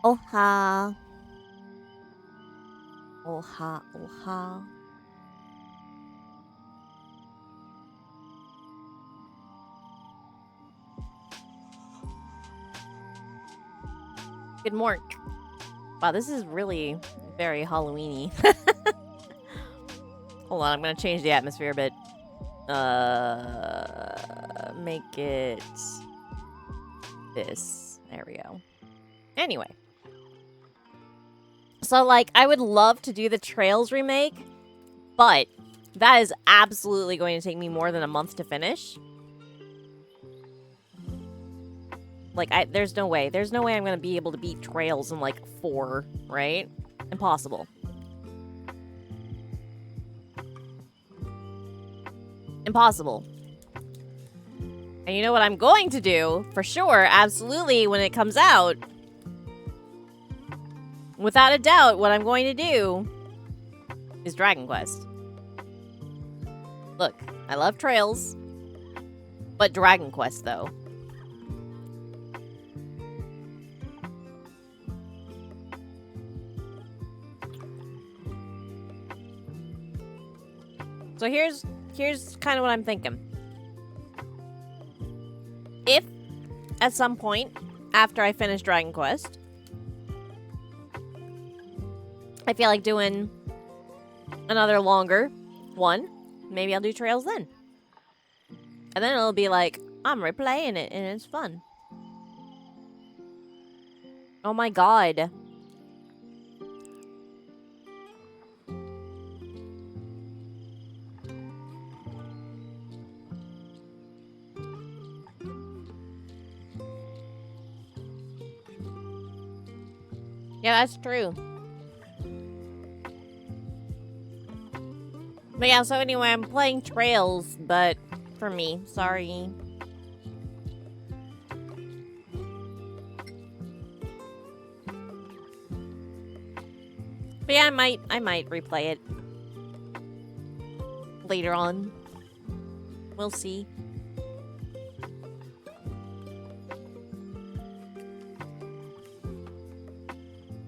Oha. Oha, oha. Good morning. Wow, this is really very Halloween-y. Hold on, I'm gonna change the atmosphere a bit. Make it this. There we go. Anyway. So, like, I would love to do the Trails remake, but that is absolutely going to take me more than a month to finish. Like, there's no way. There's no way I'm going to be able to beat Trails in, like, 4, right? Impossible. Impossible. And you know what I'm going to do, for sure, absolutely, when it comes out? Without a doubt, what I'm going to do is Dragon Quest. Look, I love Trails, but Dragon Quest, though. So here's kind of what I'm thinking. If at some point after I finish Dragon Quest, I feel like doing another longer one, maybe I'll do Trails then. And then it'll be like, I'm replaying it and it's fun. Oh my god. Yeah, that's true. But yeah, so anyway, I'm playing Trails, but for me, sorry. But yeah, I might replay it later on. We'll see.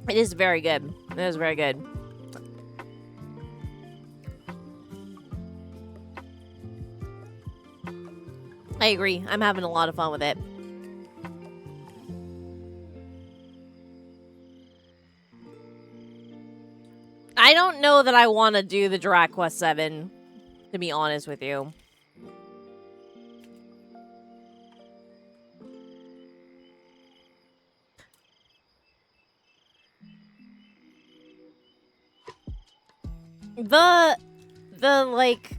It is very good. It is very good. I agree. I'm having a lot of fun with it. I don't know that I want to do the Dragon Quest 7, to be honest with you. The like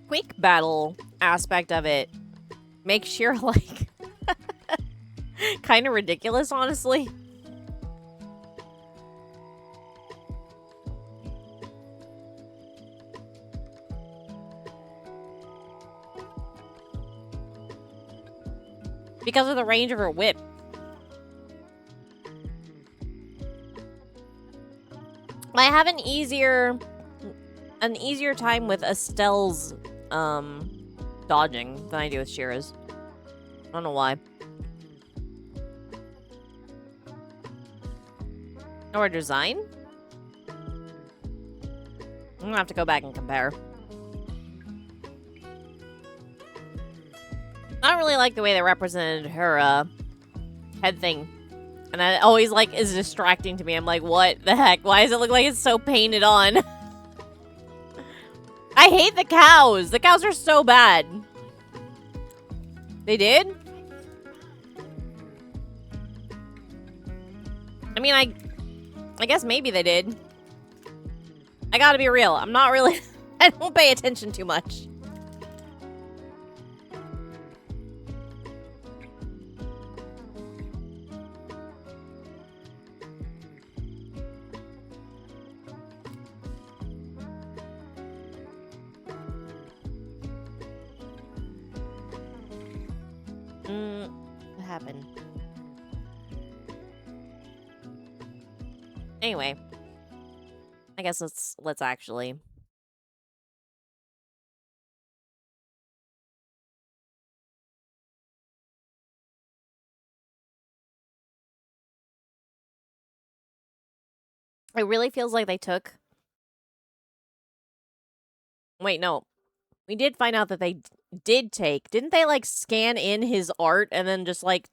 quick battle aspect of it makes your like kind of ridiculous, honestly. Because of the range of her whip. I have an easier time with Estelle's dodging than I do with Shira's. I don't know why. Or design? I'm gonna have to go back and compare. I don't really like the way they represented her head thing. And that always like is distracting to me. I'm like, what the heck? Why does it look like it's so painted on? I hate the cows. The cows are so bad. They did? I mean, I guess maybe they did. I gotta be real. I'm not really... I don't pay attention too much. What happened? Anyway. I guess let's actually... It really feels like they took... Wait, no. We did find out that they did take... Didn't they, like, scan in his art and then just, like,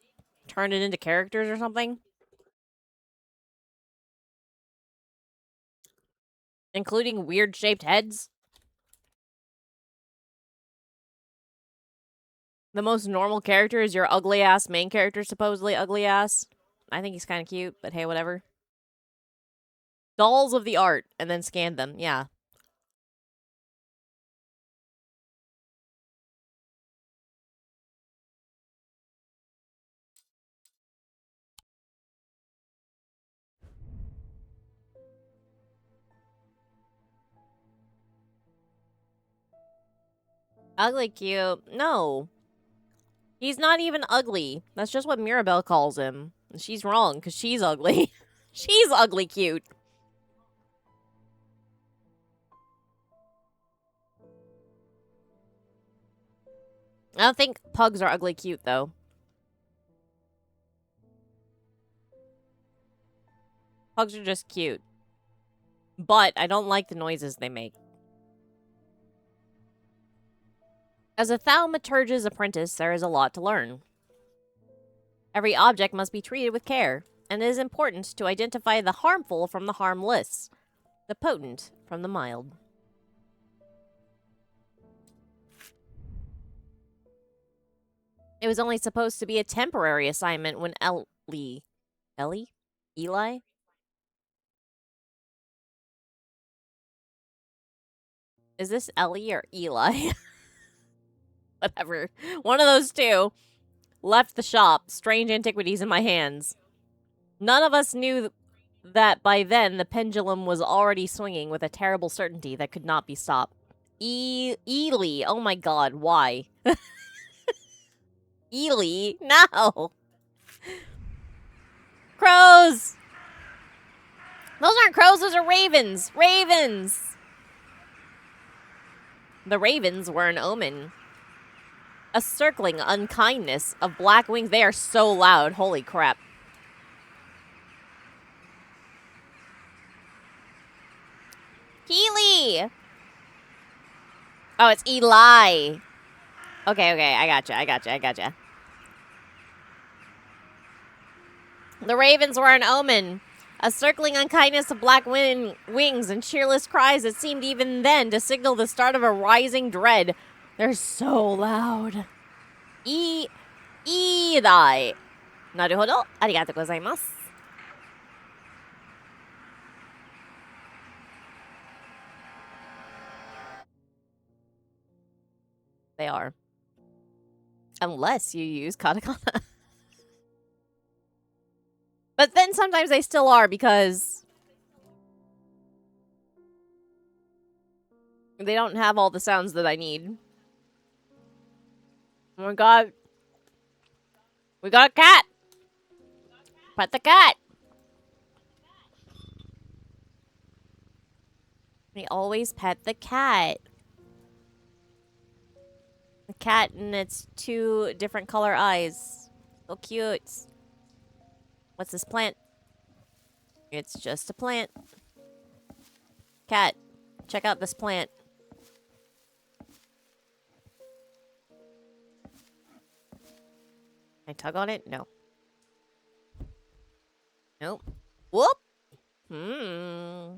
turn it into characters or something? Including weird-shaped heads? The most normal character is your ugly-ass main character, supposedly ugly-ass. I think he's kind of cute, but hey, whatever. Dolls of the art, and then scanned them, yeah. Ugly cute. No. He's not even ugly. That's just what Mirabelle calls him. And she's wrong, because she's ugly. She's ugly cute. I don't think pugs are ugly cute, though. Pugs are just cute. But I don't like the noises they make. As a thaumaturge's apprentice, there is a lot to learn. Every object must be treated with care, and it is important to identify the harmful from the harmless, the potent from the mild. It was only supposed to be a temporary assignment when Eli? Is this Ellie or Eli? Whatever. One of those two left the shop, strange antiquities in my hands. None of us knew that by then the pendulum was already swinging with a terrible certainty that could not be stopped. Ely, oh my god, why? Ely, no! Crows! Those aren't crows, those are ravens! Ravens! The ravens were an omen. A circling unkindness of black wings. They are so loud, holy crap. Keely! Oh, it's Eli. Okay, I gotcha. The ravens were an omen. A circling unkindness of black wings and cheerless cries that seemed even then to signal the start of a rising dread. They're so loud. Idai. Naruhodo. Arigatou gozaimasu. They are. Unless you use katakana. But then sometimes they still are because they don't have all the sounds that I need. Oh my god. We got a cat. Pet the cat. We always pet the cat. The cat and its two different color eyes. So cute. What's this plant? It's just a plant. Cat, check out this plant. Can I tug on it? No. Nope. Whoop! Oh,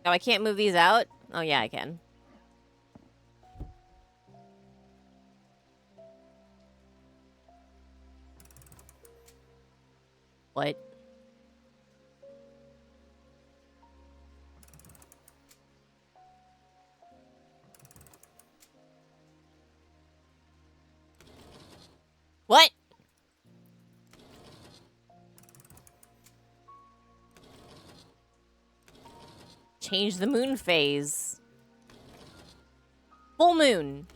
I can't move these out? Oh, yeah, I can. What? What? Change the moon phase. Full moon.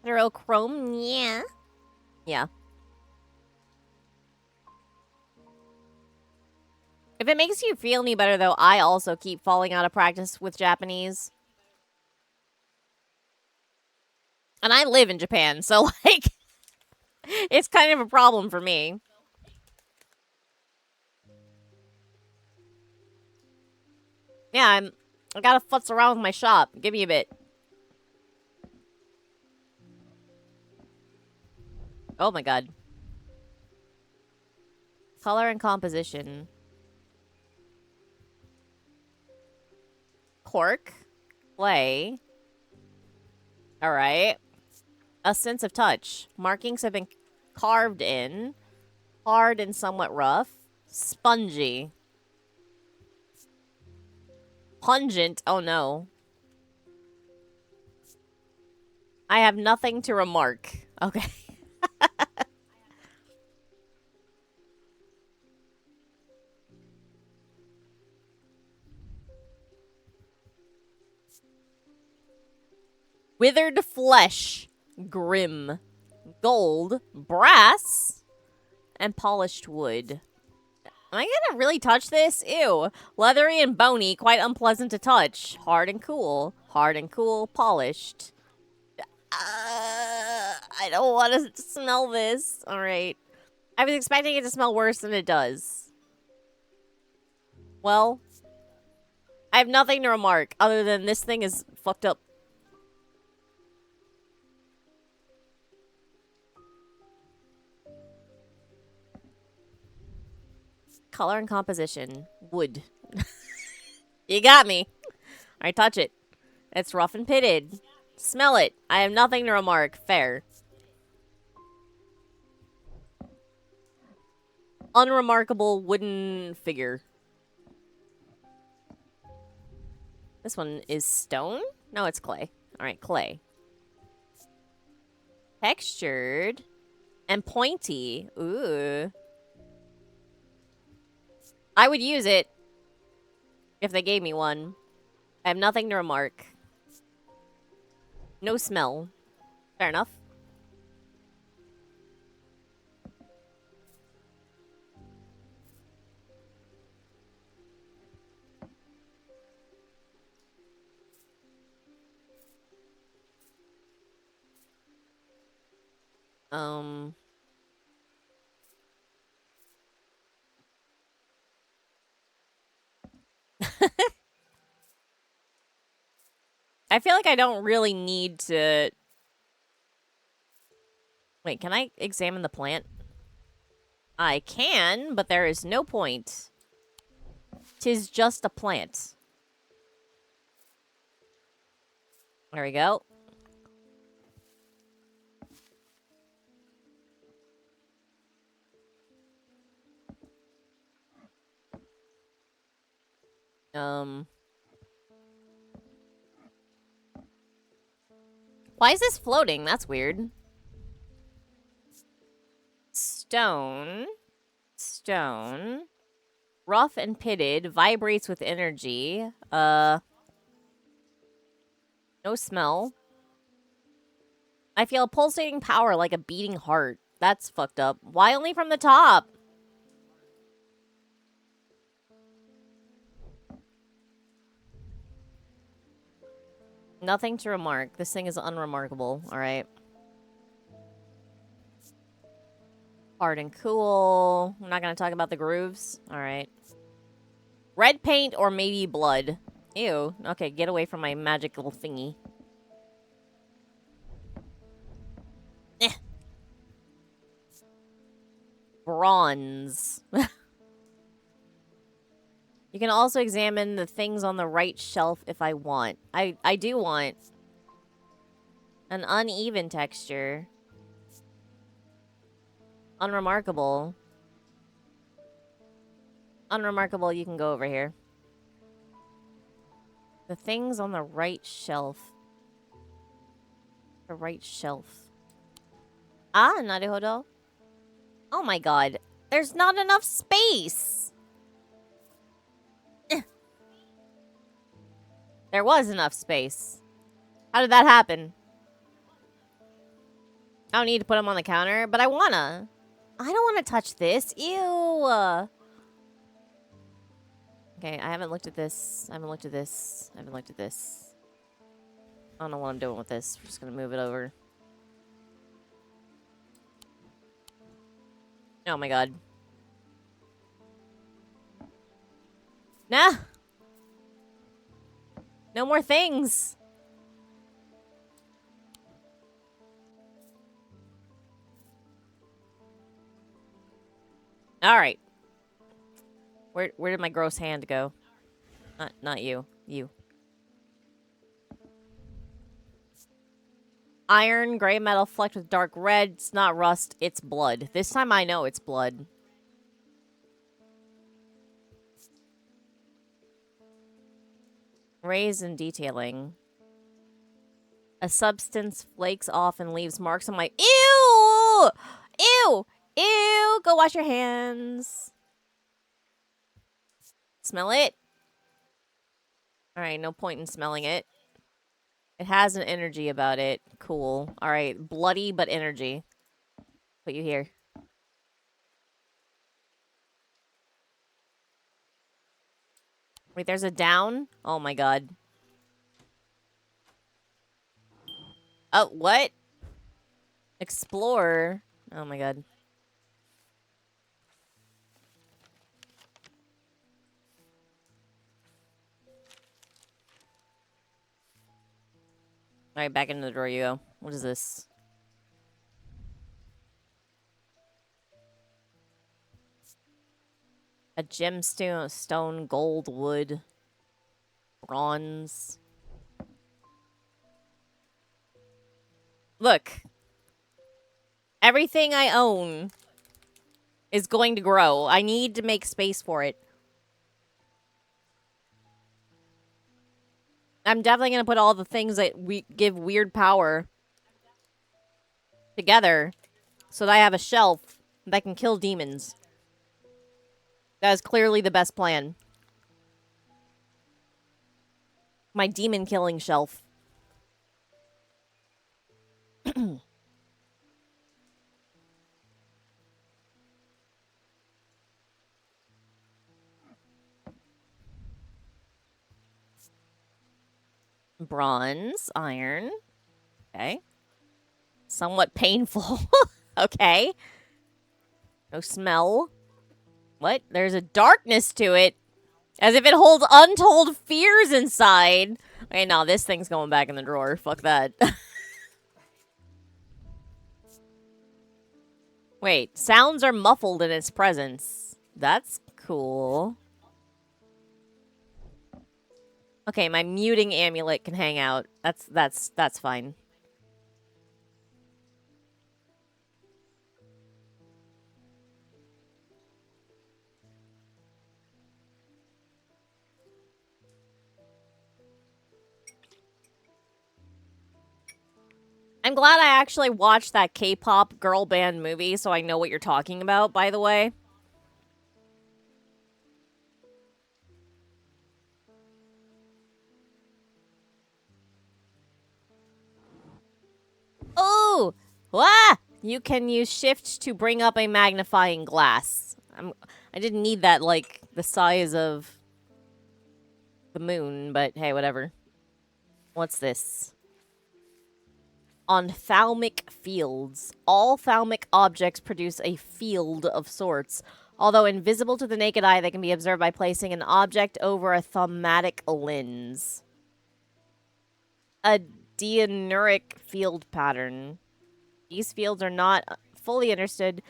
Heterochrome? Yeah. Yeah. If it makes you feel any better, though, I also keep falling out of practice with Japanese. And I live in Japan, so, like, it's kind of a problem for me. Yeah, I gotta futz around with my shop. Give me a bit. Oh my god. Color and composition. Cork. Clay. Alright. A sense of touch. Markings have been carved in. Hard and somewhat rough. Spongy. Pungent. Oh no. I have nothing to remark. Okay. Withered flesh. Grim. Gold. Brass. And polished wood. Am I gonna really touch this? Ew. Leathery and bony, quite unpleasant to touch. Hard and cool. Hard and cool, polished. I don't want to smell this. Alright. I was expecting it to smell worse than it does. Well, I have nothing to remark other than this thing is fucked up. Color and composition. Wood. You got me. I touch it. It's rough and pitted. Smell it. I have nothing to remark. Fair. Unremarkable wooden figure. This one is stone? No, it's clay. Alright, clay. Textured. And pointy. Ooh. I would use it. If they gave me one. I have nothing to remark. No smell. Fair enough. I feel like I don't really need to... Wait, can I examine the plant? I can, but there is no point. 'Tis just a plant. There we go. Why is this floating? That's weird. Stone. Stone. Rough and pitted. Vibrates with energy. No smell. I feel a pulsating power like a beating heart. That's fucked up. Why only from the top? Nothing to remark. This thing is unremarkable. Alright. Hard and cool. We're not going to talk about the grooves. Alright. Red paint or maybe blood. Ew. Okay, get away from my magical thingy. Eh. Bronze. You can also examine the things on the right shelf if I want. I do want an uneven texture. Unremarkable. Unremarkable, you can go over here. The things on the right shelf. The right shelf. Ah, naruhodo. Oh my god. There's not enough space. There was enough space. How did that happen? I don't need to put them on the counter, but I wanna. I don't want to touch this. Ew. Okay, I haven't looked at this. I haven't looked at this. I haven't looked at this. I don't know what I'm doing with this. We're just gonna move it over. Oh my god. Nah. No more things. All right. Where did my gross hand go? Not you. You. Iron, gray metal flecked with dark red. It's not rust, it's blood. This time I know it's blood. Rays and detailing. A substance flakes off and leaves marks on my... Ew! Ew! Ew! Go wash your hands. Smell it? Alright, no point in smelling it. It has an energy about it. Cool. Alright, bloody but energy. Put you here. Wait, there's a down? Oh my god. Oh, what? Explore? Oh my god. Alright, back into the drawer you go. What is this? A gemstone, stone, gold, wood, bronze. Look. Everything I own is going to grow. I need to make space for it. I'm definitely going to put all the things that we give weird power together so that I have a shelf that can kill demons. That is clearly the best plan. My demon killing shelf. Bronze, iron. Okay. Somewhat painful. Okay. No smell. What? There's a darkness to it. As if it holds untold fears inside. Okay, no, this thing's going back in the drawer. Fuck that. Wait, sounds are muffled in its presence. That's cool. Okay, my muting amulet can hang out. That's fine. I'm glad I actually watched that K-pop girl band movie, so I know what you're talking about, by the way. Oh! Wah! You can use shift to bring up a magnifying glass. I didn't need that, like, the size of the moon, but hey, whatever. What's this? Ophthalmic fields. All ophthalmic objects produce a field of sorts. Although invisible to the naked eye, they can be observed by placing an object over a thaumatic lens. A diurneric field pattern. These fields are not fully understood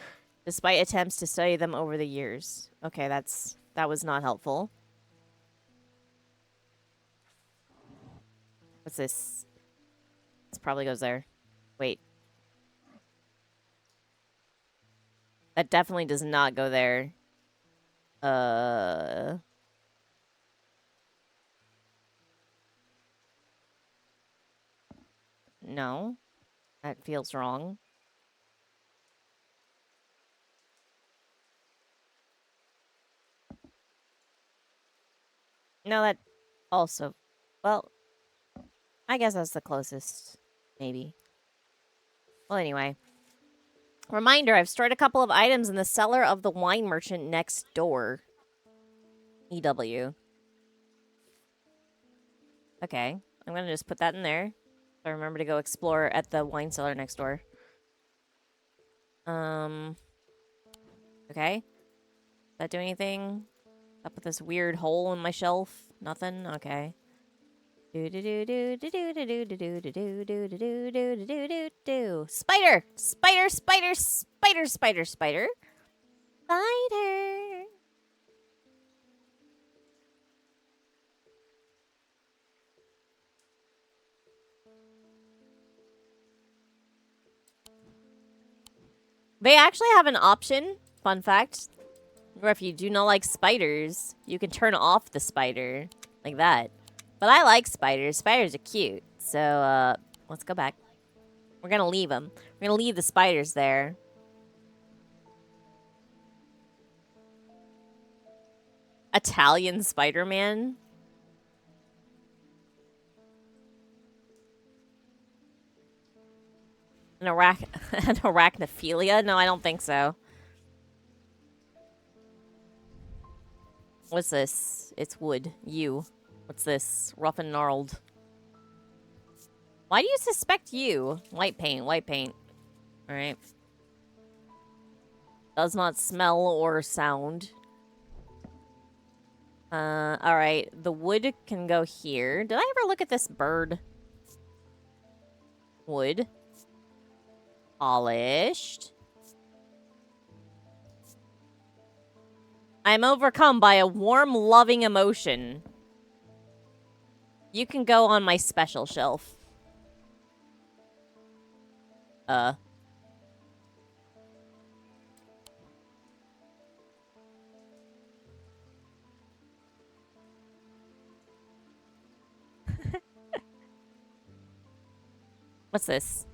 despite attempts to study them over the years. Okay, that was not helpful. What's this? This probably goes there. Wait. That definitely does not go there. No. That feels wrong. No, that also... Well, I guess that's the closest. Maybe. Well, anyway. Reminder, I've stored a couple of items in the cellar of the wine merchant next door. EW. Okay. I'm gonna just put that in there. So I remember to go explore at the wine cellar next door. Okay. Does that do anything? Up with this weird hole in my shelf? Nothing? Okay. Spider! Spider, spider, spider, spider, spider. Spider. They actually have an option, fun fact, where if you do not like spiders, you can turn off the spider. Like that. But I like spiders. Spiders are cute. So, let's go back. We're gonna leave them. We're gonna leave the spiders there. Italian Spider-Man? An arachnophilia? No, I don't think so. What's this? It's wood. You. What's this? Rough and gnarled. Why do you suspect you? White paint, white paint. Alright. Does not smell or sound. Alright. The wood can go here. Did I ever look at this bird? Wood. Polished. I'm overcome by a warm, loving emotion. You can go on my special shelf. What's this?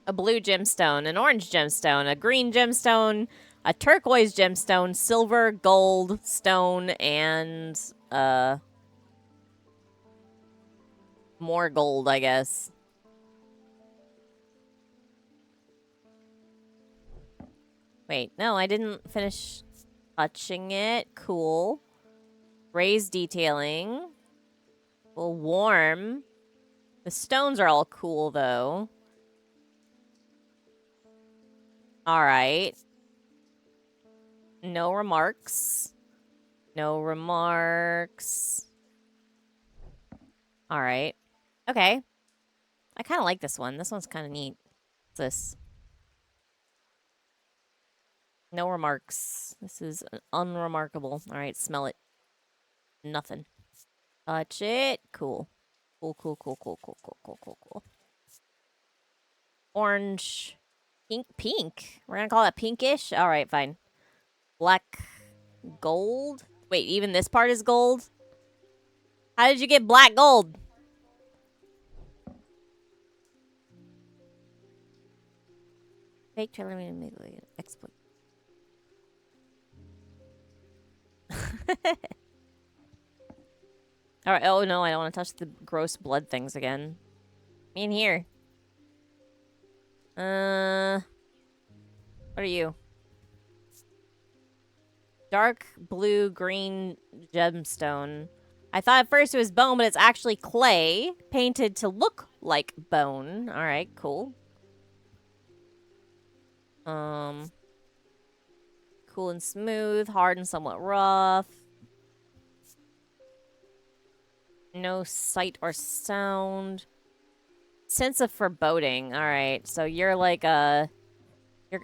A blue gemstone, an orange gemstone, a green gemstone, a turquoise gemstone, silver, gold, stone, and, more gold, I guess. Wait, no, I didn't finish touching it. Cool. Raised detailing. Well, warm. The stones are all cool, though. Alright. No remarks. No remarks. Alright. Okay. I kind of like this one. This one's kind of neat. What's this? No remarks. This is unremarkable. Alright, smell it. Nothing. Touch it. Cool. Cool, cool, cool, cool, cool, cool, cool, cool, cool. Orange. Pink. We're gonna call it pinkish? Alright, fine. Black. Gold? Wait, even this part is gold? How did you get black gold? Fake trailer exploit. Alright, oh no, I don't want to touch the gross blood things again. Me in here. What are you? Dark blue green gemstone. I thought at first it was bone, but it's actually clay painted to look like bone. Alright, cool. Cool and smooth, hard and somewhat rough. No sight or sound. Sense of foreboding. Alright, so you're like a...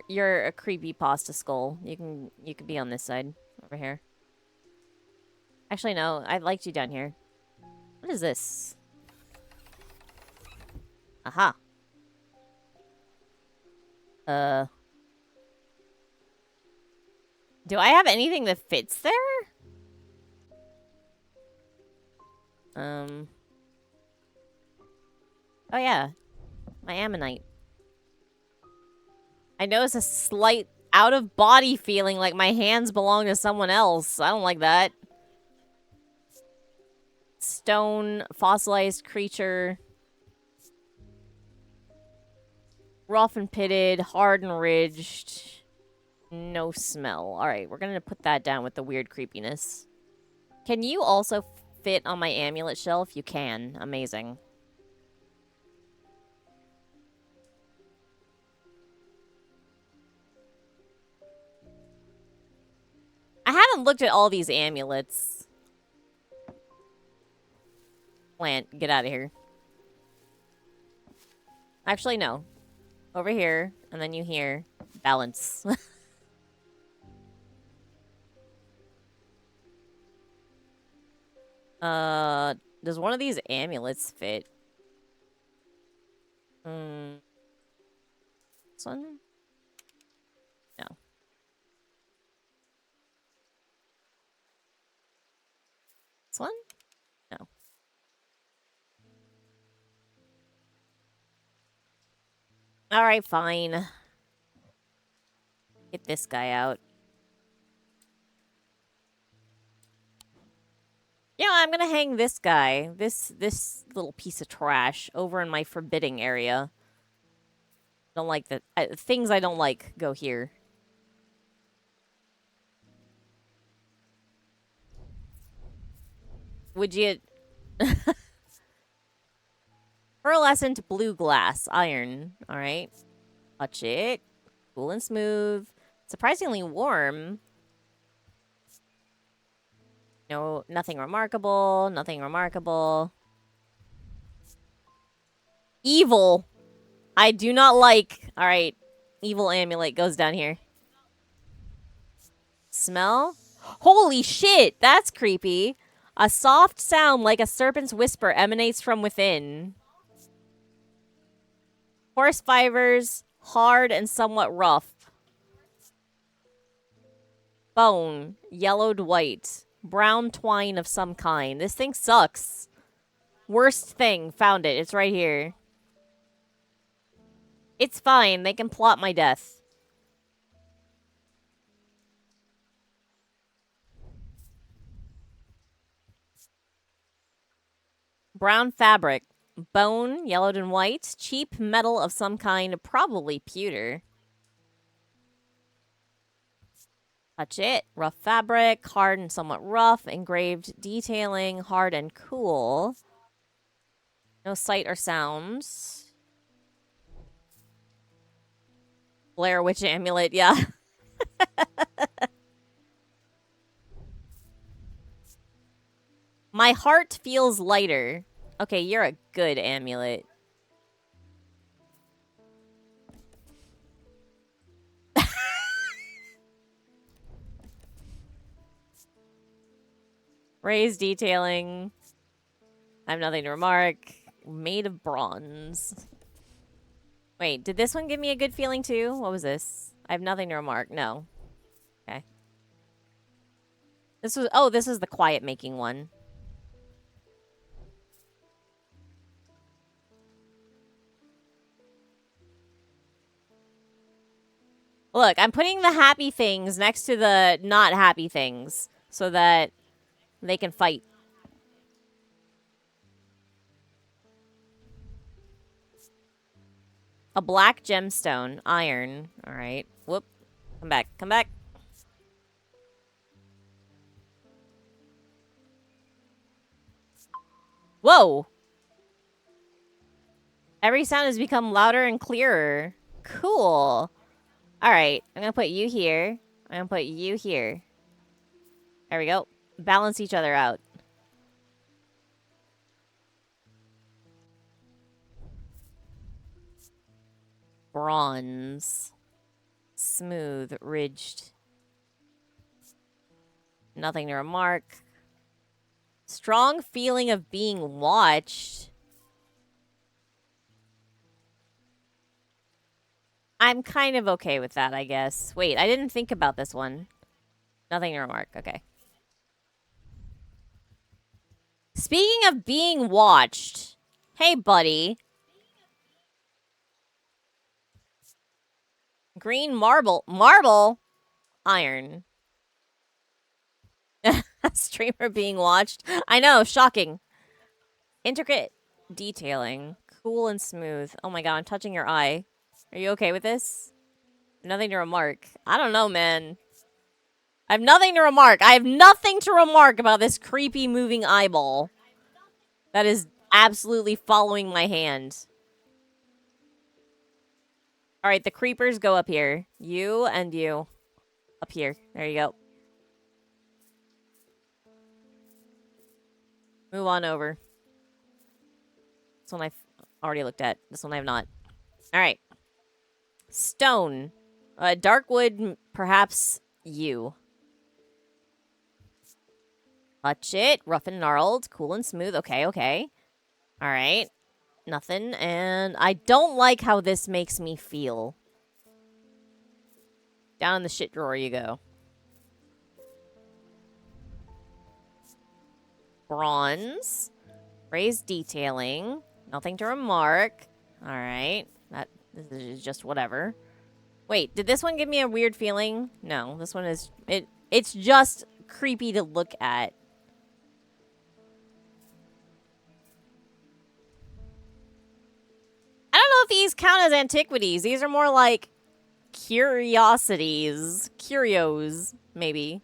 You're a creepy pasta skull. You can be on this side. Over here. Actually, no. I liked you down here. What is this? Aha. Do I have anything that fits there? Oh yeah. My ammonite. I notice a slight out-of-body feeling like my hands belong to someone else. I don't like that. Stone, fossilized creature. Rough and pitted, hard and ridged. No smell. Alright, we're gonna put that down with the weird creepiness. Can you also fit on my amulet shelf? You can. Amazing. I haven't looked at all these amulets. Plant, get out of here. Actually, no. Over here, and then you here. Balance. Does one of these amulets fit? This one? No. This one? No. Alright, fine. Get this guy out. Yeah, I'm gonna hang this guy, this little piece of trash, over in my forbidding area. Don't like the things I don't like go here. Would you... Pearlescent blue glass, iron. Alright. Touch it. Cool and smooth. Surprisingly warm. No, nothing remarkable. Nothing remarkable. Evil. I do not like... Alright. Evil amulet goes down here. Smell? Holy shit! That's creepy. A soft sound like a serpent's whisper emanates from within. Horse fibers, hard and somewhat rough. Bone, yellowed white. Brown twine of some kind. This thing sucks. Worst thing. Found it. It's right here. It's fine. They can plot my death. Brown fabric. Bone, yellowed and white. Cheap metal of some kind. Probably pewter. Touch it. Rough fabric. Hard and somewhat rough. Engraved detailing. Hard and cool. No sight or sounds. Blair Witch amulet. Yeah. My heart feels lighter. Okay, you're a good amulet. Raised detailing. I have nothing to remark. Made of bronze. Wait, did this one give me a good feeling too? What was this? I have nothing to remark. No. Okay. This was... Oh, this is the quiet making one. Look, I'm putting the happy things next to the not happy things so that they can fight. A black gemstone. Iron. Alright. Whoop. Come back. Come back. Whoa! Every sound has become louder and clearer. Cool. Alright. I'm gonna put you here. I'm gonna put you here. There we go. Balance each other out. Bronze. Smooth, ridged. Nothing to remark. Strong feeling of being watched. I'm kind of okay with that, I guess. Wait, I didn't think about this one. Nothing to remark. Okay. Speaking of being watched. Hey, buddy. Green marble. Marble? Iron. Streamer being watched. I know, shocking. Intricate detailing. Cool and smooth. Oh my god, I'm touching your eye. Are you okay with this? Nothing to remark. I don't know, man. I have nothing to remark. I have nothing to remark about this creepy moving eyeball. That is absolutely following my hand. Alright, the creepers go up here. You and you. Up here. There you go. Move on over. This one I've already looked at. This one I have not. All right. Stone. Dark wood, perhaps you. Touch it. Rough and gnarled. Cool and smooth. Okay, okay. All right. Nothing. And I don't like how this makes me feel. Down in the shit drawer you go. Bronze. Raised detailing. Nothing to remark. All right. This is just whatever. Wait, did this one give me a weird feeling? No, this one is... It's just creepy to look at. I don't know if these count as antiquities. These are more like curiosities. Curios, maybe.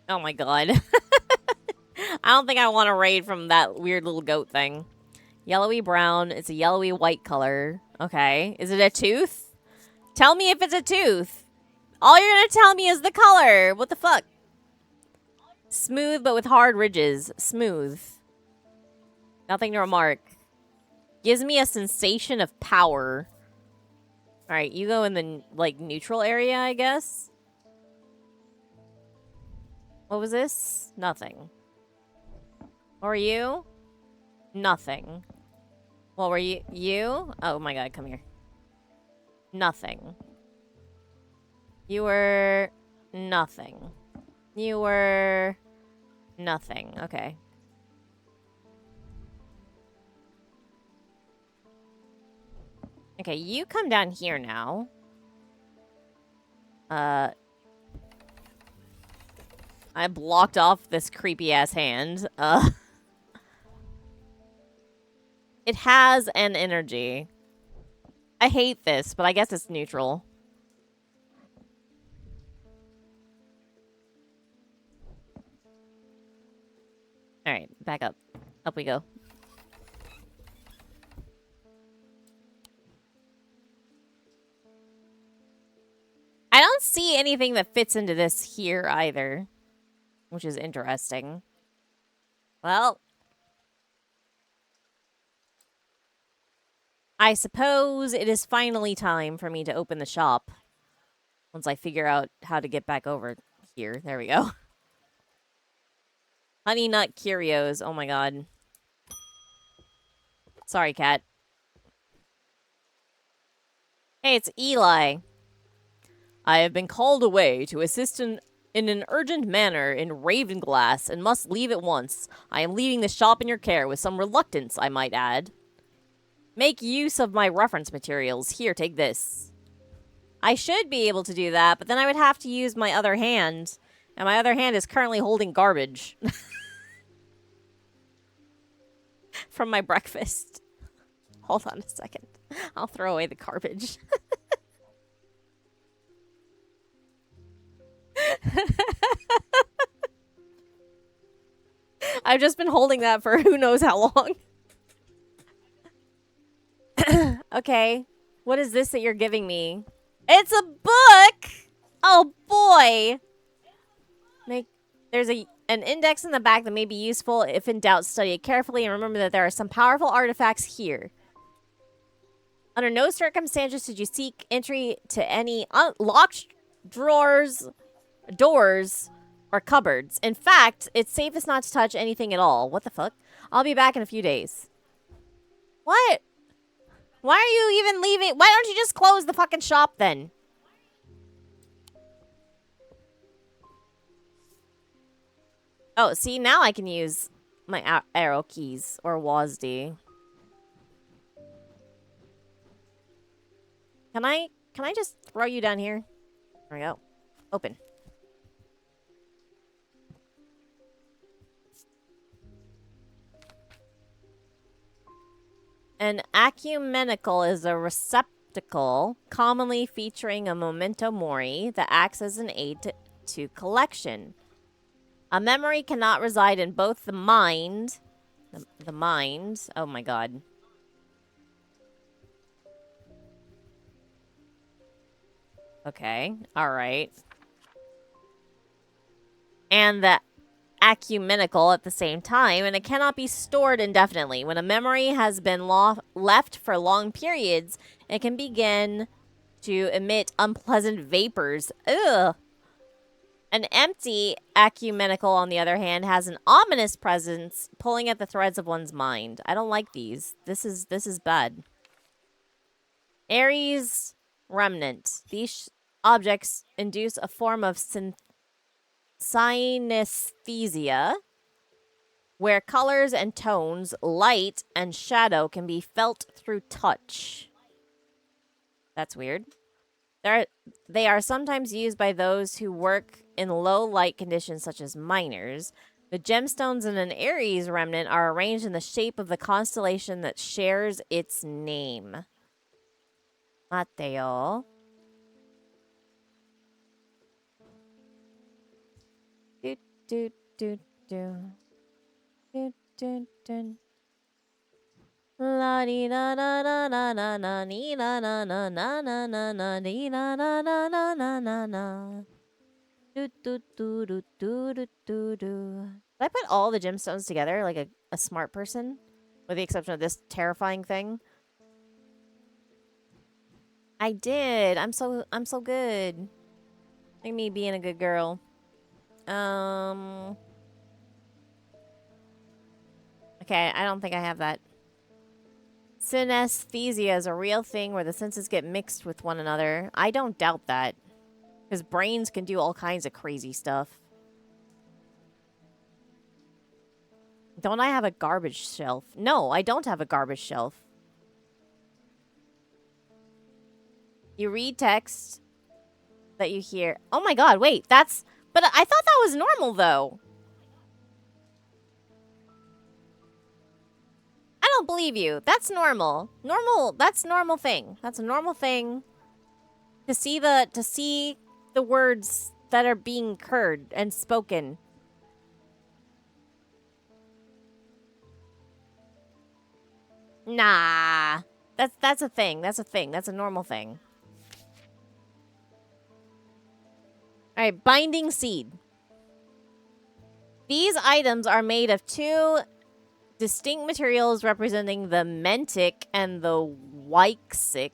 Oh my god. I don't think I want to raid from that weird little goat thing. Yellowy brown. It's a yellowy white color. Okay. Is it a tooth? Tell me if it's a tooth. All you're going to tell me is the color. What the fuck? Smooth, but with hard ridges. Smooth. Nothing to remark. Gives me a sensation of power. Alright, you go in the, like, neutral area, I guess? What was this? Nothing. What were you? Nothing. What were you? You? Oh my god, come here. Nothing. You were... nothing. You were... nothing. Okay. Okay, you come down here now. I blocked off this creepy-ass hand. It has an energy. I hate this, but I guess it's neutral. Alright, back up. Up we go. I don't see anything that fits into this here either, which is interesting. Well, I suppose it is finally time for me to open the shop. Once I figure out how to get back over here. There we go. Honey Nut Curios. Oh my god. Sorry, cat. Hey, it's Eli. I have been called away to assist in an urgent manner in Ravenglass and must leave at once. I am leaving the shop in your care with some reluctance, I might add. Make use of my reference materials. Here, take this. I should be able to do that, but then I would have to use my other hand. And my other hand is currently holding garbage. From my breakfast. Hold on a second. I'll throw away the garbage. I've just been holding that for who knows how long. Okay. What is this that you're giving me? It's a book! Oh, boy! There's an index in the back that may be useful. If in doubt, study it carefully and remember that there are some powerful artifacts here. Under no circumstances should you seek entry to any locked drawers, doors, or cupboards. In fact, it's safest not to touch anything at all. What the fuck? I'll be back in a few days. What? Why are you even leaving? Why don't you just close the fucking shop then? Oh, see, now I can use my arrow keys or WASD. Can I just throw you down here? There we go. Open. An ecumenical is a receptacle commonly featuring a memento mori that acts as an aid to collection. A memory cannot reside in both the mind... The mind... Oh my god. Okay. Alright. And the ecumenical at the same time, and it cannot be stored indefinitely. When a memory has been left for long periods, it can begin to emit unpleasant vapors. Ugh. An empty ecumenical, on the other hand, has an ominous presence pulling at the threads of one's mind. I don't like these. This is bad. Aries remnant. These objects induce a form of synesthesia, where colors and tones, light and shadow can be felt through touch. That's weird. They are sometimes used by those who work in low light conditions, such as miners. The gemstones in an Aries remnant are arranged in the shape of the constellation that shares its name. Mateo. Do, do, do, do. Do, do, do. La di da da da da da da ni na na na na na na na di da da da da da da da. Do do do do do do do do. Did I put all the gemstones together like a smart person? With the exception of this terrifying thing? I did. I'm so good. Look at me being a good girl. Okay, I don't think I have that. Synesthesia is a real thing where the senses get mixed with one another. I don't doubt that. Because brains can do all kinds of crazy stuff. Don't I have a garbage shelf? No, I don't have a garbage shelf. You read text that you hear. Oh my god, wait, that's... But I thought that was normal, though. I don't believe you. That's normal. That's a normal thing. That's a normal thing. To see the words that are being heard and spoken. Nah. That's a thing. That's a thing. That's a normal thing. Alright, binding seed. These items are made of two distinct materials representing the mentic and the weixic.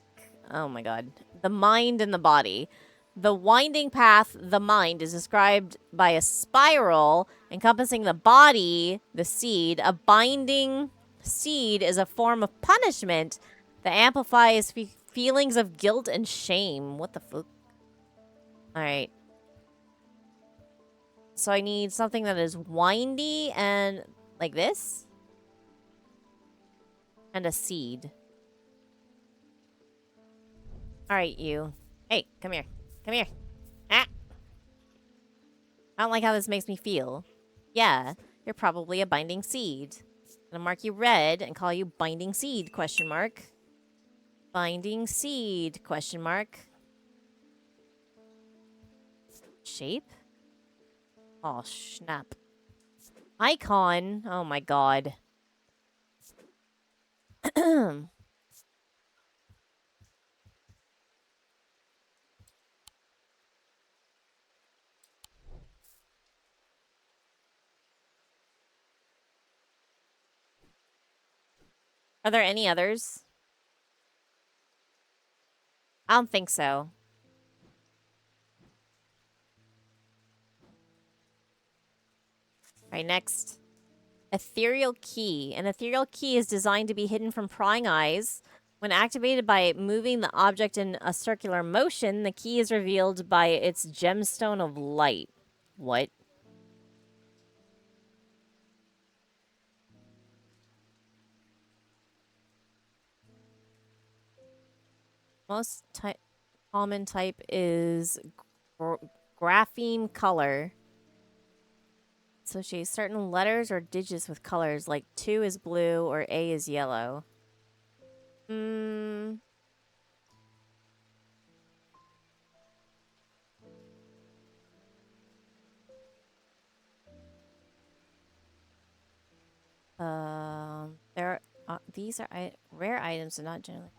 Oh my god. The mind and the body. The winding path, the mind, is described by a spiral encompassing the body, the seed. A binding seed is a form of punishment that amplifies feelings of guilt and shame. What the fuck? Alright. So I need something that is windy and like this. And a seed. Alright, you. Hey, come here. Come here. Ah! I don't like how this makes me feel. Yeah, you're probably a binding seed. I'm gonna mark you red and call you binding seed, question mark. Binding seed, question mark. Shape? Oh, snap. Icon? Oh my god. Are there any others? I don't think so. Alright, next. Ethereal key. An ethereal key is designed to be hidden from prying eyes. When activated by moving the object in a circular motion, the key is revealed by its gemstone of light. What? Most common type is grapheme color. Associate certain letters or digits with colors, like 2 is blue or A is yellow. These are rare items and not generally.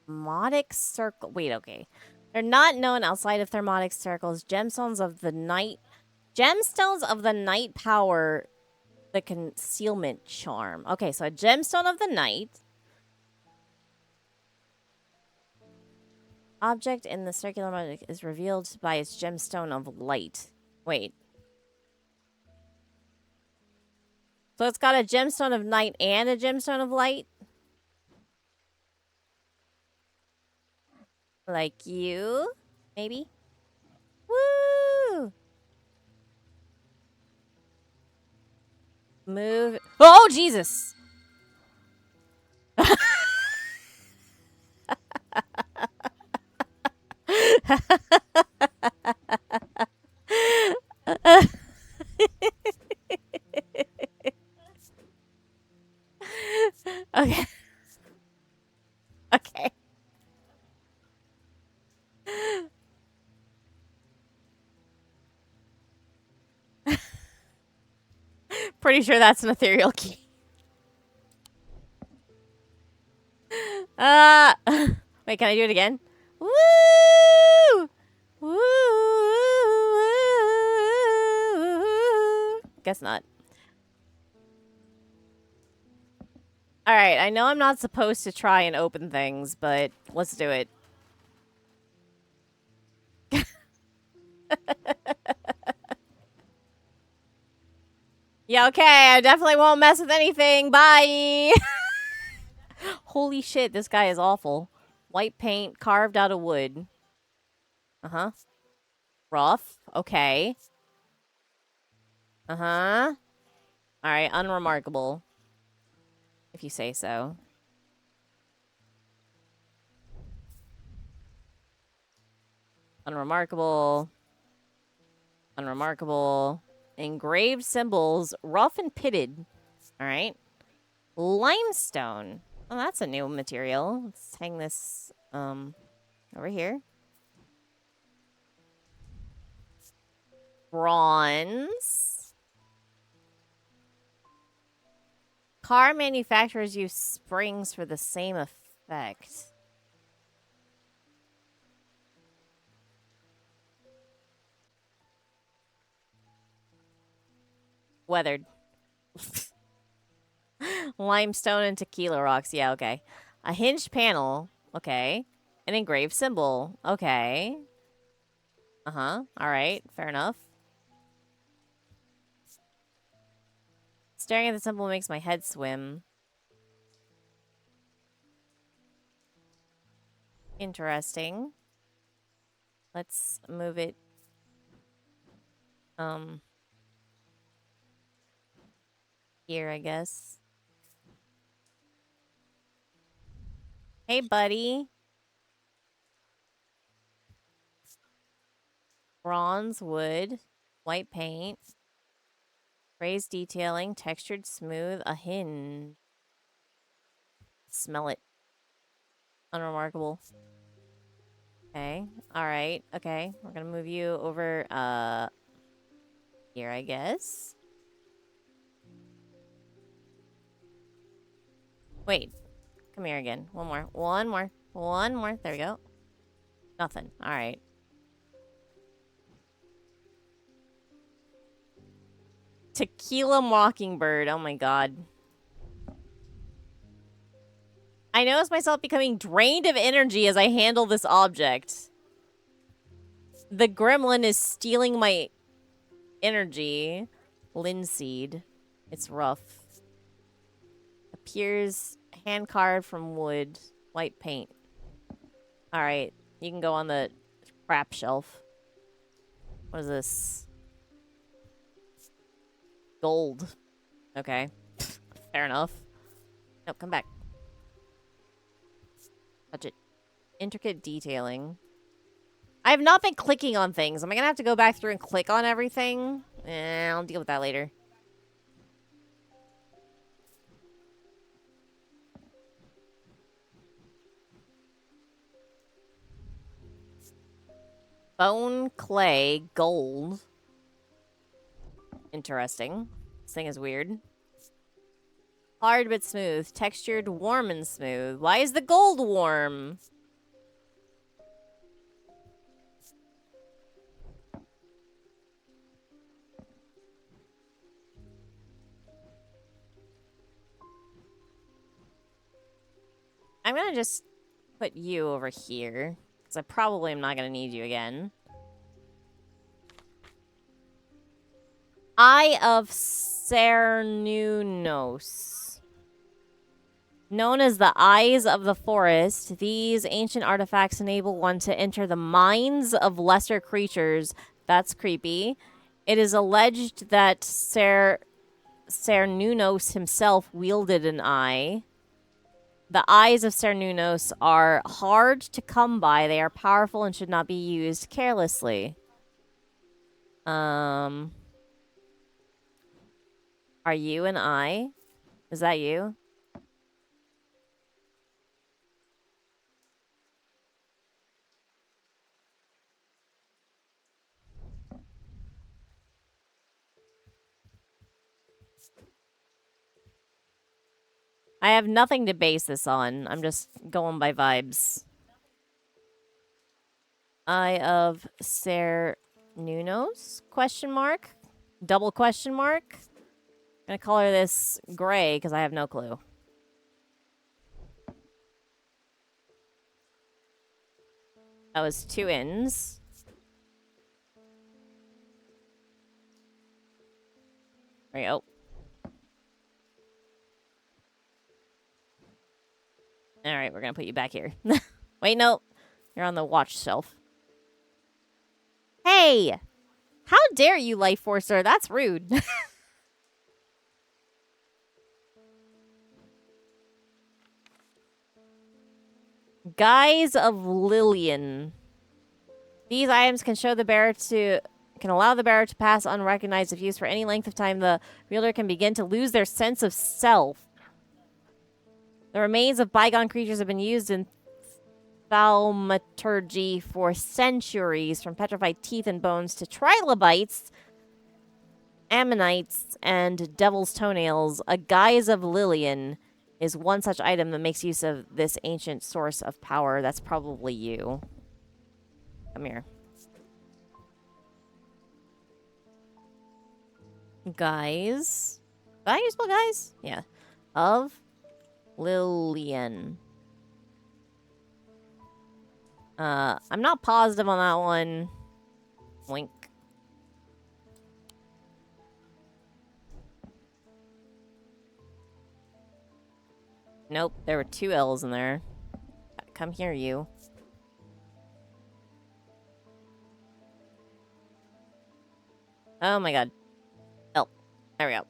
Thermotic circle. Wait, okay. They're not known outside of thermotic circles. Gemstones of the night Gemstones of the night power the concealment charm. Okay, so a gemstone of the night. Object in the circular magic is revealed by its gemstone of light. Wait. So it's got a gemstone of night and a gemstone of light? Like you? Maybe? Woo! Move. Oh, Jesus! Okay. Okay. Pretty sure that's an ethereal key. Wait, can I do it again? Woo! Woo! Guess not. All right, I know I'm not supposed to try and open things, but let's do it. Yeah, okay, I definitely won't mess with anything. Bye! Holy shit, this guy is awful. White paint carved out of wood. Uh-huh. Rough. Okay. Uh-huh. Alright, unremarkable. If you say so. Unremarkable. Unremarkable. Engraved symbols, rough and pitted. Alright. Limestone. Oh, that's a new material. Let's hang this, over here. Bronze. Car manufacturers use springs for the same effect. Weathered. Limestone and tequila rocks. Yeah, okay. A hinged panel. Okay. An engraved symbol. Okay. Uh-huh. All right. Fair enough. Staring at the symbol makes my head swim. Interesting. Let's move it. Here, I guess. Hey, buddy. Bronze, wood, white paint, raised detailing, textured smooth, a hinge. Smell it. Unremarkable. Okay. Alright. Okay. We're gonna move you over, here, I guess. Wait. Come here again. One more. One more. One more. There we go. Nothing. Alright. Tequila Mockingbird. Oh my god. I notice myself becoming drained of energy as I handle this object. The gremlin is stealing my energy. Linseed. It's rough. Appears hand carved from wood. White paint. Alright. You can go on the crap shelf. What is this? Gold. Okay. Fair enough. No, come back. Touch it. Intricate detailing. I have not been clicking on things. Am I gonna have to go back through and click on everything? I'll deal with that later. Bone, clay, gold. Interesting. This thing is weird. Hard but smooth. Textured, warm and smooth. Why is the gold warm? I'm gonna just put you over here. Because I probably am not gonna need you again. Eye of Cernunnos. Known as the Eyes of the Forest, these ancient artifacts enable one to enter the minds of lesser creatures. That's creepy. It is alleged that Cernunnos himself wielded an eye. The eyes of Cernunnos are hard to come by. They are powerful and should not be used carelessly. Are you an eye? Is that you? I have nothing to base this on. I'm just going by vibes. Eye of Cernunnos? Question mark? Double question mark? I'm gonna color this gray because I have no clue. That was 2 ins. There you go. Alright, we're gonna put you back here. Wait, no. You're on the watch shelf. Hey! How dare you, Life Forcer? That's rude. Guise of Lillian. These items can show the bearer to... can allow the bearer to pass unrecognized if used for any length of time. The wielder can begin to lose their sense of self. The remains of bygone creatures have been used in thaumaturgy for centuries, from petrified teeth and bones to trilobites, ammonites, and devil's toenails. A guise of Lillian is one such item that makes use of this ancient source of power. That's probably you. Come here. Guys. Did I use spell guys? Yeah. Of Lillian. I'm not positive on that one. Wink. Nope, there were 2 L's in there. Come here, you. Oh my god. L. There we go.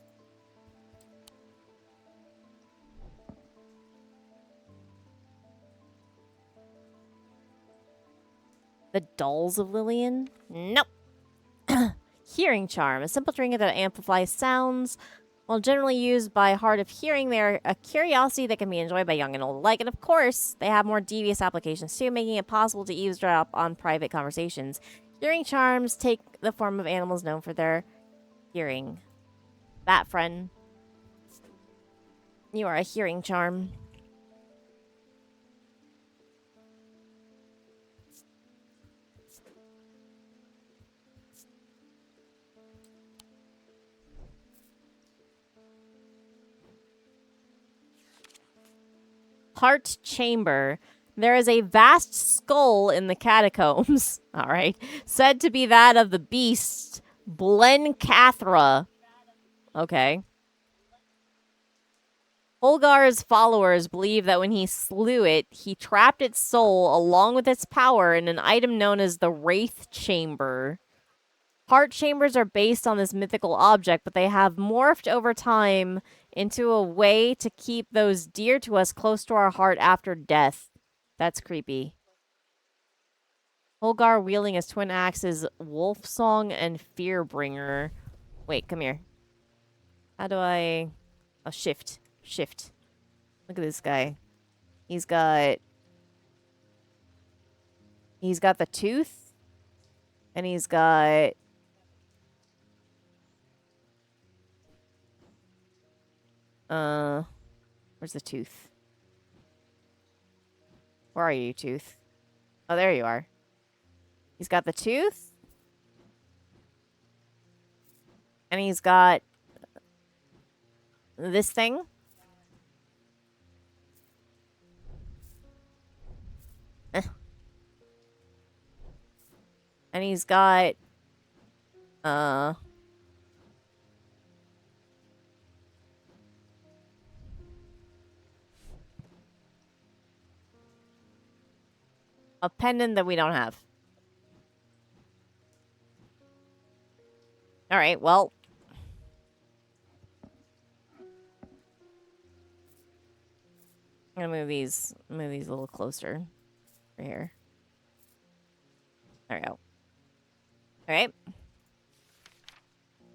The Dolls of Lillian? Nope. Hearing Charm. A simple trinket that amplifies sounds. While generally used by hard of hearing, they're a curiosity that can be enjoyed by young and old alike. And of course, they have more devious applications too, making it possible to eavesdrop on private conversations. Hearing charms take the form of animals known for their hearing. Bat friend. You are a hearing charm. Heart chamber. There is a vast skull in the catacombs, all right, said to be that of the beast Blencathra. Okay. Holgar's followers believe that when he slew it, he trapped its soul along with its power in an item known as the Wraith Chamber. Heart chambers are based on this mythical object, but they have morphed over time into a way to keep those dear to us close to our heart after death. That's creepy. Holgar wielding his twin axes, Wolf Song and Fearbringer. Wait, come here. How do I... Oh, shift. Shift. Look at this guy. He's got the tooth. And he's got... Where's the tooth? Where are you, tooth? Oh, there you are. He's got the tooth. And he's got this thing. And he's got... A pendant that we don't have. Alright, well... I'm gonna move these a little closer. Right here. There we go. Alright.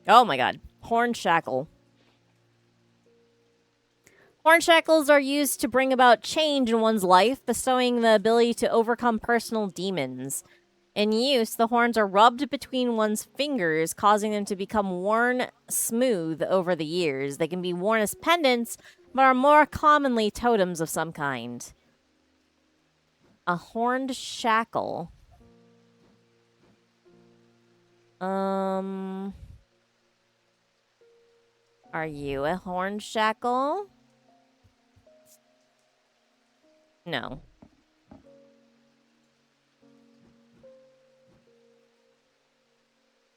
Oh my god. Horn shackle. Horn shackles are used to bring about change in one's life, bestowing the ability to overcome personal demons. In use, the horns are rubbed between one's fingers, causing them to become worn smooth over the years. They can be worn as pendants, but are more commonly totems of some kind. A horned shackle. Are you a horned shackle? No.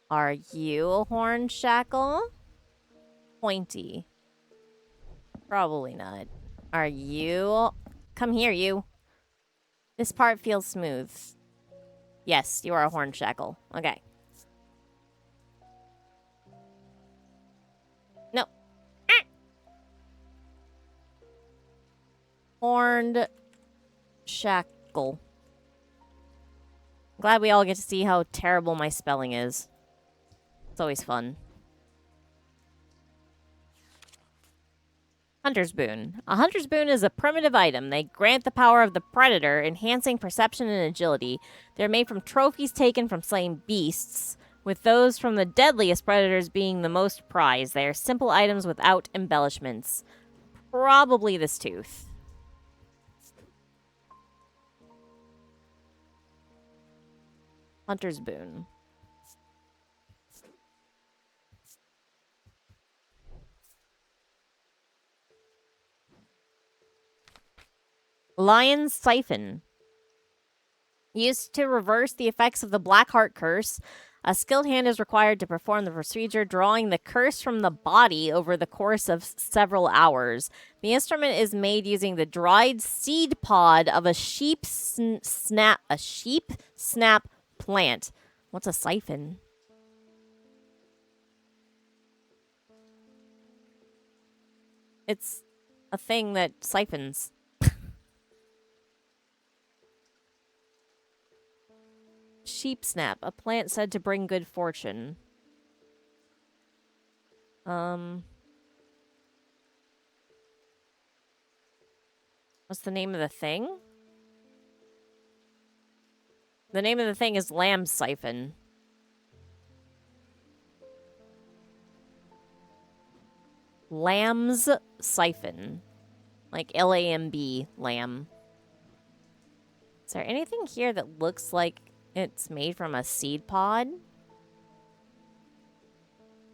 Are you a horned shackle? Pointy. Probably not. Are you? Come here, you. This part feels smooth. Yes, you are a horned shackle. Okay. No. Ah! Horned shackle. Glad we all get to see how terrible my spelling is. It's always fun. Hunter's Boon. A Hunter's Boon is a primitive item. They grant the power of the predator, enhancing perception and agility. They're made from trophies taken from slain beasts, with those from the deadliest predators being the most prized. They are simple items without embellishments. Probably this tooth. Hunter's Boon. Lion's Siphon. Used to reverse the effects of the Black Heart Curse, a skilled hand is required to perform the procedure, drawing the curse from the body over the course of several hours. The instrument is made using the dried seed pod of a sheep snap plant. What's a siphon? It's a thing that siphons. Sheep snap, a plant said to bring good fortune. What's the name of the thing? The name of the thing is Lamb's Siphon. Lamb's Siphon. Like L-A-M-B, lamb. Is there anything here that looks like it's made from a seed pod?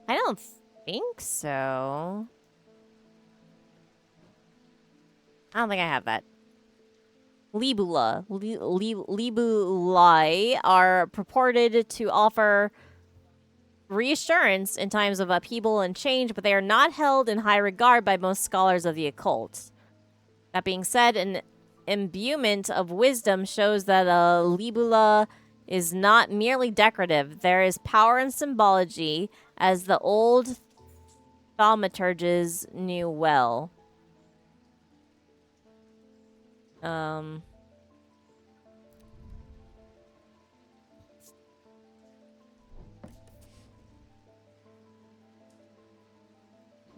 I don't think so. I don't think I have that. Libula. Libulae are purported to offer reassurance in times of upheaval and change, but they are not held in high regard by most scholars of the occult. That being said, an imbuement of wisdom shows that a libula is not merely decorative. There is power in symbology, as the old thaumaturges knew well.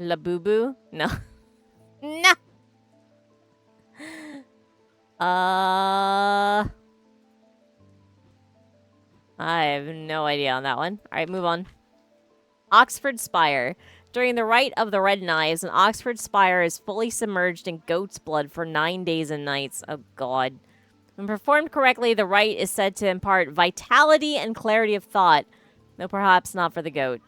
Labubu? No. No! I have no idea on that one. Alright, move on. Oxford Spire. During the rite of the Red Knives, an Oxford Spire is fully submerged in goat's blood for 9 days and nights. Oh, God. When performed correctly, the rite is said to impart vitality and clarity of thought, though perhaps not for the goat.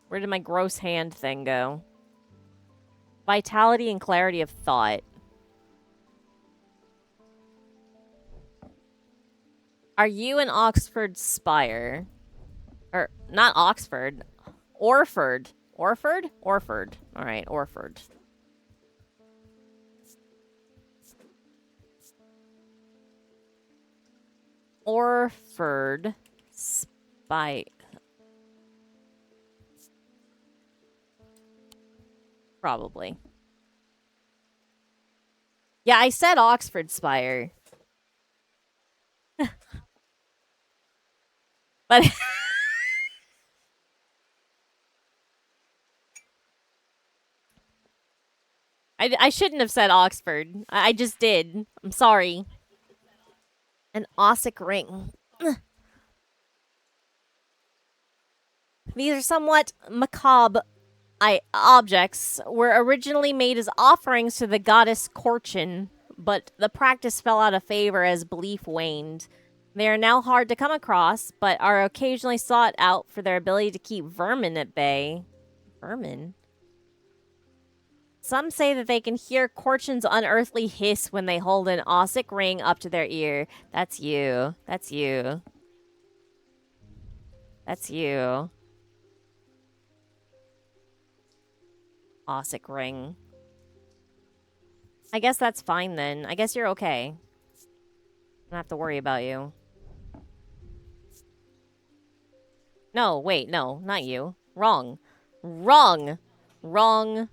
Where did my gross hand thing go? Vitality and clarity of thought. Are you an Oxford Spire? Or, not Oxford. Orford. Orford? Orford. Alright, Orford. Orford Spire. Probably. Yeah, I said Oxford Spire. But I shouldn't have said Oxford. I just did. I'm sorry. An Ossic ring. These are somewhat macabre objects. Were originally made as offerings to the goddess Corchin, but the practice fell out of favor as belief waned. They are now hard to come across, but are occasionally sought out for their ability to keep vermin at bay. Vermin? Some say that they can hear Corchin's unearthly hiss when they hold an Ossic ring up to their ear. That's you. That's you. That's you. Ossic ring. I guess that's fine then. I guess you're okay. I don't have to worry about you. No, wait, no, not you. Wrong. Wrong. Wrong.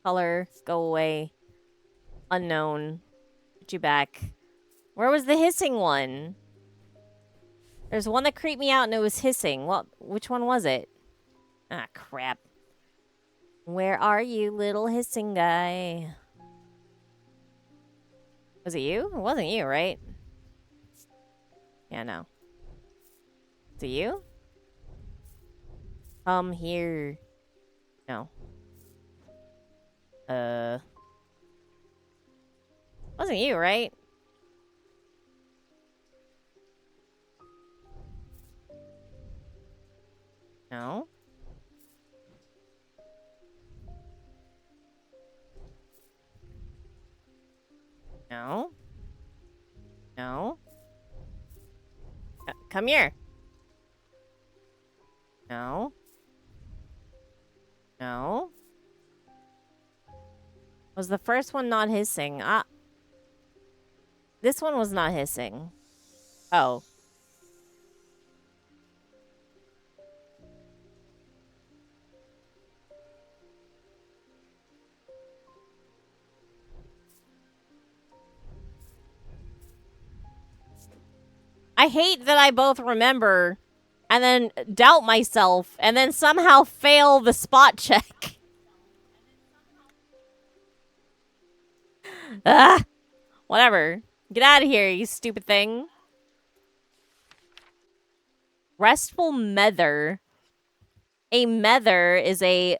Color. Go away. Unknown. Put you back. Where was the hissing one? There's one that creeped me out and it was hissing. Well, which one was it? Ah, crap. Where are you, little hissing guy? Was it you? It wasn't you, right? Yeah, no. Is it you? Come here. No. Wasn't you, right? No. No. No. Come here. No. No. Was the first one not hissing? This one was not hissing. Oh. I hate that I both remember and then doubt myself and then somehow fail the spot check. Ah, whatever. Get out of here, you stupid thing. Restful Mether. A mether is a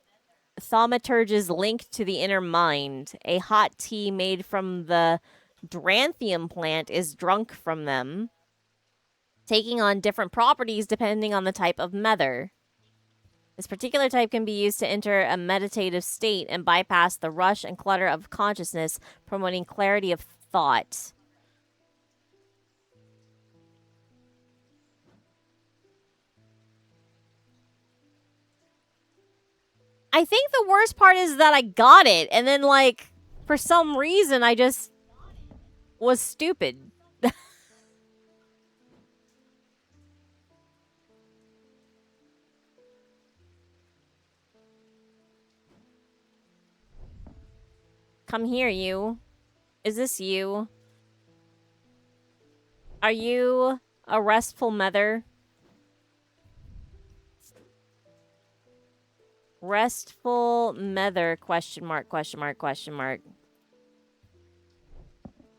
thaumaturge's link to the inner mind. A hot tea made from the Dranthium plant is drunk from them, taking on different properties depending on the type of mether. This particular type can be used to enter a meditative state and bypass the rush and clutter of consciousness, promoting clarity of thought. I think the worst part is that I got it, and then, like, for some reason, I just was stupid. Come here, you. Is this you? Are you a restful mether? Restful mether, question mark, question mark, question mark.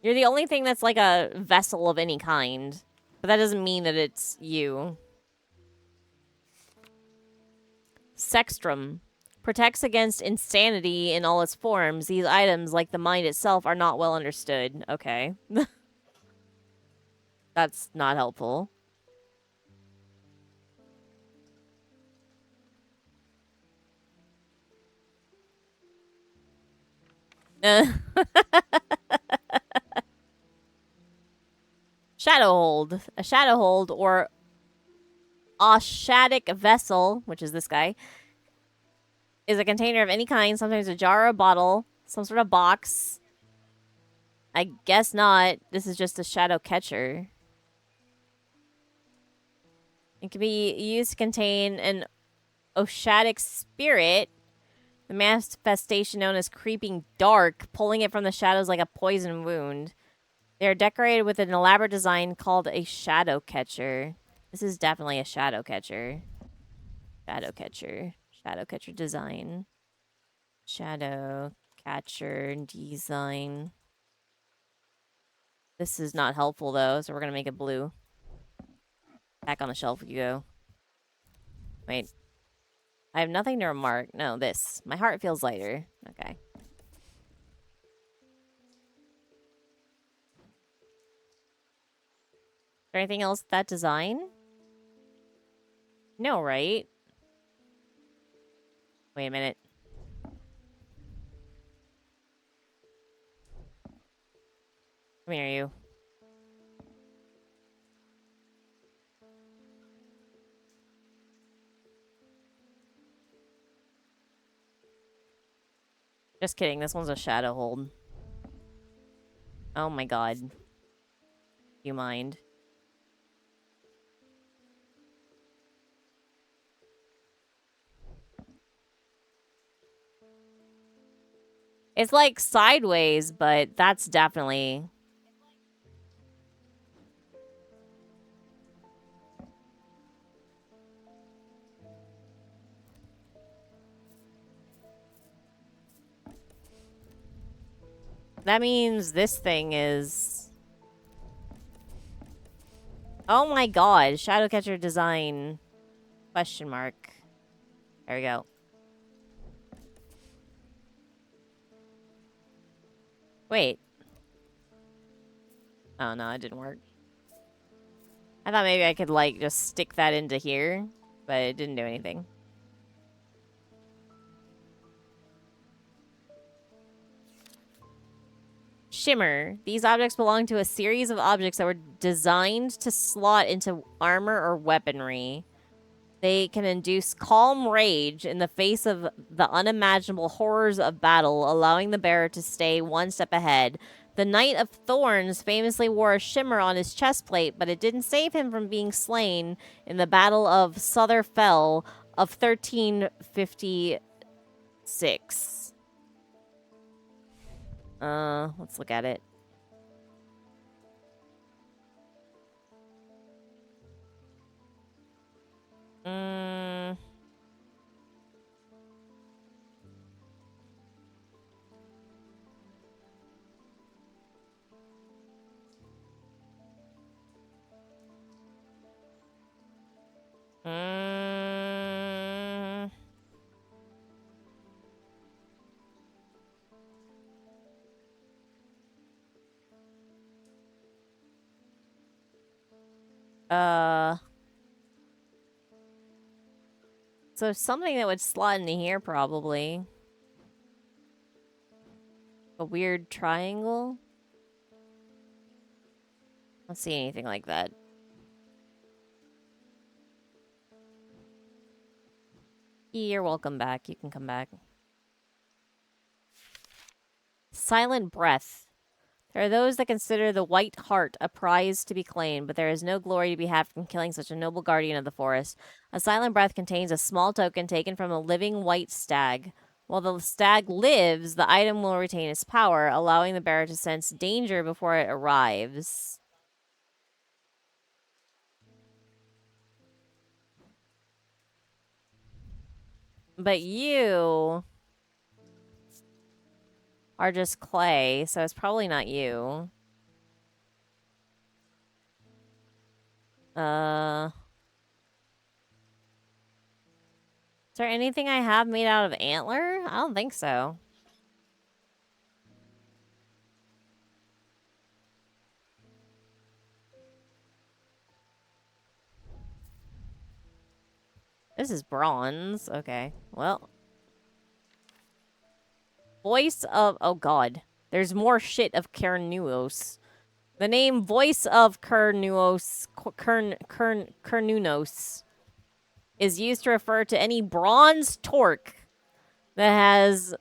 You're the only thing that's like a vessel of any kind. But that doesn't mean that it's you. Sextrum. Protects against insanity in all its forms. These items, like the mind itself, are not well understood. Okay. That's not helpful. Shut shadow hold. A shadow hold or Ashadic vessel, which is this guy, is a container of any kind, sometimes a jar or a bottle, some sort of box. I guess not. This is just a shadow catcher. It can be used to contain an Oshadic spirit, the manifestation known as creeping dark, pulling it from the shadows like a poison wound. They are decorated with an elaborate design called a shadow catcher. This is definitely a shadow catcher. Shadow catcher. Shadow catcher design. Shadow catcher design. This is not helpful though, so we're gonna make it blue. Back on the shelf you go. Wait. I have nothing to remark. No, this. My heart feels lighter. Okay. Is there anything else with that design? No, right? Wait a minute. Come here, you. Just kidding. This one's a shadow hold. Oh my god. Do you mind? It's like sideways, but that's definitely... That means this thing is... Oh my god. Shadowcatcher design. Question mark. There we go. Wait. Oh no, it didn't work. I thought maybe I could like just stick that into here, but it didn't do anything. Shimmer. These objects belong to a series of objects that were designed to slot into armor or weaponry. They can induce calm rage in the face of the unimaginable horrors of battle, allowing the bearer to stay one step ahead. The Knight of Thorns famously wore a shimmer on his chest plate, but it didn't save him from being slain in the Battle of Sutherfell of 1356. Let's look at it. So something that would slot into here, probably. A weird triangle? I don't see anything like that. You're welcome back. You can come back. Silent breath. There are those that consider the white heart a prize to be claimed, but there is no glory to be had from killing such a noble guardian of the forest. A silent breath contains a small token taken from a living white stag. While the stag lives, the item will retain its power, allowing the bearer to sense danger before it arrives. But you are just clay, so it's probably not you. Is there anything I have made out of antler? I don't think so. This is bronze. Okay. Well. Voice of... Oh, God. There's more shit of Carnuos. The name Voice of Kernunos is used to refer to any bronze torque that has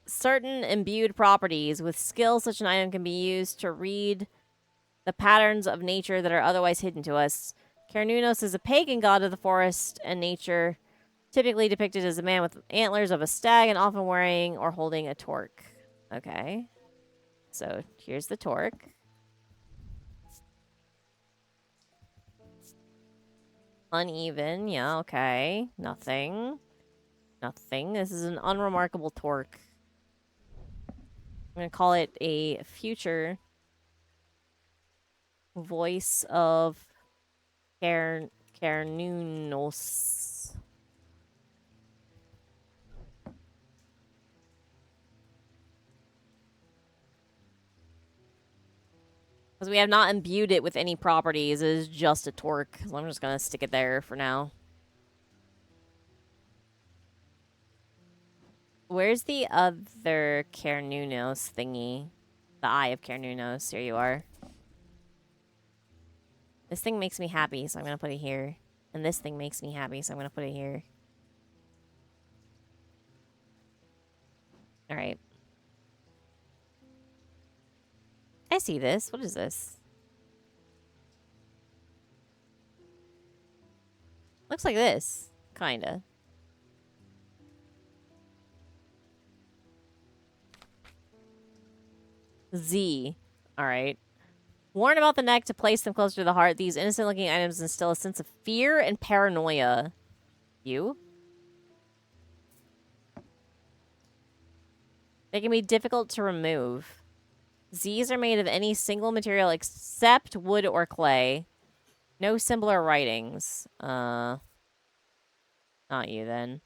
certain imbued properties. With skill, such an item can be used to read the patterns of nature that are otherwise hidden to us. Kernunos is a pagan god of the forest and nature, typically depicted as a man with antlers of a stag and often wearing or holding a torque. Okay. So here's the torque. Uneven. Yeah, okay. Nothing. Nothing. This is an unremarkable torque. I'm going to call it a future voice of Kernunos. Because we have not imbued it with any properties. It is just a torque. So I'm just going to stick it there for now. Where's the other Kernunos thingy? The Eye of Kernunos. Here you are. This thing makes me happy, so I'm going to put it here. And this thing makes me happy, so I'm going to put it here. Alright. I see this. What is this? Looks like this. Kinda. Z. Alright. Warn about the neck to place them closer to the heart. These innocent-looking items instill a sense of fear and paranoia. You? They can be difficult to remove. Z's are made of any single material except wood or clay. No symbol or writings. Not you, then.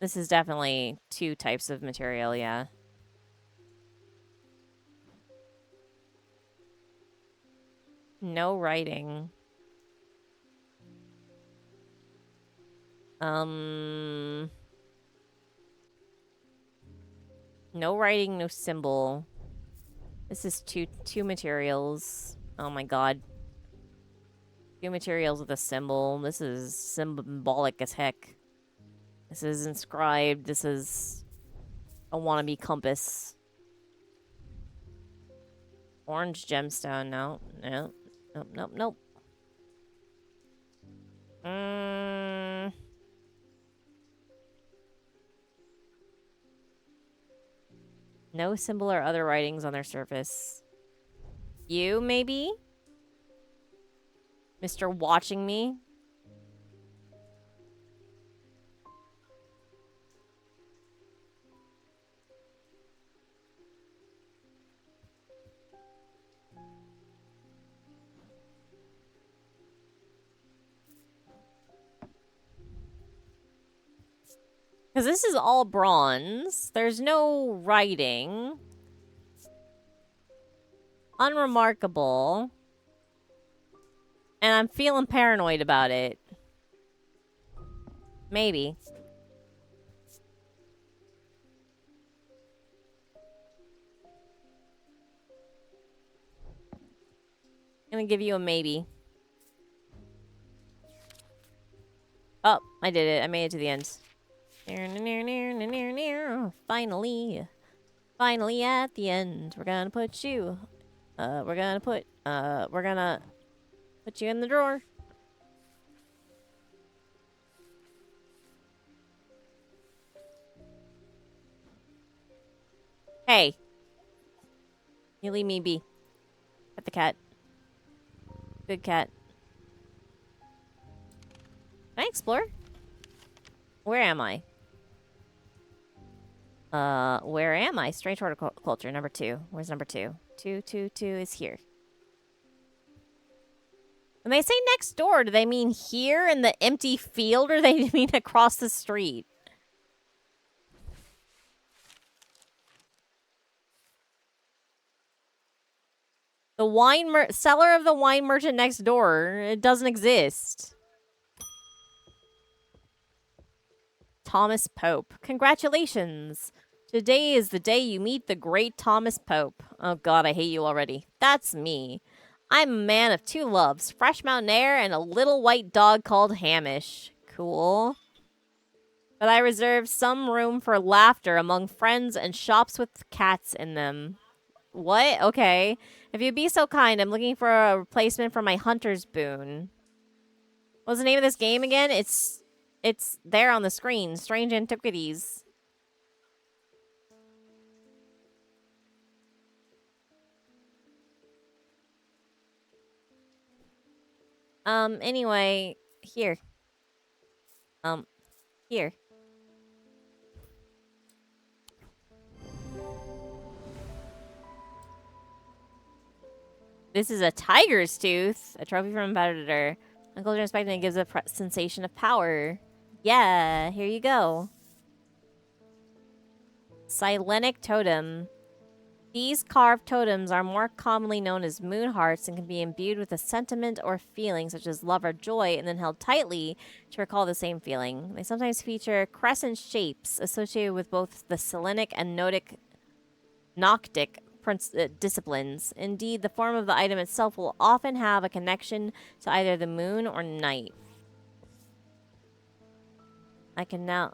This is definitely two types of material, yeah. No writing. No writing, no symbol. This is two materials. Oh my god. Two materials with a symbol. This is symbolic as heck. This is inscribed. This is a wannabe compass. Orange gemstone. No. No. Nope, nope, nope. No symbol or other writings on their surface. You, maybe? Mr. Watching Me? Because this is all bronze. There's no writing. Unremarkable. And I'm feeling paranoid about it. Maybe. I'm gonna give you a maybe. Oh, I did it. I made it to the end. Finally. Finally at the end. We're gonna put you. We're gonna put you in the drawer. Hey. You leave me be. Pet the cat. Good cat. Can I explore? Where am I? Where am I? Strange horticulture, number 2. Where's number 2? 2 is here. When they say next door, do they mean here in the empty field, or do they mean across the street? The wine seller of the wine merchant next door, it doesn't exist. Thomas Pope. Congratulations. Today is the day you meet the great Thomas Pope. Oh god, I hate you already. That's me. I'm a man of two loves, fresh mountain air and a little white dog called Hamish. Cool. But I reserve some room for laughter among friends and shops with cats in them. What? Okay. If you'd be so kind, I'm looking for a replacement for my hunter's boon. What's the name of this game again? It's there on the screen. Strange Antiquities. Anyway, here. Here. This is a tiger's tooth. A trophy from a competitor. Uncle respected and gives a sensation of power. Yeah, here you go. Silenic totem. These carved totems are more commonly known as moon hearts and can be imbued with a sentiment or feeling such as love or joy and then held tightly to recall the same feeling. They sometimes feature crescent shapes associated with both the Selenic and Noctic disciplines. Indeed, the form of the item itself will often have a connection to either the moon or night. I can now...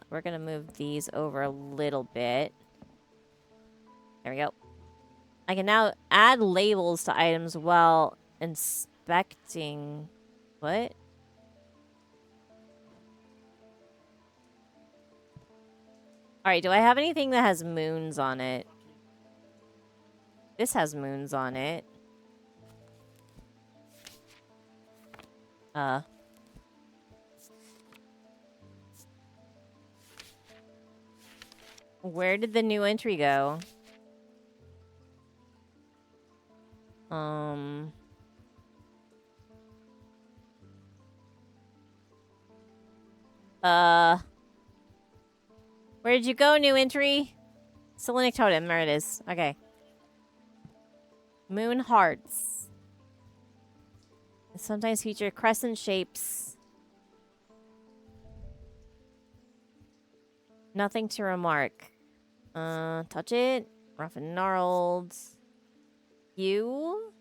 we're gonna move these over a little bit. There we go. I can now add labels to items while inspecting... What? Alright, do I have anything that has moons on it? This has moons on it. Where did the new entry go? Where did you go, new entry? Selenic totem, there it is. Okay. Moon hearts. They sometimes feature crescent shapes. Nothing to remark. Touch it. Rough and gnarled. You?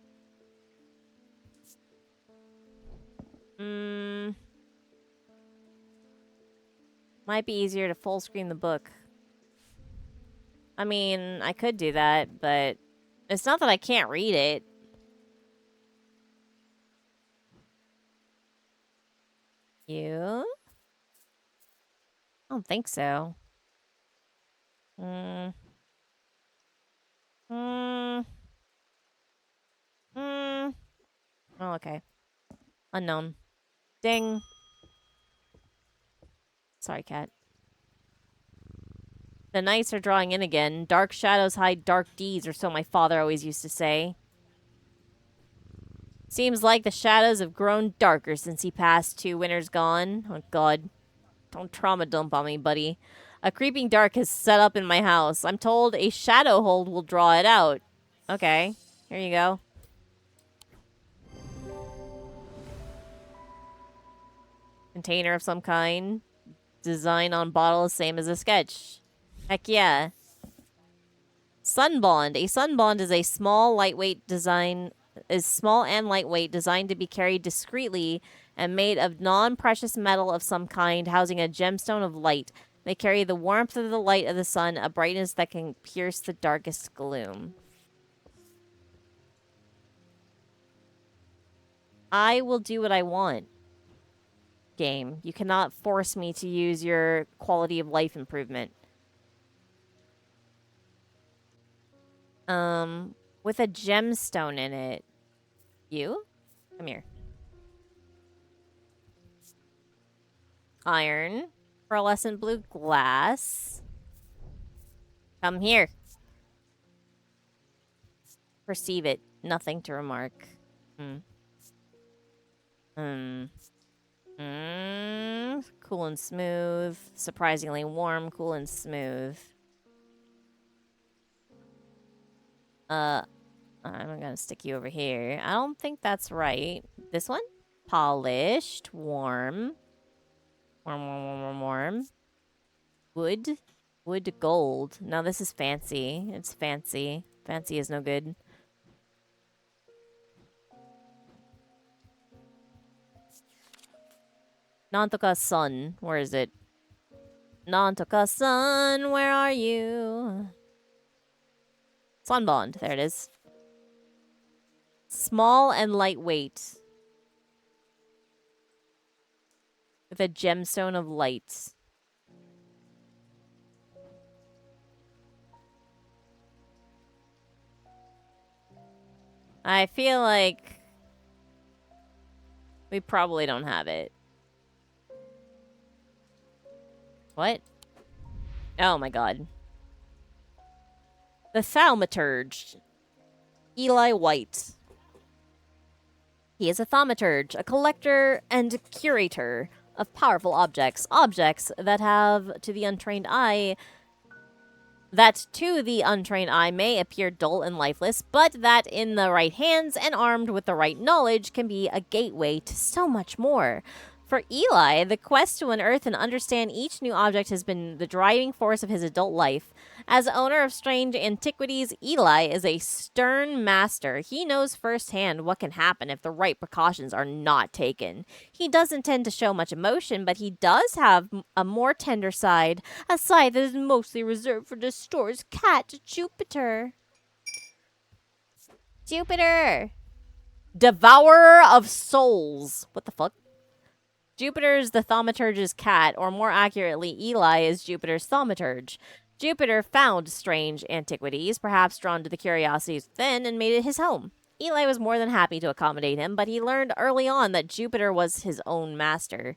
Might be easier to full screen the book. I mean, I could do that, but it's not that I can't read it. You? I don't think so. Oh, okay. Unknown. Ding. Sorry, cat. The nights are drawing in again. Dark shadows hide dark deeds, or so my father always used to say. Seems like the shadows have grown darker since he passed 2 winters gone. Oh, God. Don't trauma dump on me, buddy. A creeping dark has set up in my house. I'm told a shadow hold will draw it out. Okay. Here you go. Container of some kind. Design on bottle, same as a sketch. Heck yeah. Sunbond. A sunbond is a small, lightweight design... is small and lightweight, designed to be carried discreetly and made of non-precious metal of some kind, housing a gemstone of light. They carry the warmth of the light of the sun, a brightness that can pierce the darkest gloom. I will do what I want. Game. You cannot force me to use your quality of life improvement. With a gemstone in it. You? Come here. Iron. Pearlescent blue glass. Come here. Perceive it. Nothing to remark. Cool and smooth. Surprisingly warm, cool and smooth. I'm gonna stick you over here. I don't think that's right. This one? Polished, warm. Warm. Wood? Wood gold. Now this is fancy. It's fancy. Fancy is no good. Nantoka Sun. Where is it? Nantoka Sun, where are you? Sunbond. There it is. Small and lightweight. With a gemstone of light. I feel like we probably don't have it. What? Oh my god. The Thaumaturge. Eli White. He is a thaumaturge, a collector and curator of powerful objects. Objects that have, to the untrained eye, may appear dull and lifeless, but that in the right hands and armed with the right knowledge can be a gateway to so much more. For Eli, the quest to unearth and understand each new object has been the driving force of his adult life. As owner of strange antiquities, Eli is a stern master. He knows firsthand what can happen if the right precautions are not taken. He doesn't tend to show much emotion, but he does have a more tender side, a side that is mostly reserved for the store's cat, Jupiter. Jupiter! Devourer of souls. What the fuck? Jupiter's the thaumaturge's cat, or more accurately, Eli is Jupiter's thaumaturge. Jupiter found strange antiquities, perhaps drawn to the curiosities within, and made it his home. Eli was more than happy to accommodate him, but he learned early on that Jupiter was his own master.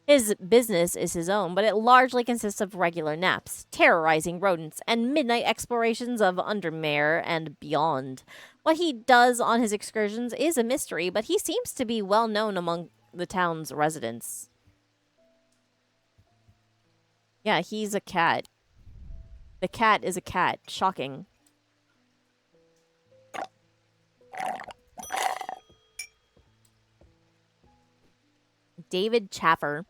His business is his own, but it largely consists of regular naps, terrorizing rodents, and midnight explorations of Undermare and beyond. What he does on his excursions is a mystery, but he seems to be well known among the town's residents. Yeah, he's a cat. The cat is a cat. Shocking. David Chaffer.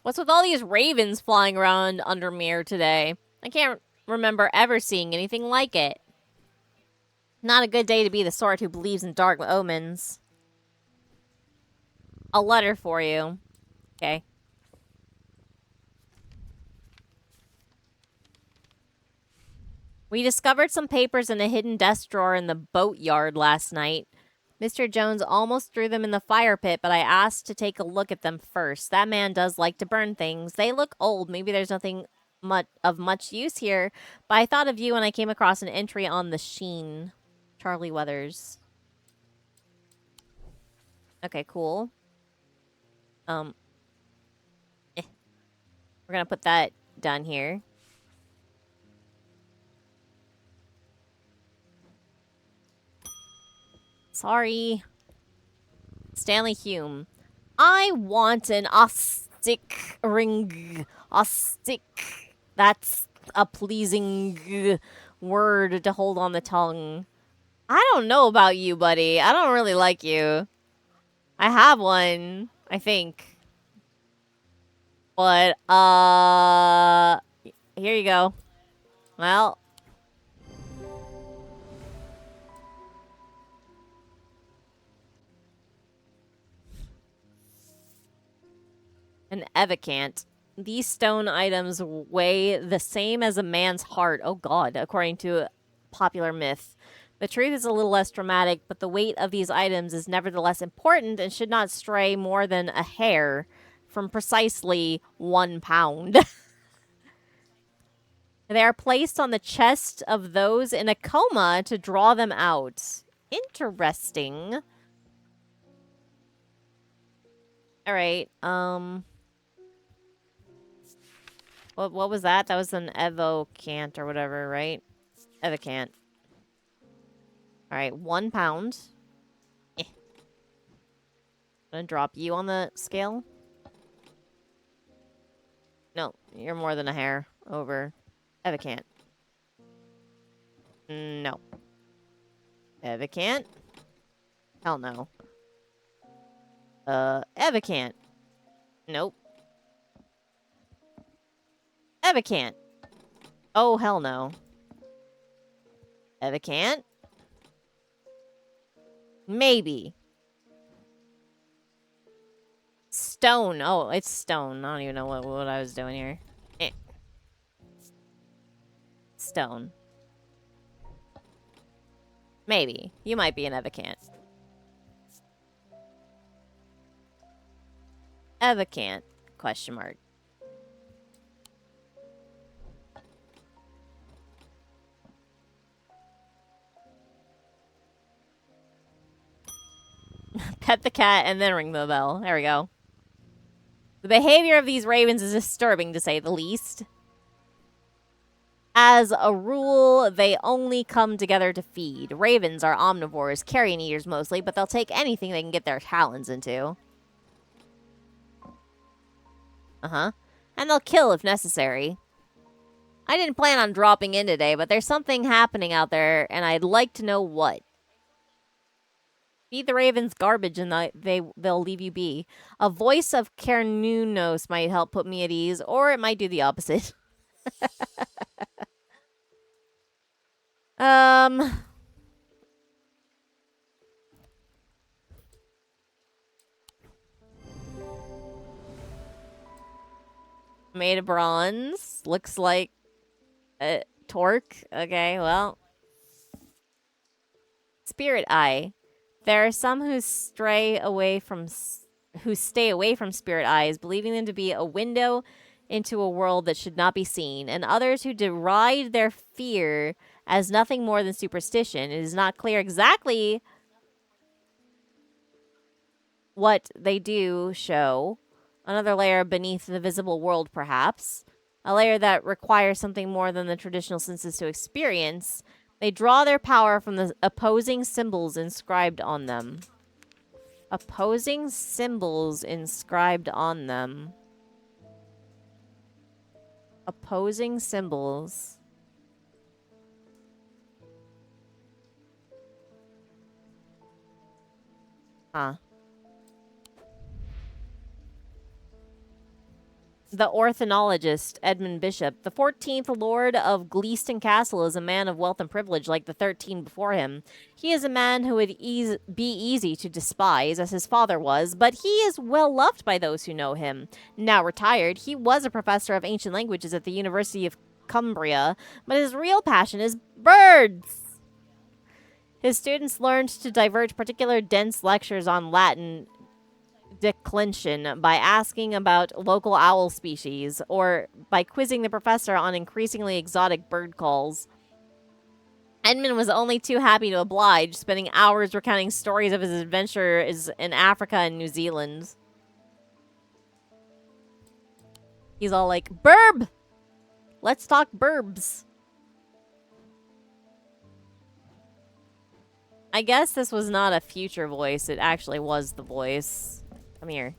What's with all these ravens flying around Undermere today? I can't remember ever seeing anything like it. Not a good day to be the sort who believes in dark omens. A letter for you. Okay. We discovered some papers in a hidden desk drawer in the boatyard last night. Mr. Jones almost threw them in the fire pit, but I asked to take a look at them first. That man does like to burn things. They look old. Maybe there's nothing of much use here, but I thought of you when I came across an entry on the Sheen. Charlie Weathers. Okay, cool. We're gonna put that down here. Sorry. Stanley Hume. I want an ostic ring. Ostic. That's a pleasing word to hold on the tongue. I don't know about you, buddy. I don't really like you. I have one, I think. But, here you go. Well. An evocant. These stone items weigh the same as a man's heart. Oh god, according to popular myth. The truth is a little less dramatic, but the weight of these items is nevertheless important and should not stray more than a hair from precisely 1 pound. They are placed on the chest of those in a coma to draw them out. Interesting. Alright, What was that? That was an evocant or whatever, right? Evocant. Alright, 1 pound. I'm gonna drop you on the scale. No, you're more than a hair over. Evocant. No. Evocant? Hell no. Evocant. Nope. Eva can't. Oh, hell no. Eva can't? Maybe. Stone. Oh, it's stone. I don't even know what I was doing here. Eh. Stone. Maybe. You might be an Eva can't. Eva can't. Question mark. Pet the cat and then ring the bell. There we go. The behavior of these ravens is disturbing, to say the least. As a rule, they only come together to feed. Ravens are omnivores, carrion eaters mostly, but they'll take anything they can get their talons into. Uh-huh. And they'll kill if necessary. I didn't plan on dropping in today, but there's something happening out there, and I'd like to know what. Feed the ravens garbage and they'll leave you be. A voice of Carnunos might help put me at ease, or it might do the opposite. Made of bronze. Looks like torque. Okay, well. Spirit eye. There are some who stay away from spirit eyes, believing them to be a window into a world that should not be seen, and others who deride their fear as nothing more than superstition. It is not clear exactly what they do show. Another layer beneath the visible world, perhaps. A layer that requires something more than the traditional senses to experience. They draw their power from the opposing symbols inscribed on them. Opposing symbols inscribed on them. Opposing symbols. Huh. The ornithologist, Edmund Bishop, the 14th Lord of Gleaston Castle, is a man of wealth and privilege like the 13 before him. He is a man who would be easy to despise, as his father was, but he is well loved by those who know him. Now retired, he was a professor of ancient languages at the University of Cumbria, but his real passion is birds. His students learned to divert particular dense lectures on Latin declension by asking about local owl species, or by quizzing the professor on increasingly exotic bird calls. Edmund was only too happy to oblige, spending hours recounting stories of his adventures in Africa and New Zealand. He's all like, "Burb! Let's talk burbs." I guess this was not a future voice. It actually was the voice. Come here.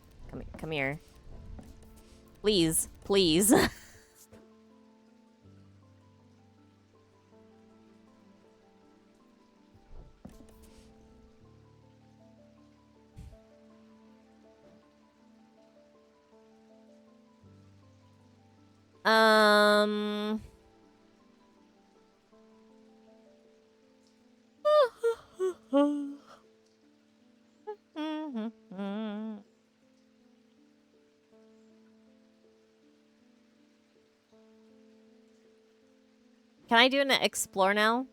Come here. Please. Please. Can I do an explore now?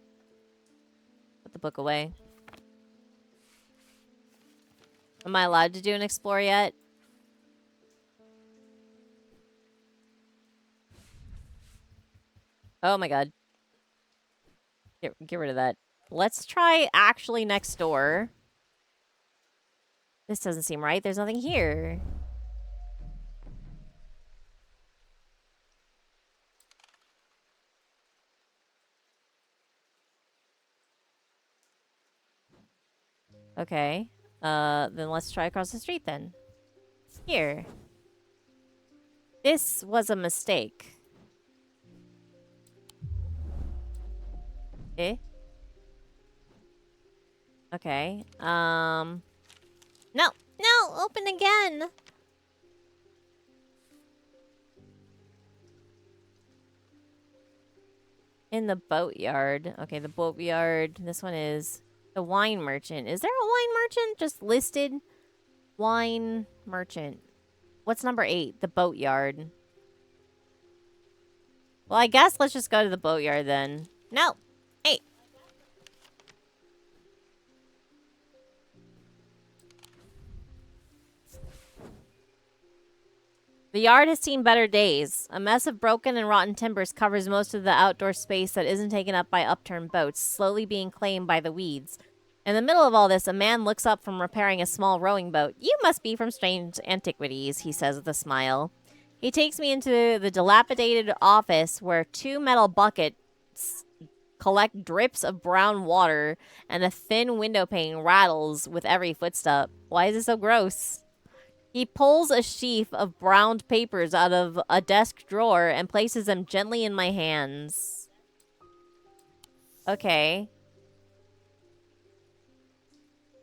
Put the book away. Am I allowed to do an explore yet? Oh my god. Get rid of that. Let's try actually next door. This doesn't seem right. There's nothing here. Okay. Then let's try across the street then. Here. This was a mistake. Eh? Okay. No! No! Open again! In the boatyard. Okay, the boatyard. This one is the wine merchant. Is there a wine merchant just listed? Wine merchant. What's number 8? The boatyard. Well, I guess let's just go to the boatyard then. No. Hey. The yard has seen better days. A mess of broken and rotten timbers covers most of the outdoor space that isn't taken up by upturned boats, slowly being claimed by the weeds. In the middle of all this, a man looks up from repairing a small rowing boat. You must be from strange antiquities, he says with a smile. He takes me into the dilapidated office where 2 metal buckets collect drips of brown water and a thin window pane rattles with every footstep. Why is it so gross? He pulls a sheaf of browned papers out of a desk drawer and places them gently in my hands. Okay.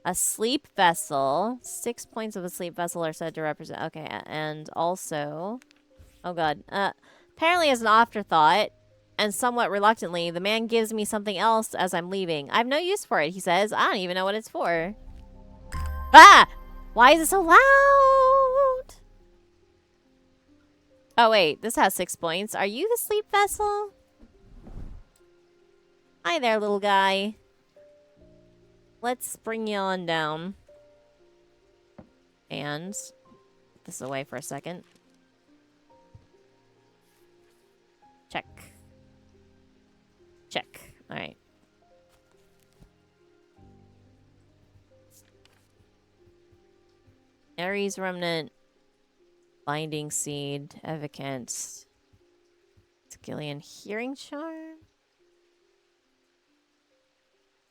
A sleep vessel. 6 points of a sleep vessel are said to represent... Okay, and also... Oh, God. Apparently, as an afterthought, and somewhat reluctantly, the man gives me something else as I'm leaving. I have no use for it, he says. I don't even know what it's for. Ah! Why is it so loud? Oh, wait. This has 6 points. Are you the sleep vessel? Hi there, little guy. Let's bring you on down. And put this away for a second. Check. Check. Alright. Ares Remnant. Binding Seed. Evocant. Skillian Hearing Charm.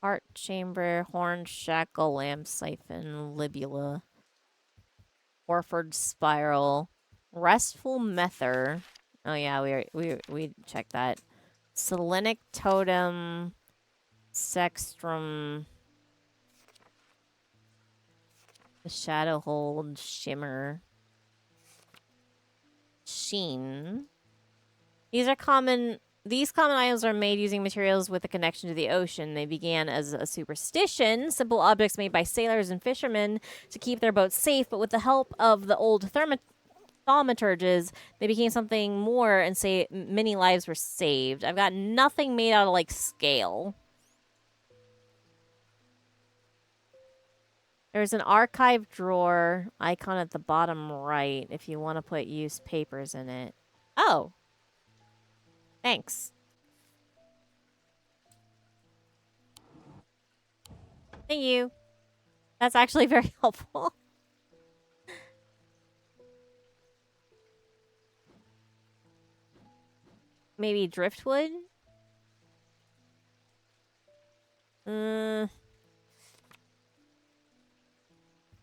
Heart Chamber. Horn Shackle. Lamp Siphon. Libula. Orford Spiral. Restful Mether. Oh yeah, we checked that. Selenic Totem. Sextrum. The Shadowhold. Shimmer. Sheen. These common items are made using materials with a connection to the ocean. They began as a superstition, simple objects made by sailors and fishermen to keep their boats safe, but with the help of the old thaumaturges, they became something more and many lives were saved. I've got nothing made out of, like, scale. There's an archive drawer icon at the bottom right if you want to put used papers in it. Oh. Thanks. Thank you. That's actually very helpful. Maybe driftwood?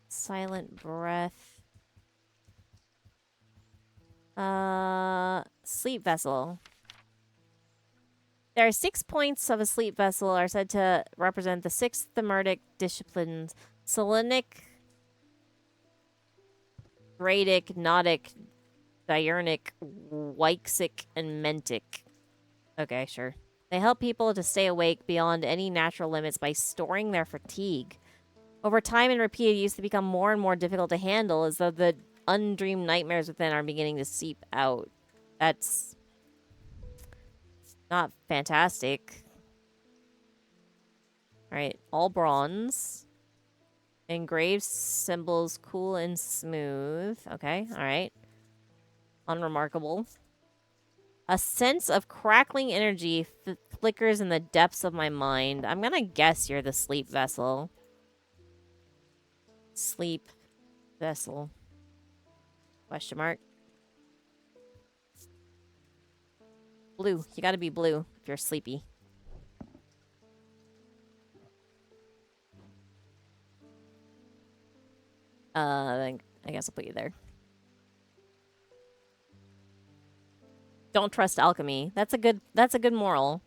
Silent breath. Sleep vessel. There are 6 points of a sleep vessel are said to represent the 6 thermatic disciplines. Selenic, Gradic, Nautic, Diurnic, Weixic, and Mentic. Okay, sure. They help people to stay awake beyond any natural limits by storing their fatigue. Over time and repeated use, they become more and more difficult to handle as though the undreamed nightmares within are beginning to seep out. That's not fantastic. Alright, all bronze. Engraved symbols, cool and smooth. Okay, alright. Unremarkable. A sense of crackling energy flickers in the depths of my mind. I'm gonna guess you're the sleep vessel. Sleep vessel. Question mark. Blue. You gotta be blue if you're sleepy. I guess I'll put you there. Don't trust alchemy. That's a good moral.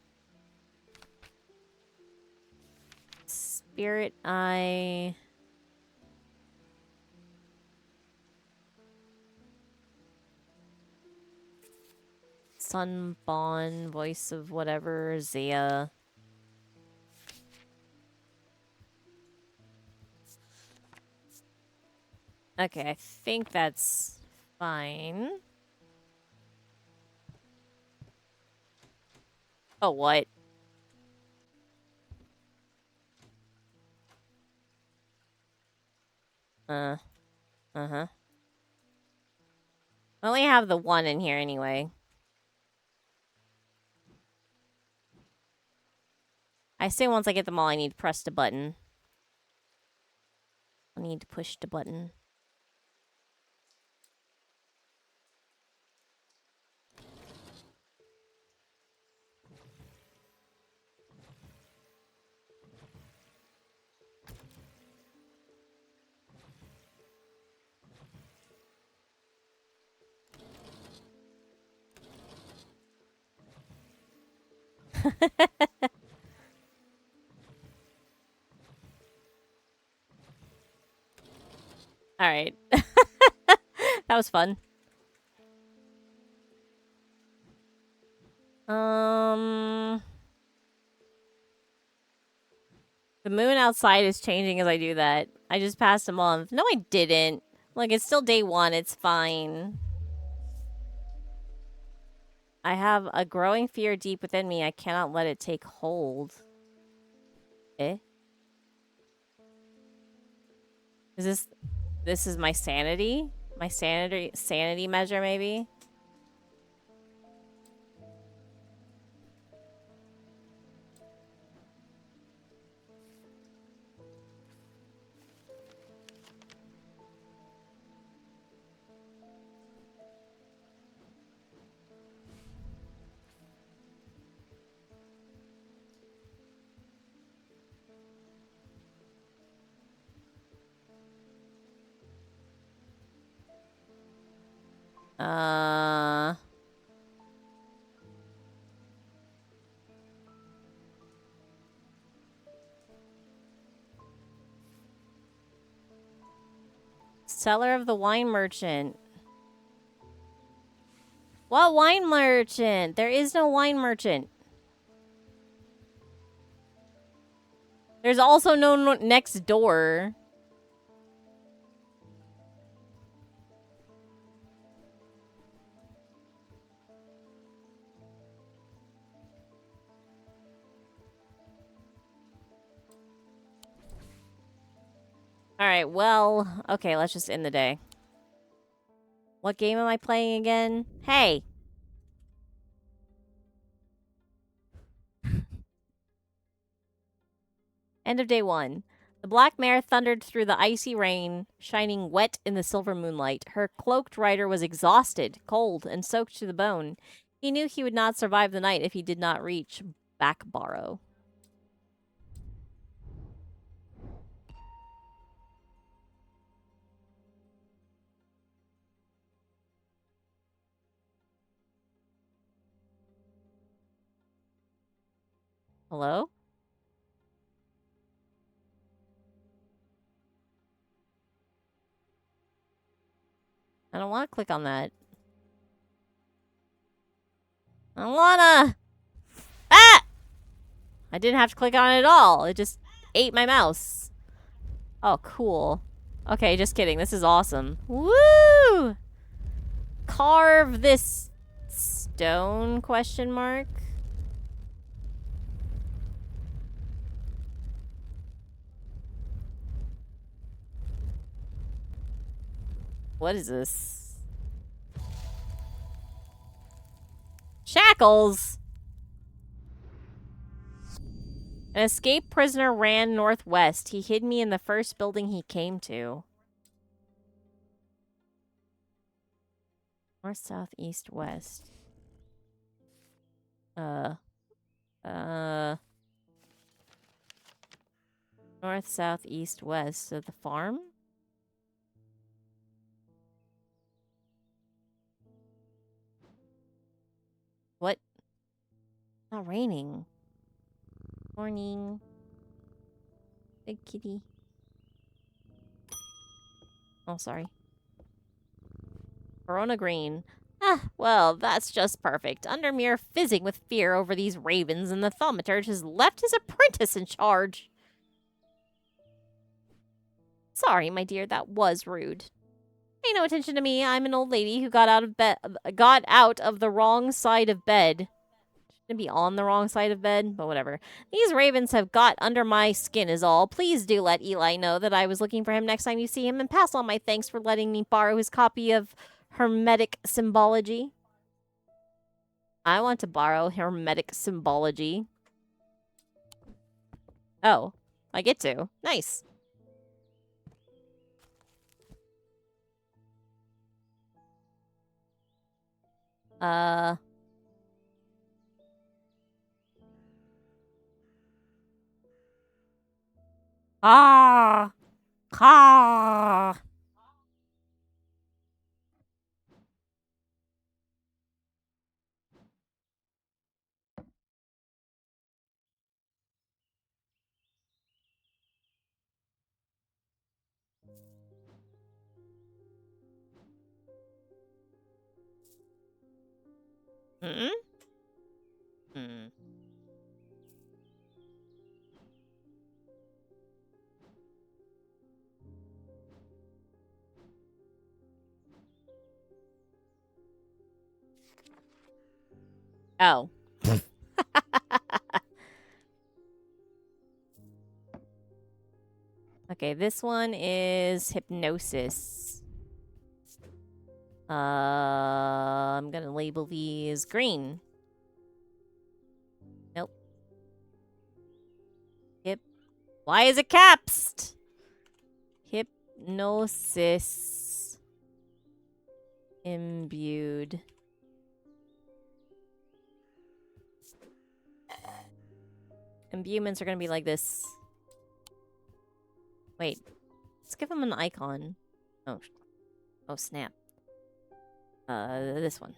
Spirit Eye. Sunbon, voice of whatever, Zia. Okay, I think that's fine. Oh, what? Uh-huh. I only have the one in here anyway. I say once I get them all, I need to press the button. I need to push the button. All right. That was fun. The moon outside is changing as I do that. I just passed a month. No, I didn't. Like, it's still day one. It's fine. I have a growing fear deep within me. I cannot let it take hold. Eh? Is this is my sanity? My sanity measure, maybe? Seller of the wine merchant. What wine merchant? There is no wine merchant. There's also no next door. Alright, well, okay, let's just end the day. What game am I playing again? Hey! End of day one. The black mare thundered through the icy rain, shining wet in the silver moonlight. Her cloaked rider was exhausted, cold, and soaked to the bone. He knew he would not survive the night if he did not reach Backbarrow. Hello? I don't want to click on that. I don't wanna! Ah! I didn't have to click on it at all. It just ate my mouse. Oh, cool. Okay, just kidding. This is awesome. Woo! Carve this stone, question mark? What is this? Shackles! An escaped prisoner ran northwest. He hid me in the first building he came to. North, south, east, west. North, south, east, west. So the farm? What? It's not raining. Morning. Big kitty. Oh, sorry. Verona Green. Ah, well, that's just perfect. Under mere fizzing with fear over these ravens, and the thaumaturge has left his apprentice in charge. Sorry, my dear, that was rude. Pay no attention to me. I'm an old lady who got out of the wrong side of bed. Shouldn't be on the wrong side of bed, but whatever. These ravens have got under my skin is all. Please do let Eli know that I was looking for him next time you see him, and pass on my thanks for letting me borrow his copy of Hermetic Symbology. I want to borrow Hermetic Symbology. Oh, I get to. Nice. Uh... Ah! Ah! Hmm? Hmm. Oh. Okay, this one is hypnosis. I'm gonna label these green. Nope. Hip. Why is it capsed? Hypnosis. Imbued. Imbuements are gonna be like this. Wait. Let's give them an icon. Oh. Oh, snap. This one.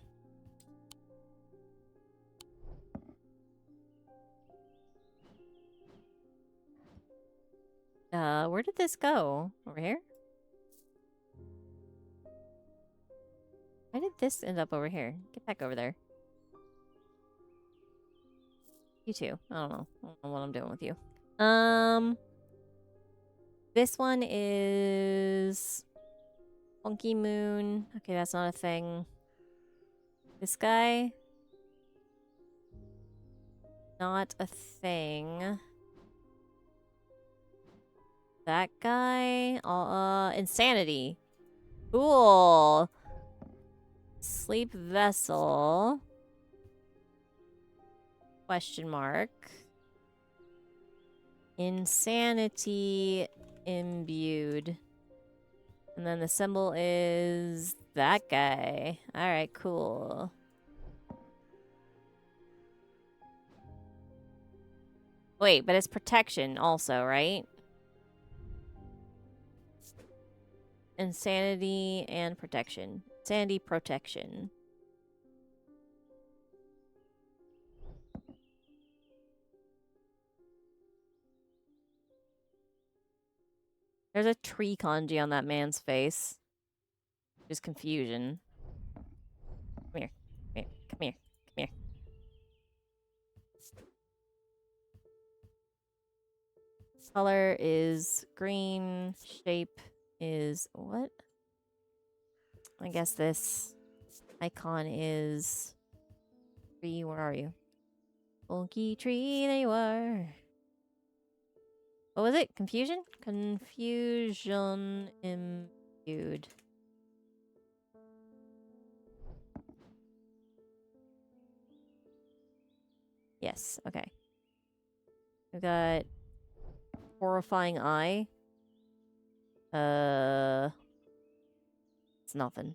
Where did this go? Over here? Why did this end up over here? Get back over there. You too. I don't know. I don't know what I'm doing with you. This one is Funky Moon. Okay, that's not a thing. This guy, not a thing. That guy, Insanity. Cool. Sleep Vessel. Question mark. Insanity imbued. And then the symbol is that guy. Alright, cool. Wait, but it's protection also, right? Insanity and protection. Sandy protection. There's a tree kanji on that man's face. Just confusion. Come here. Come here. Come here. Come here. Color is green. Shape is what? I guess this icon is tree. Where are you? Funky tree, there you are. What was it? Confusion? Confusion imbued. Yes, okay. We've got horrifying eye. It's nothing.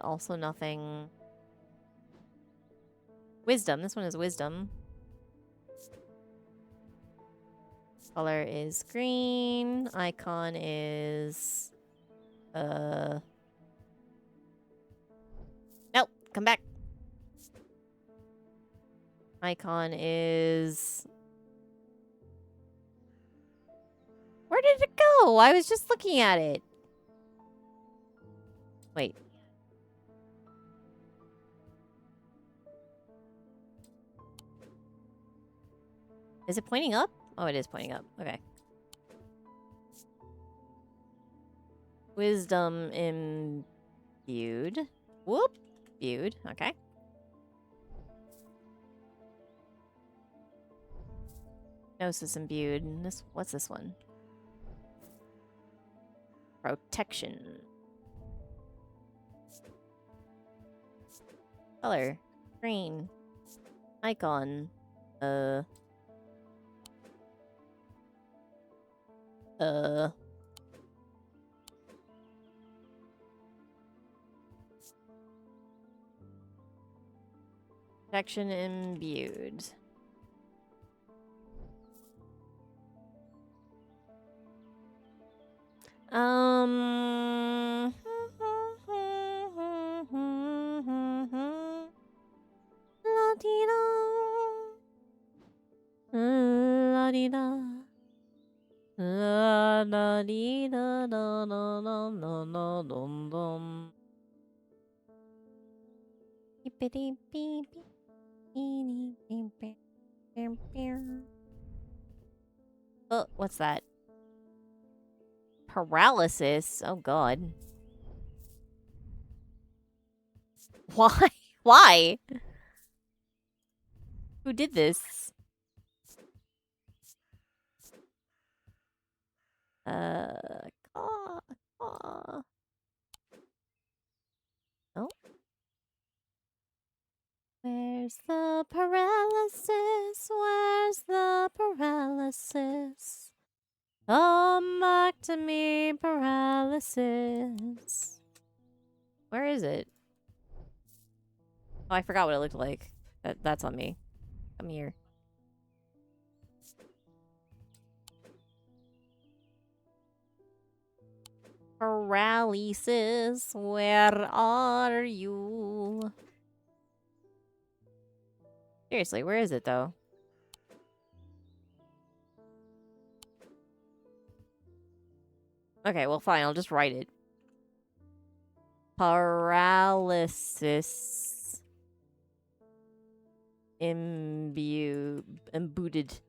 Also nothing. Wisdom. This one is wisdom. Color is green. Icon is Nope. Come back. Icon is... Where did it go? I was just looking at it. Wait. Is it pointing up? Oh, it is pointing up. Okay. Wisdom imbued. Whoop. Imbued. Okay. Gnosis imbued. This, what's this one? Protection. Color. Green. Icon. Protection imbued. La-dee-da. La-dee-da. La-da-dee-da-da-da-da-da-da-dum-dum. Oh, what's that? Paralysis? Oh, God. Why? Why? Who did this? Oh. Where's the paralysis? Where's the paralysis? Come back to me, paralysis. Where is it? Oh, I forgot what it looked like. That's on me. Come here. Paralysis, where are you? Seriously, where is it, though? Okay, well, fine. I'll just write it. Paralysis. Imbued. Imbued.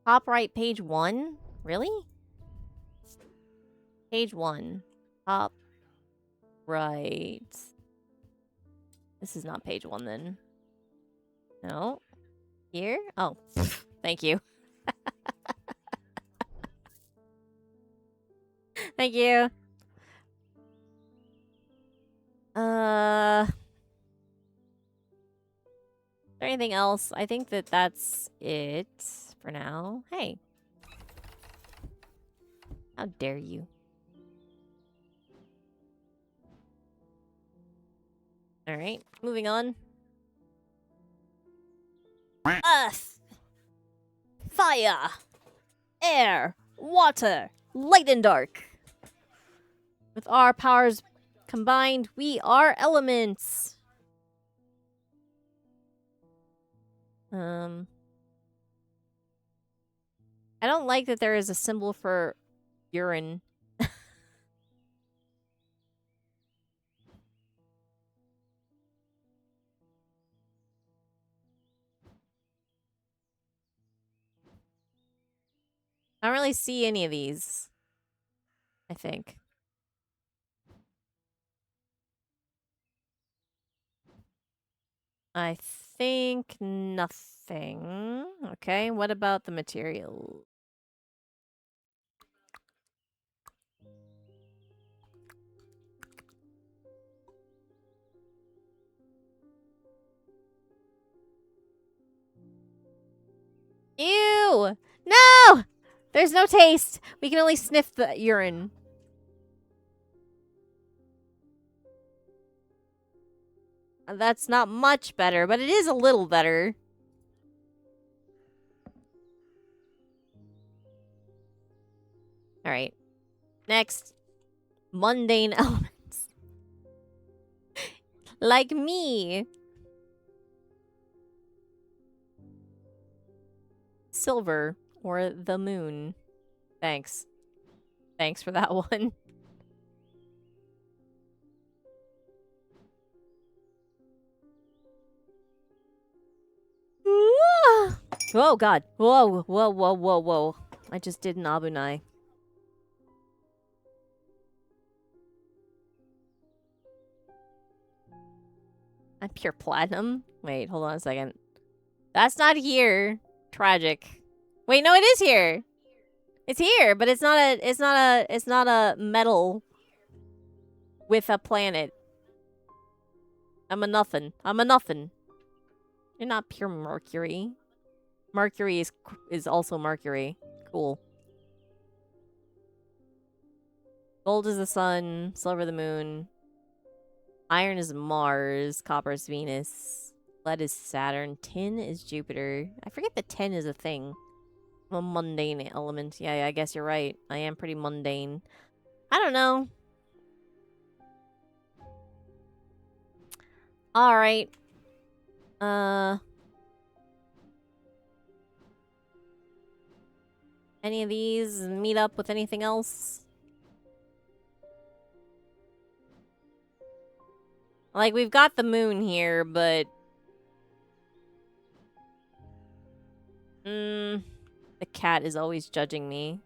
Top right, page 1? Really? Page 1. Top right. This is not page 1, then. No. Here? Oh. Thank you. Thank you. Is there anything else? I think that that's it for now. Hey. How dare you? Alright, moving on. Earth! Fire! Air! Water! Light and dark! With our powers combined, we are elements! I don't like that there is a symbol for urine. I don't really see any of these, I think. I think nothing. Okay, what about the material? Ew! No! There's no taste. We can only sniff the urine. That's not much better, but it is a little better. Alright. Next. Mundane elements. Like me. Silver or the moon. Thanks. Thanks for that one. Oh god. Whoa, whoa, whoa, whoa, whoa. I just did an Abunai. I'm pure platinum. Wait, hold on a second. That's not here. Tragic. Wait, no, it is here. It's here, but it's not a metal with a planet. I'm a nothing. I'm a nothing. You're not pure Mercury. Mercury is also Mercury. Cool. Gold is the sun, silver the moon. Iron is Mars, copper is Venus, lead is Saturn, tin is Jupiter. I forget that tin is a thing. I'm a mundane element. Yeah, I guess you're right. I am pretty mundane. I don't know. Alright. Any of these meet up with anything else? Like, we've got the moon here, but... the cat is always judging me.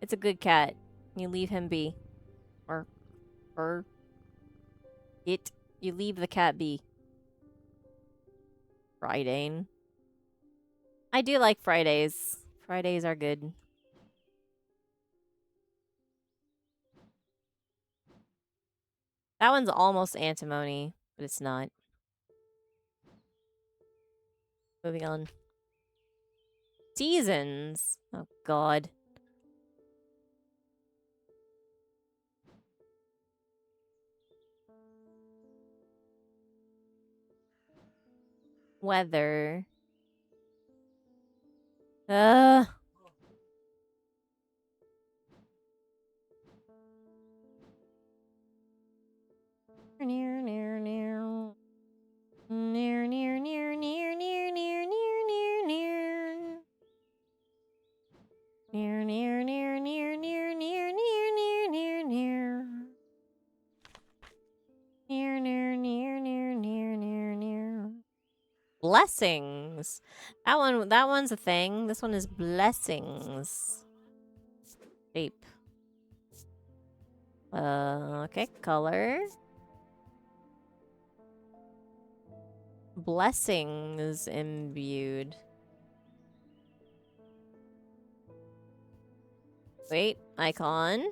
It's a good cat. You leave him be. Or... It. You leave the cat be. Friday. I do like Fridays. Fridays are good. That one's almost antimony, but it's not. Moving on. Seasons. Oh, God. Weather. Uh. Near, near, near. Near, near, near, near, near, near, near, near, near. Near, near, near, near, near, near, near, near, near, near. Near, near, near, near, near, near, near. Blessings. That one's a thing. This one is blessings. Shape. Okay, color. Blessings imbued. Wait, icon.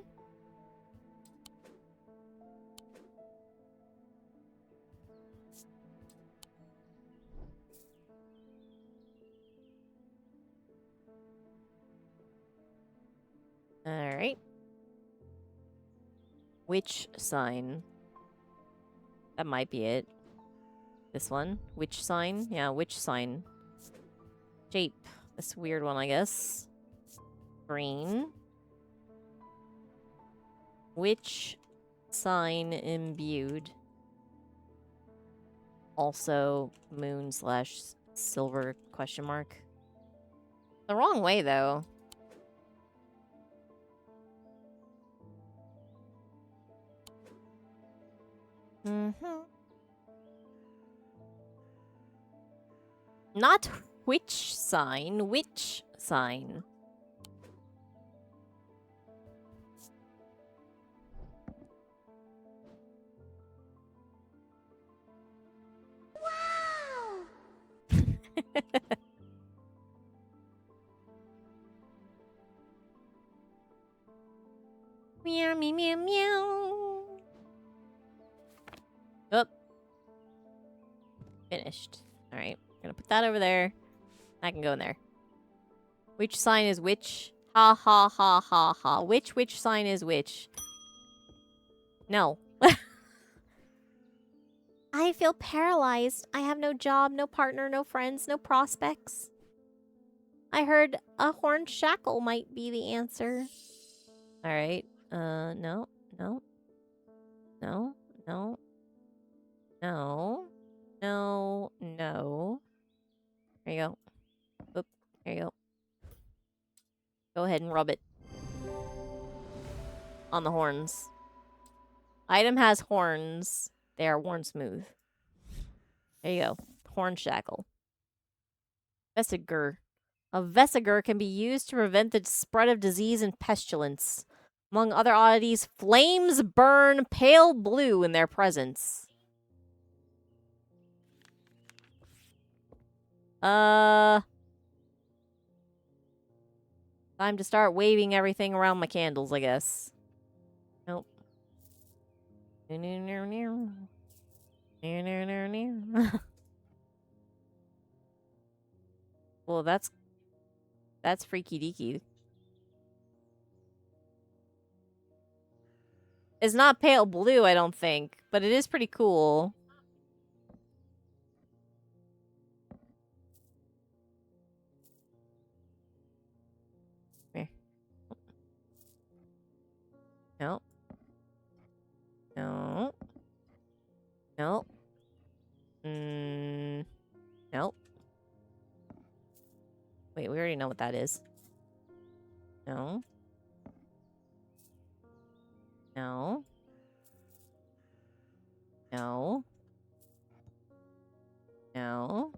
Alright. Which sign? That might be it. This one? Which sign? Yeah, which sign? Shape. This weird one, I guess. Green. Which sign imbued? Also moon / silver question mark. The wrong way, though. Not which sign, which sign? Wow! Meow, meow, meow, meow. Oh. Finished. Alright. Gonna put that over there. I can go in there. Which sign is which? Ha ha ha ha ha. Which sign is which? No. I feel paralyzed. I have no job, no partner, no friends, no prospects. I heard a horn shackle might be the answer. Alright. No. No. No. No. No. No. No. There you go. Oop. There you go. Go ahead and rub it. On the horns. Item has horns. They are worn smooth. There you go. Horn shackle. Vesigur. A vesigur can be used to prevent the spread of disease and pestilence. Among other oddities, flames burn pale blue in their presence. Time to start waving everything around my candles, I guess. Nope. Well, that's freaky deaky. It's not pale blue, I don't think, but it is pretty cool. Here. No. No. No. Nope. Wait, we already know what that is. No. No. No. No.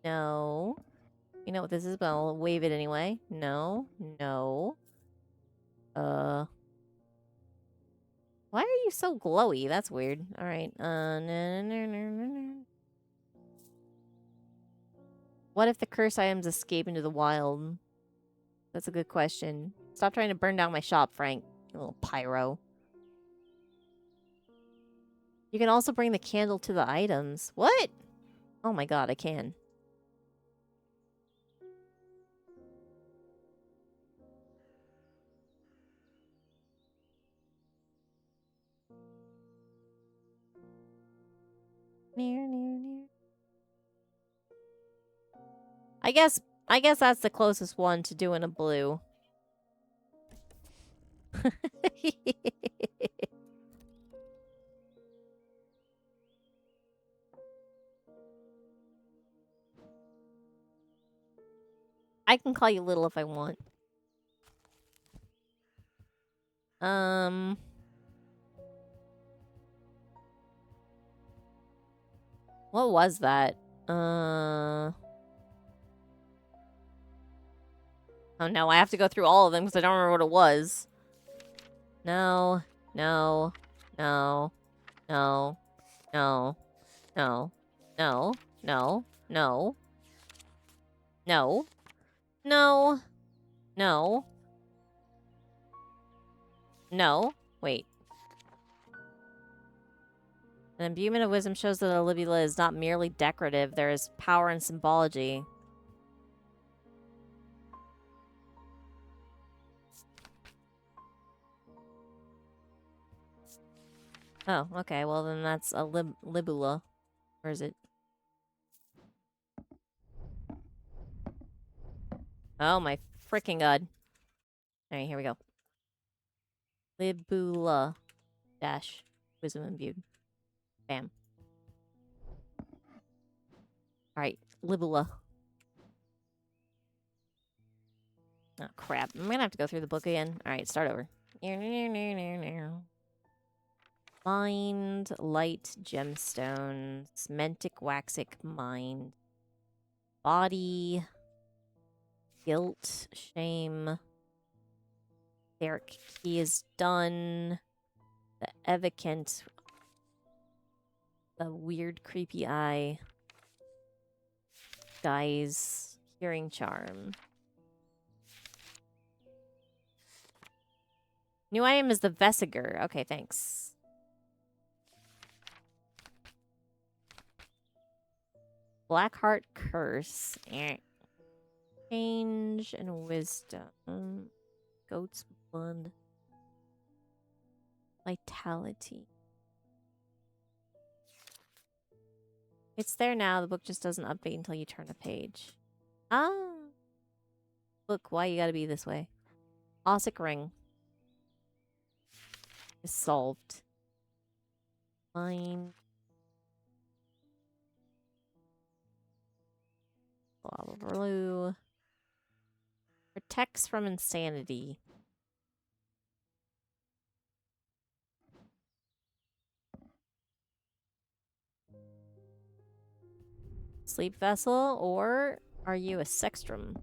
No. You know what this is, but I'll wave it anyway. No. No. Why are you so glowy? That's weird. Alright. What if the curse items escape into the wild? That's a good question. Stop trying to burn down my shop, Frank. You little pyro. You can also bring the candle to the items. What? Oh my god, I can. Near, near, near. I guess that's the closest one to doing a blue. I can call you little if I want. What was that? Oh no, I have to go through all of them because I don't remember what it was. No, no, no, no, no, no, no, no, no, no, no, no, no. Wait. An imbuement of wisdom shows that Olivia is not merely decorative, there is power and symbology. Oh, okay, well then that's a libula. Or is it? Oh my freaking god. Alright, here we go. Libula. Dash. Wisdom imbued. Bam. Alright, libula. Oh, crap. I'm gonna have to go through the book again. Alright, start over. Mind, light, gemstones, mentic, waxic, mind. Body, guilt, shame. Derek key is done. The evocant. The weird, creepy eye. Guys, hearing charm. New item is the Vesigur. Okay, thanks. Blackheart Curse. Change and wisdom. Goat's blood. Vitality. It's there now. The book just doesn't update until you turn a page. Ah. Look, why you gotta be this way. Ossic ring. Is solved. Fine. Lava blue. Protects from insanity. Sleep vessel, or are you a sextrum?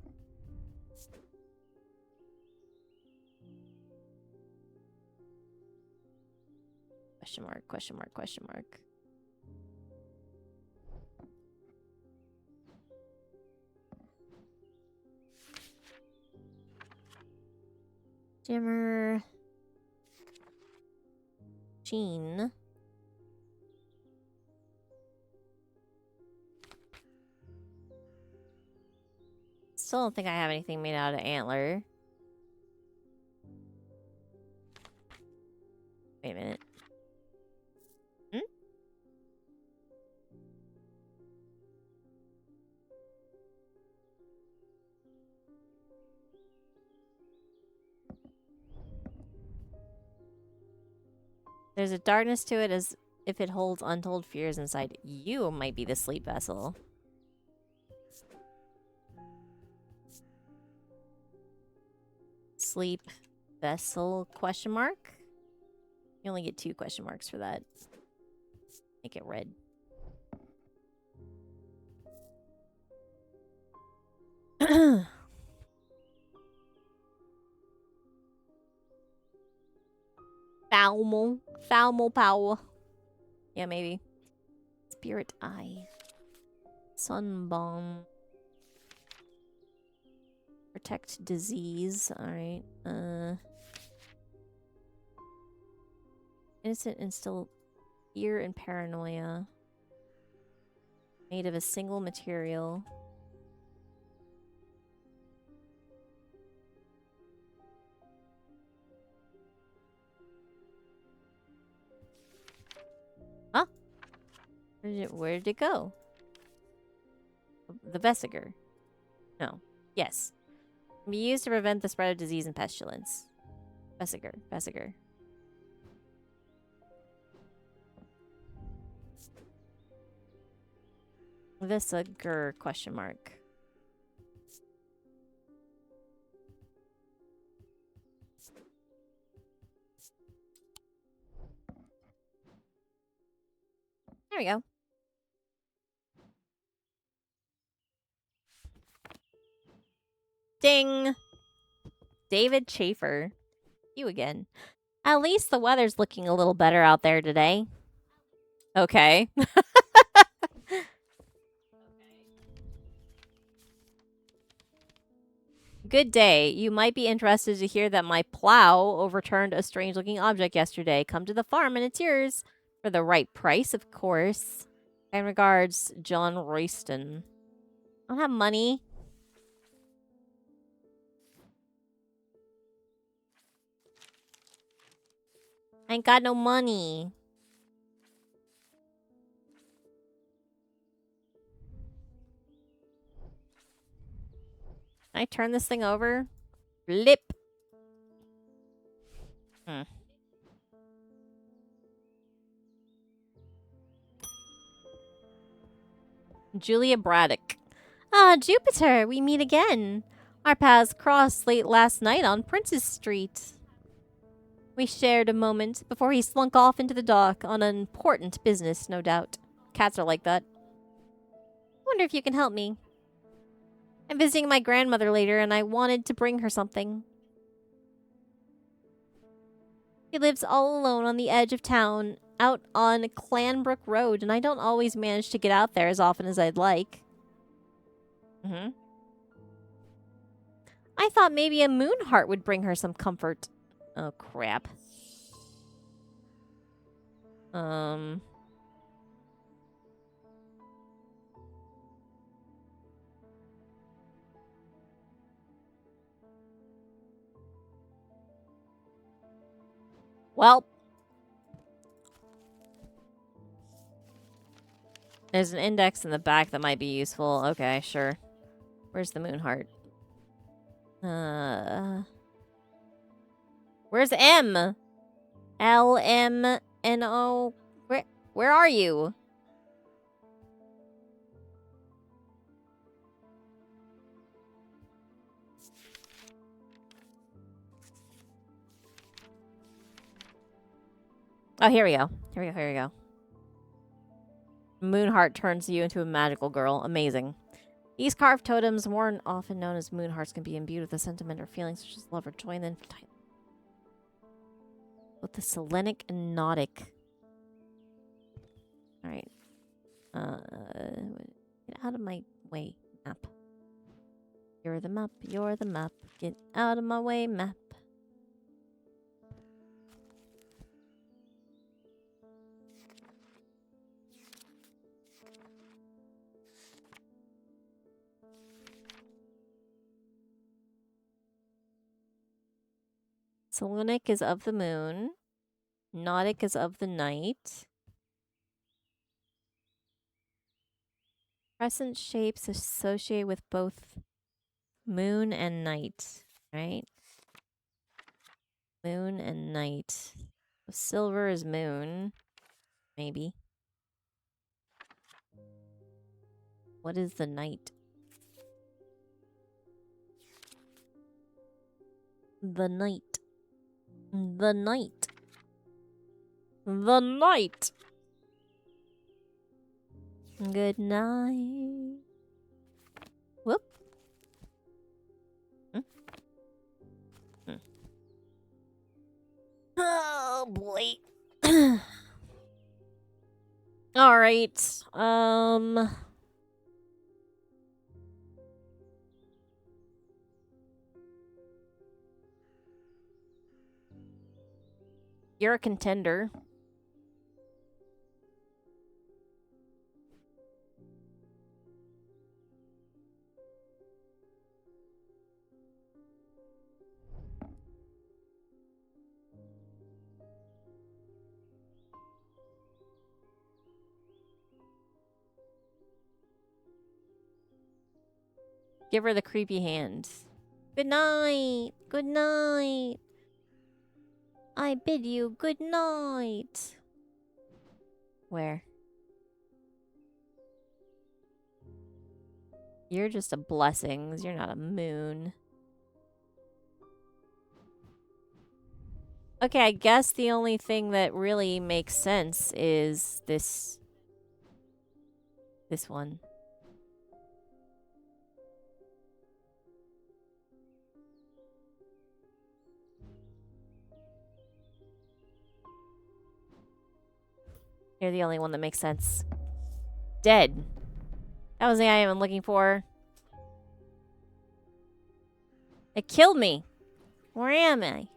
Question mark, question mark, question mark. Dimmer. Sheen. Still don't think I have anything made out of antler. Wait a minute. Hmm? There's a darkness to it as if it holds untold fears inside. You might be the sleep vessel. Sleep vessel question mark? You only get 2 question marks for that. Make it red. Falmo. Falmo power. Yeah, maybe. Spirit eye. Sun bomb. Protect disease. Alright. Innocent and still fear and paranoia. Made of a single material. Huh? Where did it go? The Vesiger. No. Yes. Can be used to prevent the spread of disease and pestilence. Vesiger. Vesiger. Vesiger question mark. There we go. Ding! David Schaefer. You again. At least the weather's looking a little better out there today. Okay. Good day. You might be interested to hear that my plow overturned a strange-looking object yesterday. Come to the farm and it's yours. For the right price, of course. And regards, John Royston. I don't have money. I ain't got no money. Can I turn this thing over? Flip. Julia Braddock. Ah, Jupiter, we meet again. Our paths crossed late last night on Princess Street. We shared a moment before he slunk off into the dock on an important business, no doubt. Cats are like that. Wonder if you can help me. I'm visiting my grandmother later and I wanted to bring her something. He lives all alone on the edge of town, out on Clanbrook Road, and I don't always manage to get out there as often as I'd like. I thought maybe a moon heart would bring her some comfort. Oh, crap. Well. There's an index in the back that might be useful. Okay, sure. Where's the moon heart? Where's M? LMNO? Where are you? Oh, here we go. Here we go. Moonheart turns you into a magical girl. Amazing. These carved totems, more often known as moonhearts, can be imbued with a sentiment or feelings such as love or joy, and then with the Selenic and Nautic. Alright. Get out of my way, map. You're the map, you're the map. Get out of my way, map. Selenic is of the moon. Nautic is of the night. Crescent shapes associate with both moon and night, right? Moon and night. Silver is moon, maybe. What is the night? The night. The night. The night. Good night. Whoop. Oh boy. All right. You're a contender. Give her the creepy hand. Good night. Good night. I bid you good night. Where? You're just a blessings. You're not a moon. Okay, I guess the only thing that really makes sense is this one. You're the only one that makes sense. Dead. That was the item I'm looking for. It killed me. Where am I?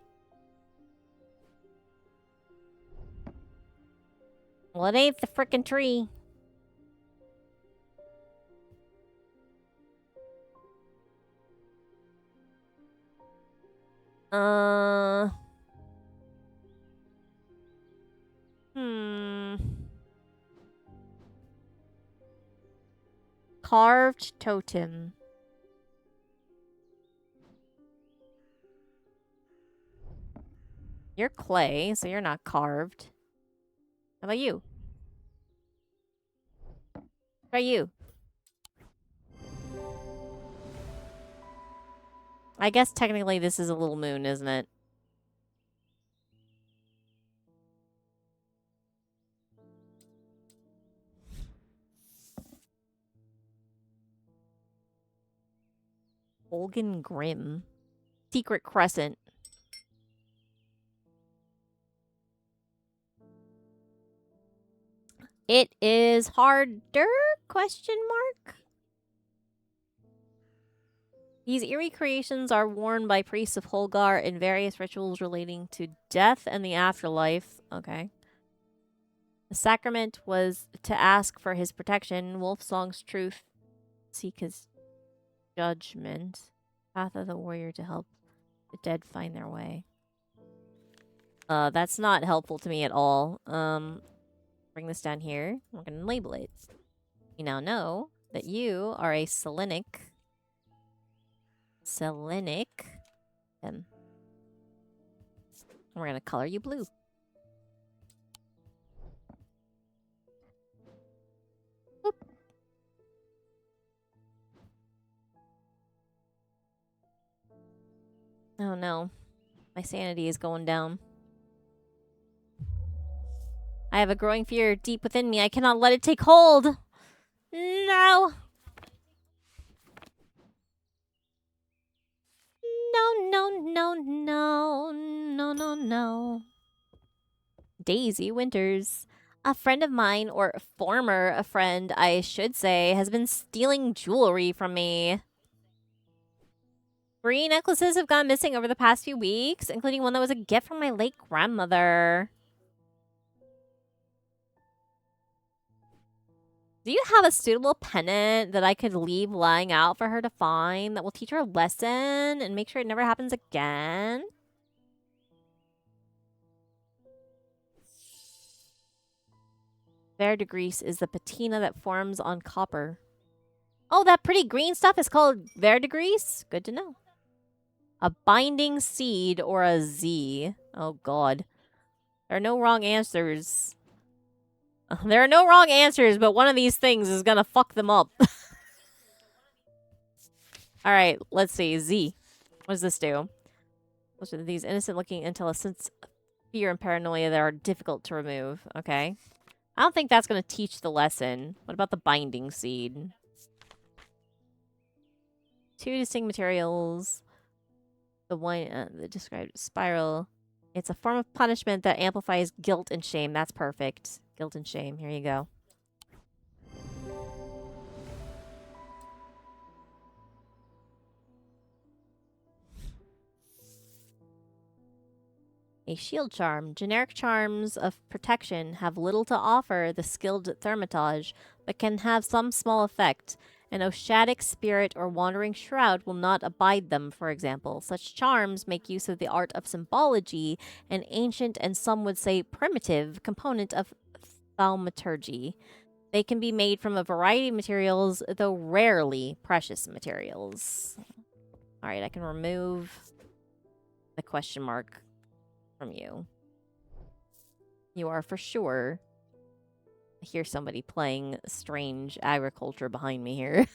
Well, it ain't the frickin' tree. Carved totem. You're clay, so you're not carved. How about you? Try you. I guess technically this is a little moon, isn't it? Olgan Grim. Secret Crescent. It is harder? Question mark? These eerie creations are worn by priests of Holgar in various rituals relating to death and the afterlife. Okay. The sacrament was to ask for his protection. Wolfsong's truth. Seek his judgment. Path of the warrior to help the dead find their way. That's not helpful to me at all. Bring this down here. We're gonna label it. We now know that you are a selenic. And we're going to color you blue. Boop. Oh no. My sanity is going down. I have a growing fear deep within me. I cannot let it take hold. No. No. Daisy Winters. A friend of mine, or former a friend, I should say, has been stealing jewelry from me. 3 necklaces have gone missing over the past few weeks, including one that was a gift from my late grandmother. Do you have a suitable pendant that I could leave lying out for her to find that will teach her a lesson and make sure it never happens again? Verdigris is the patina that forms on copper. Oh, that pretty green stuff is called verdigris? Good to know. A binding seed or a Z. Oh, God. There are no wrong answers. There are no wrong answers, but one of these things is gonna fuck them up. Alright, let's see. Z. What does this do? Those are these innocent-looking until a sense of fear and paranoia that are difficult to remove. Okay. I don't think that's gonna teach the lesson. What about the binding seed? 2 distinct materials. The one the described spiral. It's a form of punishment that amplifies guilt and shame. That's perfect. Guilt and shame. Here you go. A shield charm. Generic charms of protection have little to offer the skilled thermatage, but can have some small effect. An oshadic spirit or wandering shroud will not abide them, for example. Such charms make use of the art of symbology, an ancient and some would say primitive component of thaumaturgy. They can be made from a variety of materials, though rarely precious materials. Alright, I can remove the question mark from you. You are for sure. I hear somebody playing strange agriculture behind me here.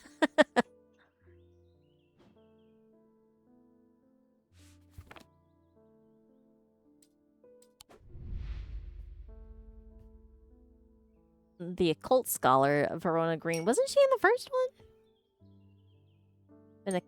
The occult scholar, Verona Green. Wasn't she in the first one? Been a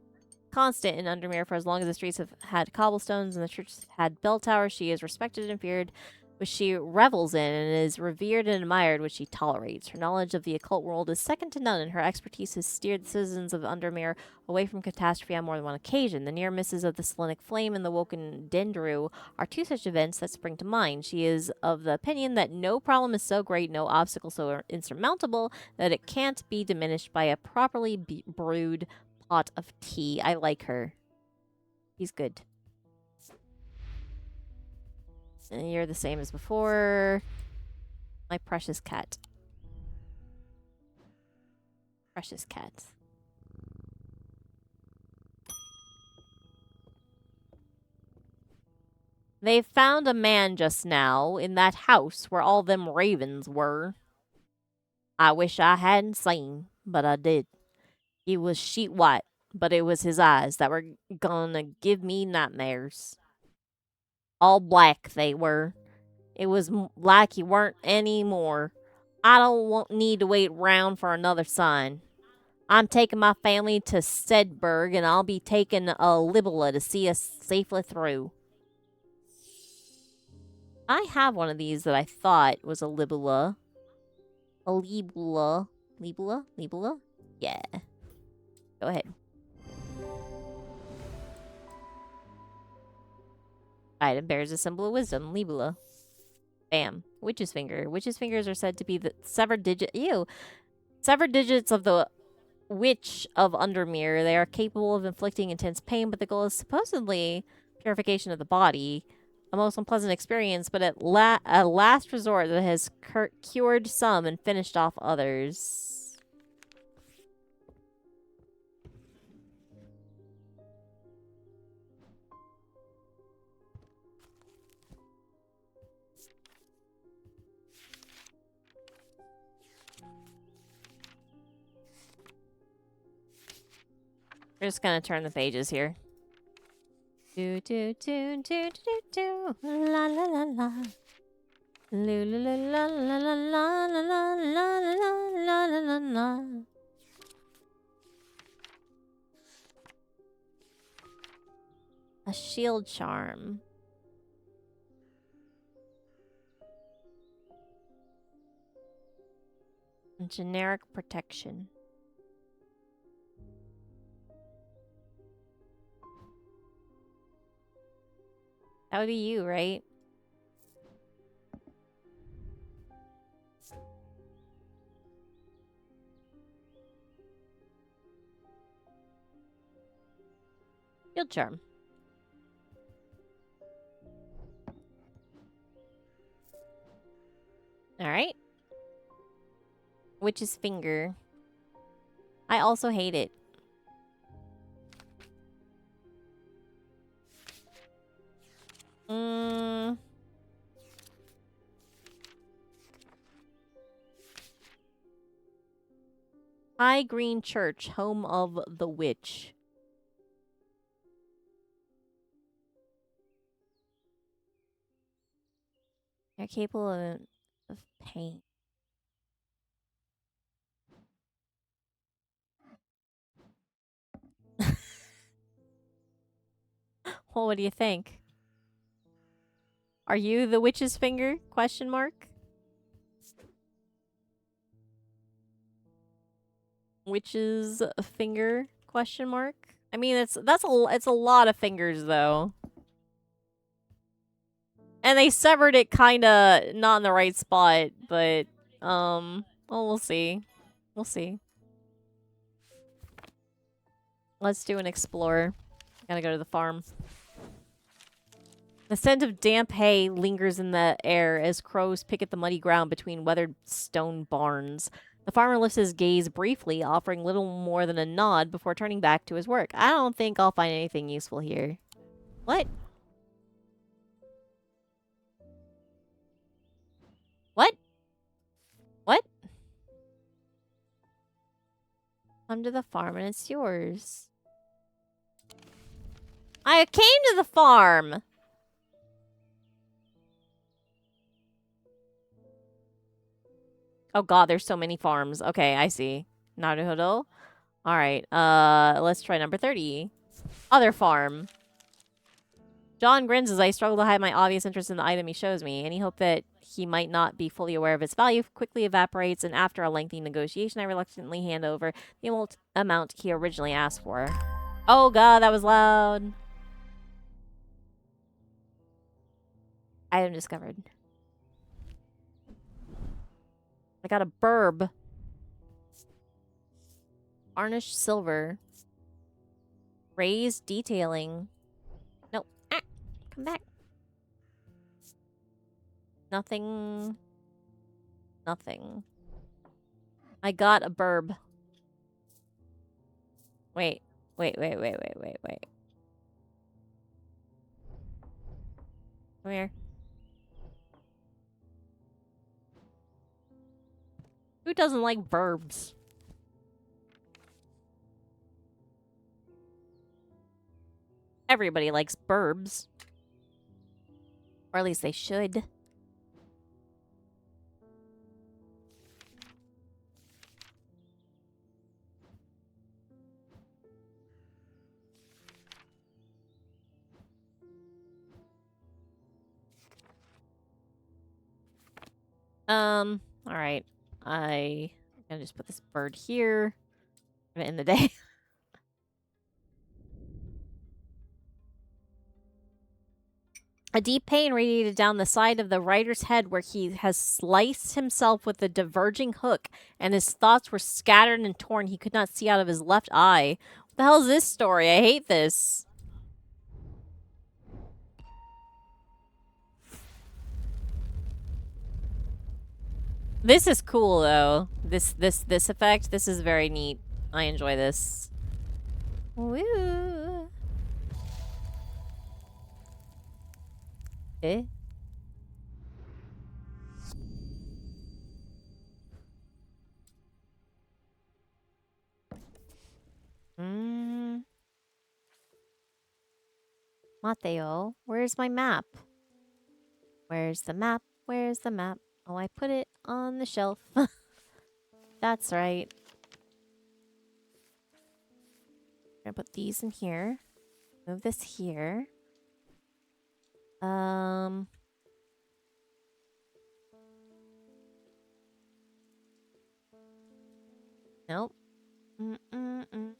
constant in Undermere for as long as the streets have had cobblestones and the church had bell towers. She is respected and feared, which she revels in, and is revered and admired, which she tolerates. Her knowledge of the occult world is second to none, and her expertise has steered the citizens of Undermere away from catastrophe on more than one occasion. The near misses of the Selenic Flame and the Woken Dendru are 2 such events that spring to mind. She is of the opinion that no problem is so great, no obstacle so insurmountable, that it can't be diminished by a properly brewed pot of tea. I like her. He's good. And you're the same as before. My precious cat. Precious cat. They found a man just now in that house where all them ravens were. I wish I hadn't seen, but I did. He was sheet white, but it was his eyes that were gonna give me nightmares. All black they were. It was like he weren't any more. I don't need to wait round for another sign. I'm taking my family to Sedberg, and I'll be taking a Libella to see us safely through. I have one of these that I thought was a Libella. A Libella. Libella? Yeah. Go ahead. Item bears a symbol of wisdom. Libella. Bam. Witch's finger. Witch's fingers are said to be the severed digit. Ew. Severed digits of the Witch of Undermere. They are capable of inflicting intense pain, but the goal is supposedly purification of the body. A most unpleasant experience, but at a last resort that has cured some and finished off others. We're just gonna turn the pages here. Do do do do do do la la la la. La la la la la la la la la la la la la. A shield charm. Generic protection. That would be you, right? Shield charm. Alright. Witch's finger. I also hate it. High Green Church, home of the witch. They're capable of pain. Well, what do you think? Are you the witch's finger? Question mark. Witch's finger? Question mark. I mean, it's a lot of fingers though. And they severed it kind of not in the right spot, but well, we'll see. We'll see. Let's do an explore. Gotta go to the farm. The scent of damp hay lingers in the air as crows pick at the muddy ground between weathered stone barns. The farmer lifts his gaze briefly, offering little more than a nod before turning back to his work. I don't think I'll find anything useful here. What? What? What? Come to the farm and it's yours. I came to the farm! Oh god, there's so many farms. Okay, I see. Naruhodo. Alright, let's try number 30. Other farm. John grins as I struggle to hide my obvious interest in the item he shows me. Any hope that he might not be fully aware of its value quickly evaporates, and after a lengthy negotiation, I reluctantly hand over the amount he originally asked for. Oh god, that was loud. Item discovered. I got a burb. Varnished silver. Raised detailing. Nope. Ah, come back. Nothing. Nothing. I got a burb. Wait. Wait. Come here. Who doesn't like burbs? Everybody likes burbs. Or at least they should. Alright. I'm gonna just put this bird here. I'm gonna end the day. A deep pain radiated down the side of the rider's head where he has sliced himself with a diverging hook, and his thoughts were scattered and torn. He could not see out of his left eye. What the hell is this story? I hate this. This is cool though. This effect. This is very neat. I enjoy this. Woo. Eh? Mateo, where's my map? Where's the map? Where's the map? Oh, I put it on the shelf. That's right. I'm gonna put these in here. Move this here. Nope. Mm-mm.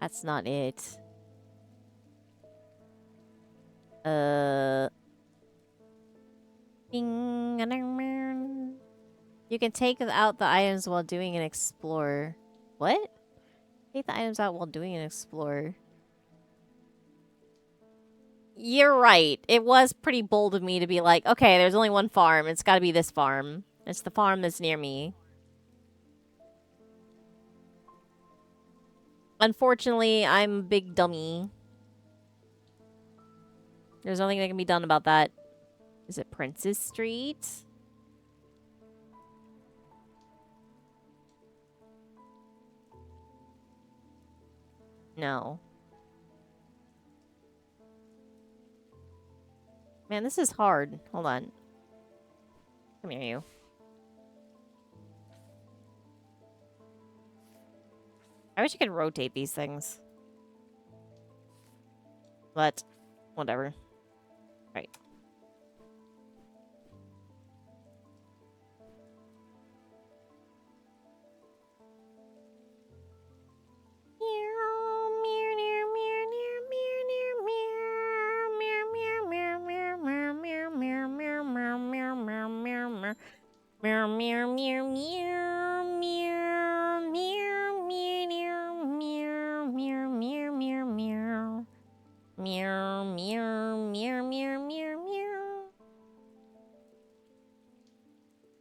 That's not it. Bing. You can take out the items while doing an explore. What? Take the items out while doing an explore. You're right. It was pretty bold of me to be like, okay, there's only one farm. It's got to be this farm. It's the farm that's near me. Unfortunately, I'm a big dummy. There's nothing that can be done about that. Is it Princess Street? No. Man, this is hard. Hold on. Come here, you. I wish I could rotate these things. But, whatever. Right.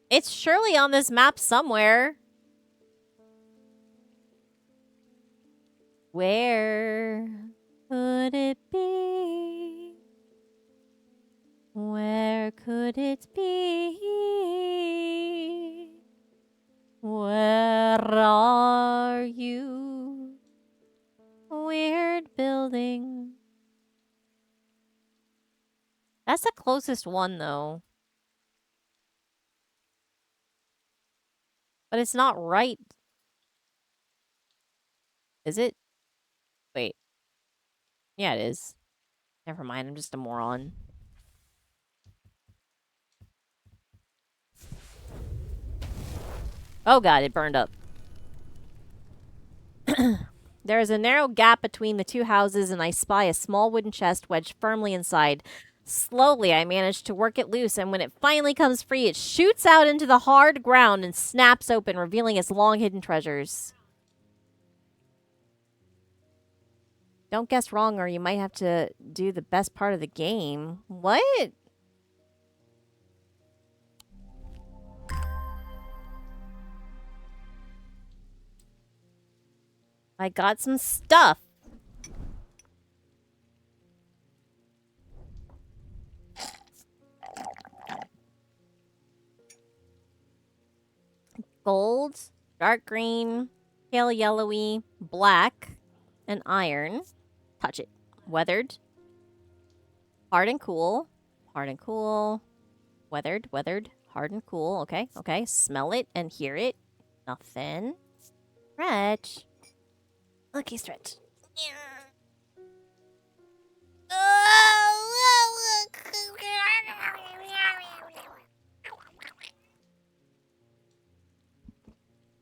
It's surely on this map somewhere. Where could it be? Where could it be? Where are you? Weird building. That's the closest one, though. But it's not right. Is it? Wait. Yeah, it is. Never mind, I'm just a moron. Oh god, it burned up. There is a narrow gap between the two houses, and I spy a small wooden chest wedged firmly inside. Slowly, I manage to work it loose, and when it finally comes free, it shoots out into the hard ground and snaps open, revealing its long-hidden treasures. Don't guess wrong, or you might have to do the best part of the game. What? I got some stuff. Gold, dark green, pale yellowy, black, and iron. Touch it. Weathered. Hard and cool. Hard and cool. Weathered, weathered, hard and cool. Okay, okay. Smell it and hear it. Nothing. Stretch. Okay, stretch.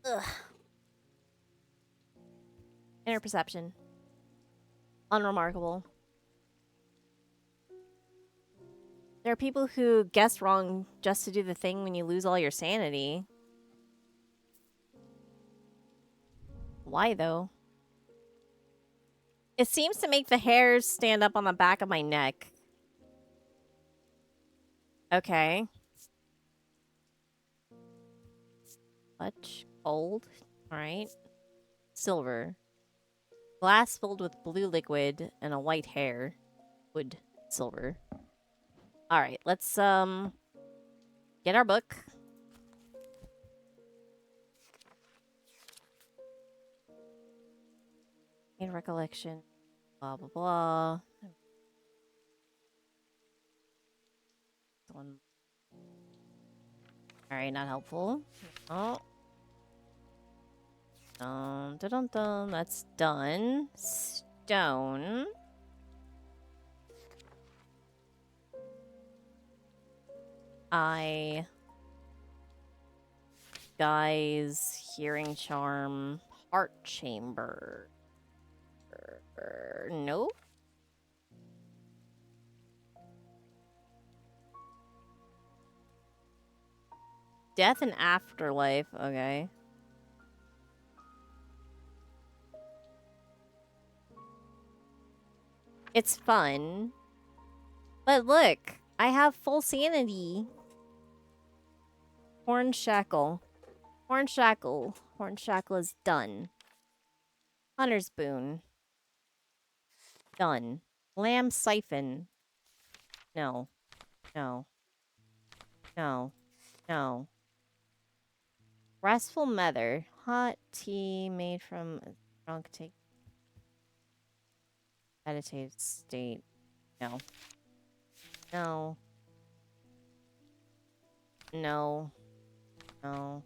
Ugh. Inner perception. Unremarkable. There are people who guess wrong just to do the thing when you lose all your sanity. Why, though? It seems to make the hairs stand up on the back of my neck. Okay. Much gold. Alright. Silver. Glass filled with blue liquid and a white hair. Wood. Silver. Alright, let's get our book. Gain recollection. Blah blah blah. One. Alright, not helpful. Oh. Dun, dun, dun, dun. That's done. Stone. Guys, hearing charm, heart chamber. Nope. Death and afterlife. Okay. It's fun. But look, I have full sanity. Horn shackle. Horn shackle. Horn shackle is done. Hunter's boon. Done. Lamb siphon. No. No. No. No. Restful Mother. Hot tea made from a drunk take meditative state. No. No. No. No.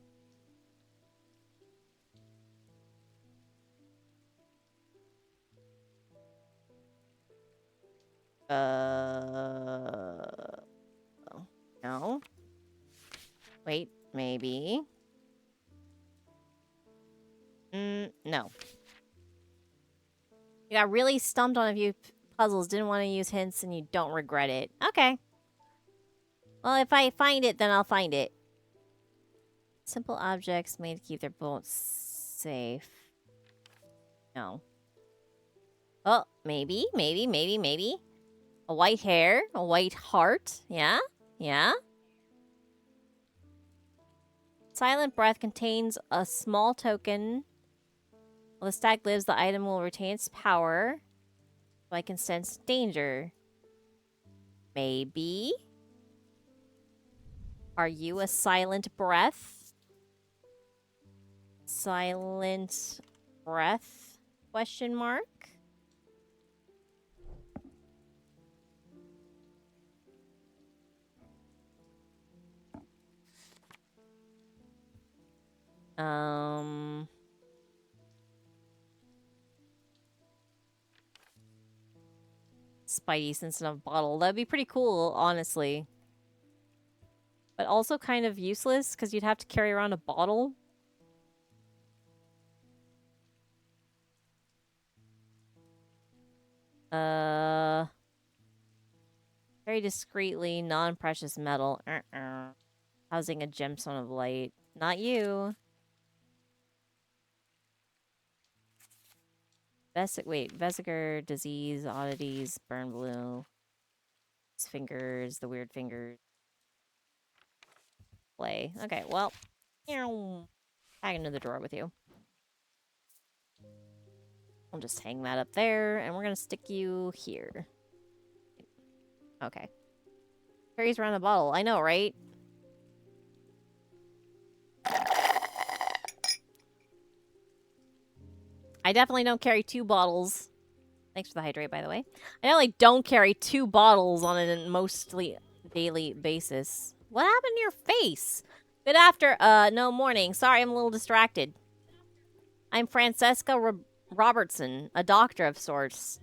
No. Wait, maybe. No. You got really stumped on a few puzzles, didn't want to use hints, and you don't regret it. Okay. Well, if I find it, then I'll find it. Simple objects made to keep their bullets safe. No. Oh, maybe. A white hair, a white heart. Yeah? Yeah? Silent breath contains a small token. While the stag lives, the item will retain its power. So I can sense danger. Maybe? Are you a silent breath? Silent breath? Question mark? Spidey sense in a bottle. That'd be pretty cool, honestly. But also kind of useless, because you'd have to carry around a bottle. Very discreetly, non-precious metal. Housing a gemstone of light. Not you. Vesiger, disease, oddities, burn blue. His fingers, the weird fingers. Play. Okay, well. Tag into the drawer with you. I'll just hang that up there, and we're gonna stick you here. Okay. Carries around a bottle. I know, right? I definitely don't carry 2 bottles. Thanks for the hydrate, by the way. I definitely don't carry 2 bottles on a mostly daily basis. What happened to your face? Good after, no morning. Sorry, I'm a little distracted. I'm Francesca Robertson, a doctor of sorts.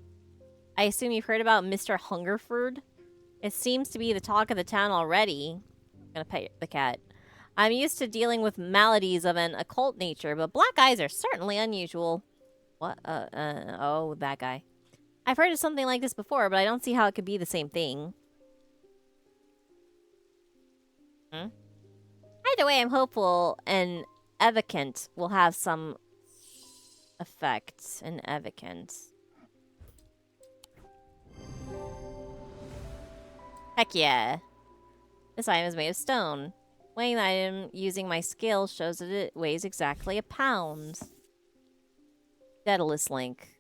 I assume you've heard about Mr. Hungerford? It seems to be the talk of the town already. I'm gonna pet the cat. I'm used to dealing with maladies of an occult nature, but black eyes are certainly unusual. What? Oh, that guy. I've heard of something like this before, but I don't see how it could be the same thing. Either way, I'm hopeful an evocant will have some effect. An evocant. Heck yeah. This item is made of stone. Weighing the item using my scale shows that it weighs exactly a pound. Daedalus Link.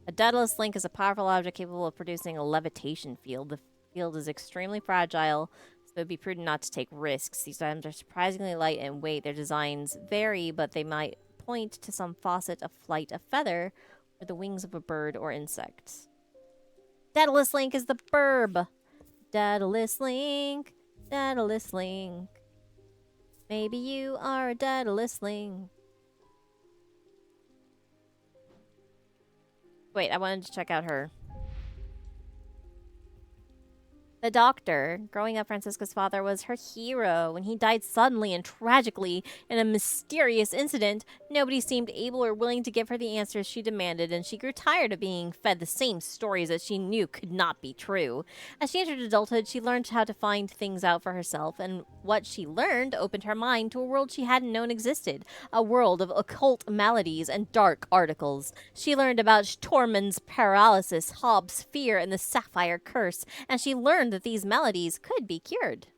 A Daedalus Link is a powerful object capable of producing a levitation field. The field is extremely fragile, so it would be prudent not to take risks. These items are surprisingly light in weight. Their designs vary, but they might point to some facet of flight, a feather, or the wings of a bird or insect. Daedalus Link is the burb. Daedalus Link. Daedalus Link. Maybe you are a Daedalus Link. Wait, I wanted to check out her. The doctor. Growing up, Francisca's father was her hero. When he died suddenly and tragically in a mysterious incident, nobody seemed able or willing to give her the answers she demanded, and she grew tired of being fed the same stories that she knew could not be true. As she entered adulthood, she learned how to find things out for herself, and what she learned opened her mind to a world she hadn't known existed, a world of occult maladies and dark articles. She learned about Tormund's paralysis, Hobbs' fear, and the sapphire curse, and she learned that these maladies could be cured.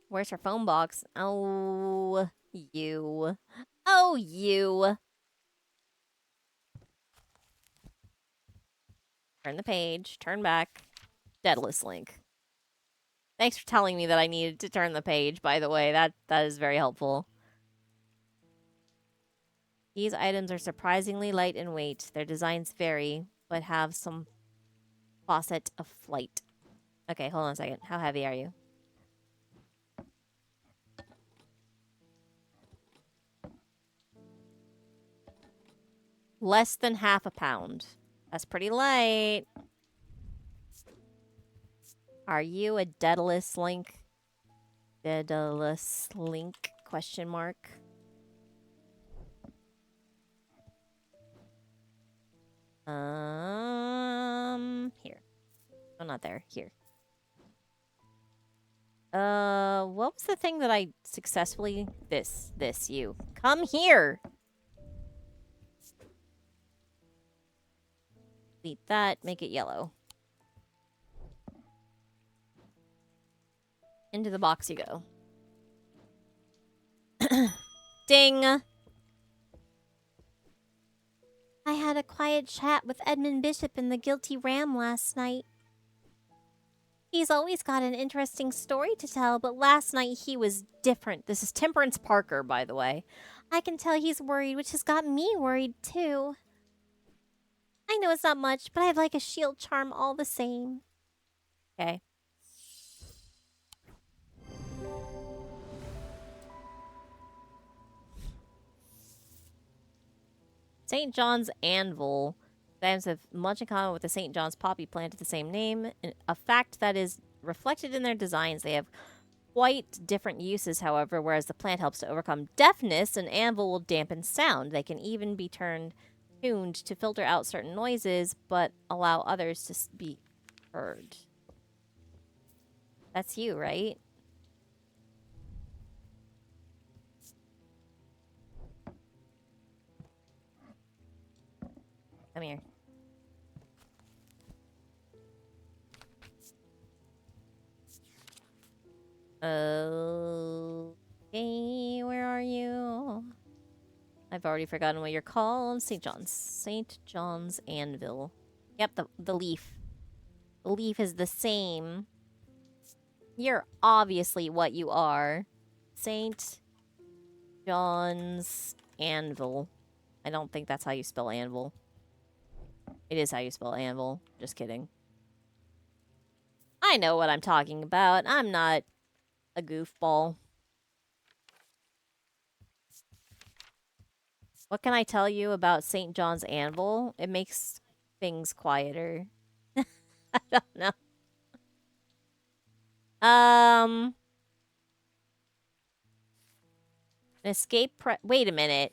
Where's her phone box? Oh, you. Oh, you. Turn the page. Turn back. Daedalus Link. Thanks for telling me that I needed to turn the page, by the way. That is very helpful. These items are surprisingly light in weight. Their designs vary, but have some facet of flight. Okay, hold on a second. How heavy are you? Less than half a pound. That's pretty light. Are you a Daedalus Link? Daedalus Link? Question mark. Here. Oh, not there. Here. What was the thing that I successfully... This, you. Come here! Delete that, make it yellow. Into the box you go. Ding! I had a quiet chat with Edmund Bishop and the Guilty Ram last night. He's always got an interesting story to tell, but last night he was different. This is Temperance Parker, by the way. I can tell he's worried, which has got me worried, too. I know it's not much, but I'd like a shield charm all the same. Okay. St. John's Anvil. Items have much in common with the St. John's poppy plant of the same name, a fact that is reflected in their designs. They have quite different uses, however, whereas the plant helps to overcome deafness, an anvil will dampen sound. They can even be tuned to filter out certain noises, but allow others to be heard. That's you, right? Come here. Okay, where are you? I've already forgotten what you're called. St. John's. St. John's Anvil. Yep, the leaf. The leaf is the same. You're obviously what you are. St. John's Anvil. I don't think that's how you spell anvil. It is how you spell anvil. Just kidding. I know what I'm talking about. I'm not a goofball. What can I tell you about St. John's Anvil? It makes things quieter. I don't know. An escape wait a minute.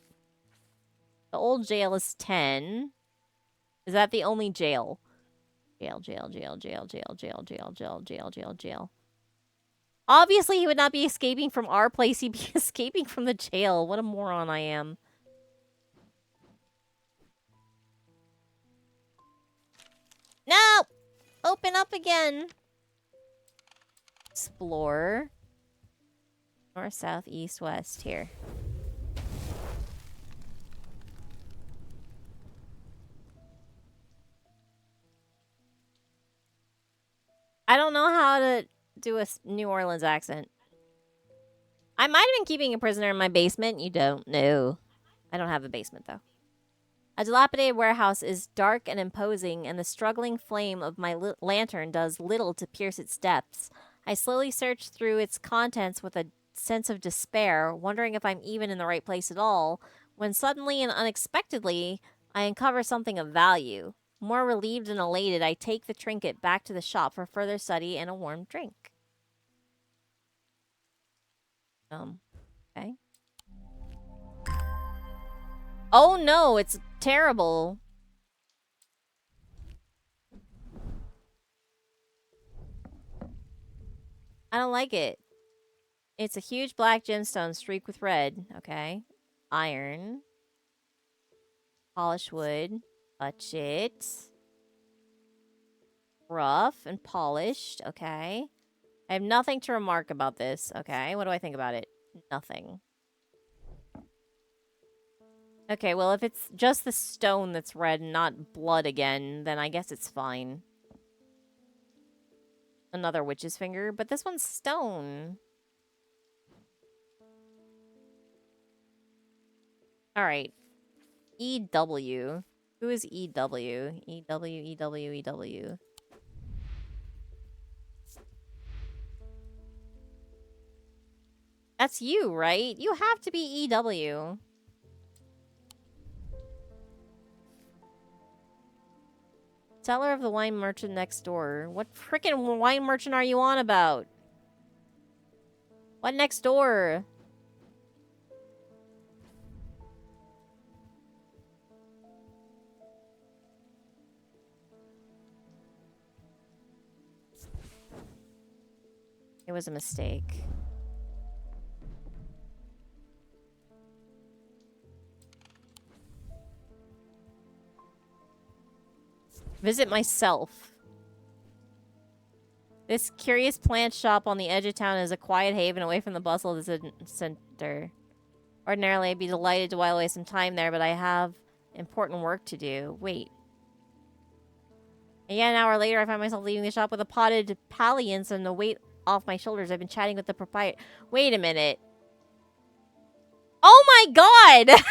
The old jail is 10. Is that the only jail? Jail. Obviously, he would not be escaping from our place. He'd be escaping from the jail. What a moron I am. No! Open up again. explore. North, south, east, west. Here. I don't know how to do a New Orleans accent. I might have been keeping a prisoner in my basement. You don't know. I don't have a basement, though. A dilapidated warehouse is dark and imposing, and the struggling flame of my lantern does little to pierce its depths. I slowly search through its contents with a sense of despair, wondering if I'm even in the right place at all, when suddenly and unexpectedly, I uncover something of value. More relieved and elated, I take the trinket back to the shop for further study and a warm drink. Okay. Oh no, it's terrible. I don't like it. It's a huge black gemstone streaked with red. Okay. Iron. Polished wood. Touch it. Rough and polished. Okay. I have nothing to remark about this. Okay. What do I think about it? Nothing. Okay, well, if it's just the stone that's red and not blood again, then I guess it's fine. Another witch's finger, but this one's stone. Alright. EW. Who is EW? EW, EW, EW. That's you, right? You have to be EW. Seller of the wine merchant next door. What frickin' wine merchant are you on about? What next door? It was a mistake. Visit myself. This curious plant shop on the edge of town is a quiet haven away from the bustle of the center. Ordinarily, I'd be delighted to while away some time there, but I have important work to do. Wait. And yet an hour later, I find myself leaving the shop with a potted palliance and a weight off my shoulders. I've been chatting with the proprietor. Wait a minute. Oh my god!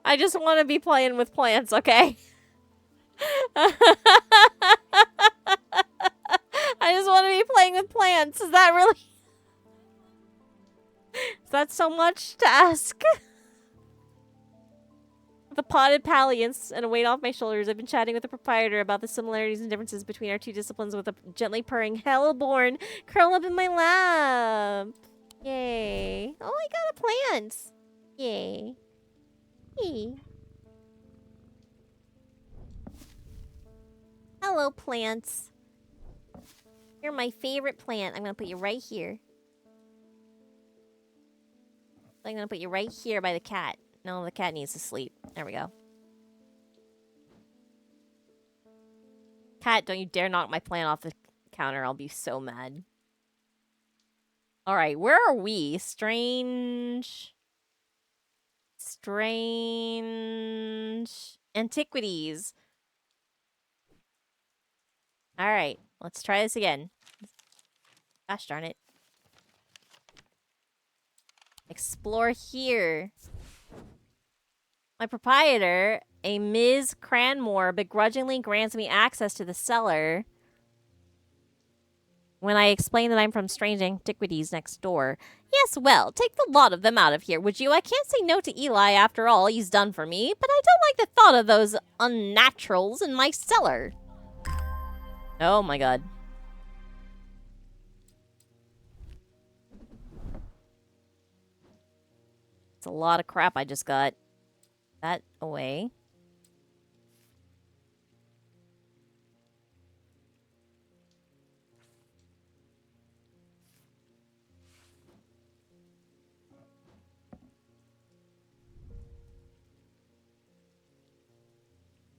I just want to be playing with plants, okay? I just want to be playing with plants. Is that really... Is that so much to ask? The potted palliance and a weight off my shoulders. I've been chatting with the proprietor about the similarities and differences between our two disciplines with a gently purring hellborn curl up in my lap. Yay. Oh, I got a plant. Yay. Hey. Hello, plants. You're my favorite plant. I'm going to put you right here. I'm going to put you right here by the cat. No, the cat needs to sleep. There we go. Cat, don't you dare knock my plant off the counter. I'll be so mad. Alright, where are we? Strange... Antiquities. Alright, let's try this again. Gosh darn it. Explore here. My proprietor, a Ms. Cranmore, begrudgingly grants me access to the cellar when I explain that I'm from Strange Antiquities next door. Yes, well, take the lot of them out of here, would you? I can't say no to Eli after all he's done for me, but I don't like the thought of those unnaturals in my cellar. Oh my god. It's a lot of crap I just got. That away.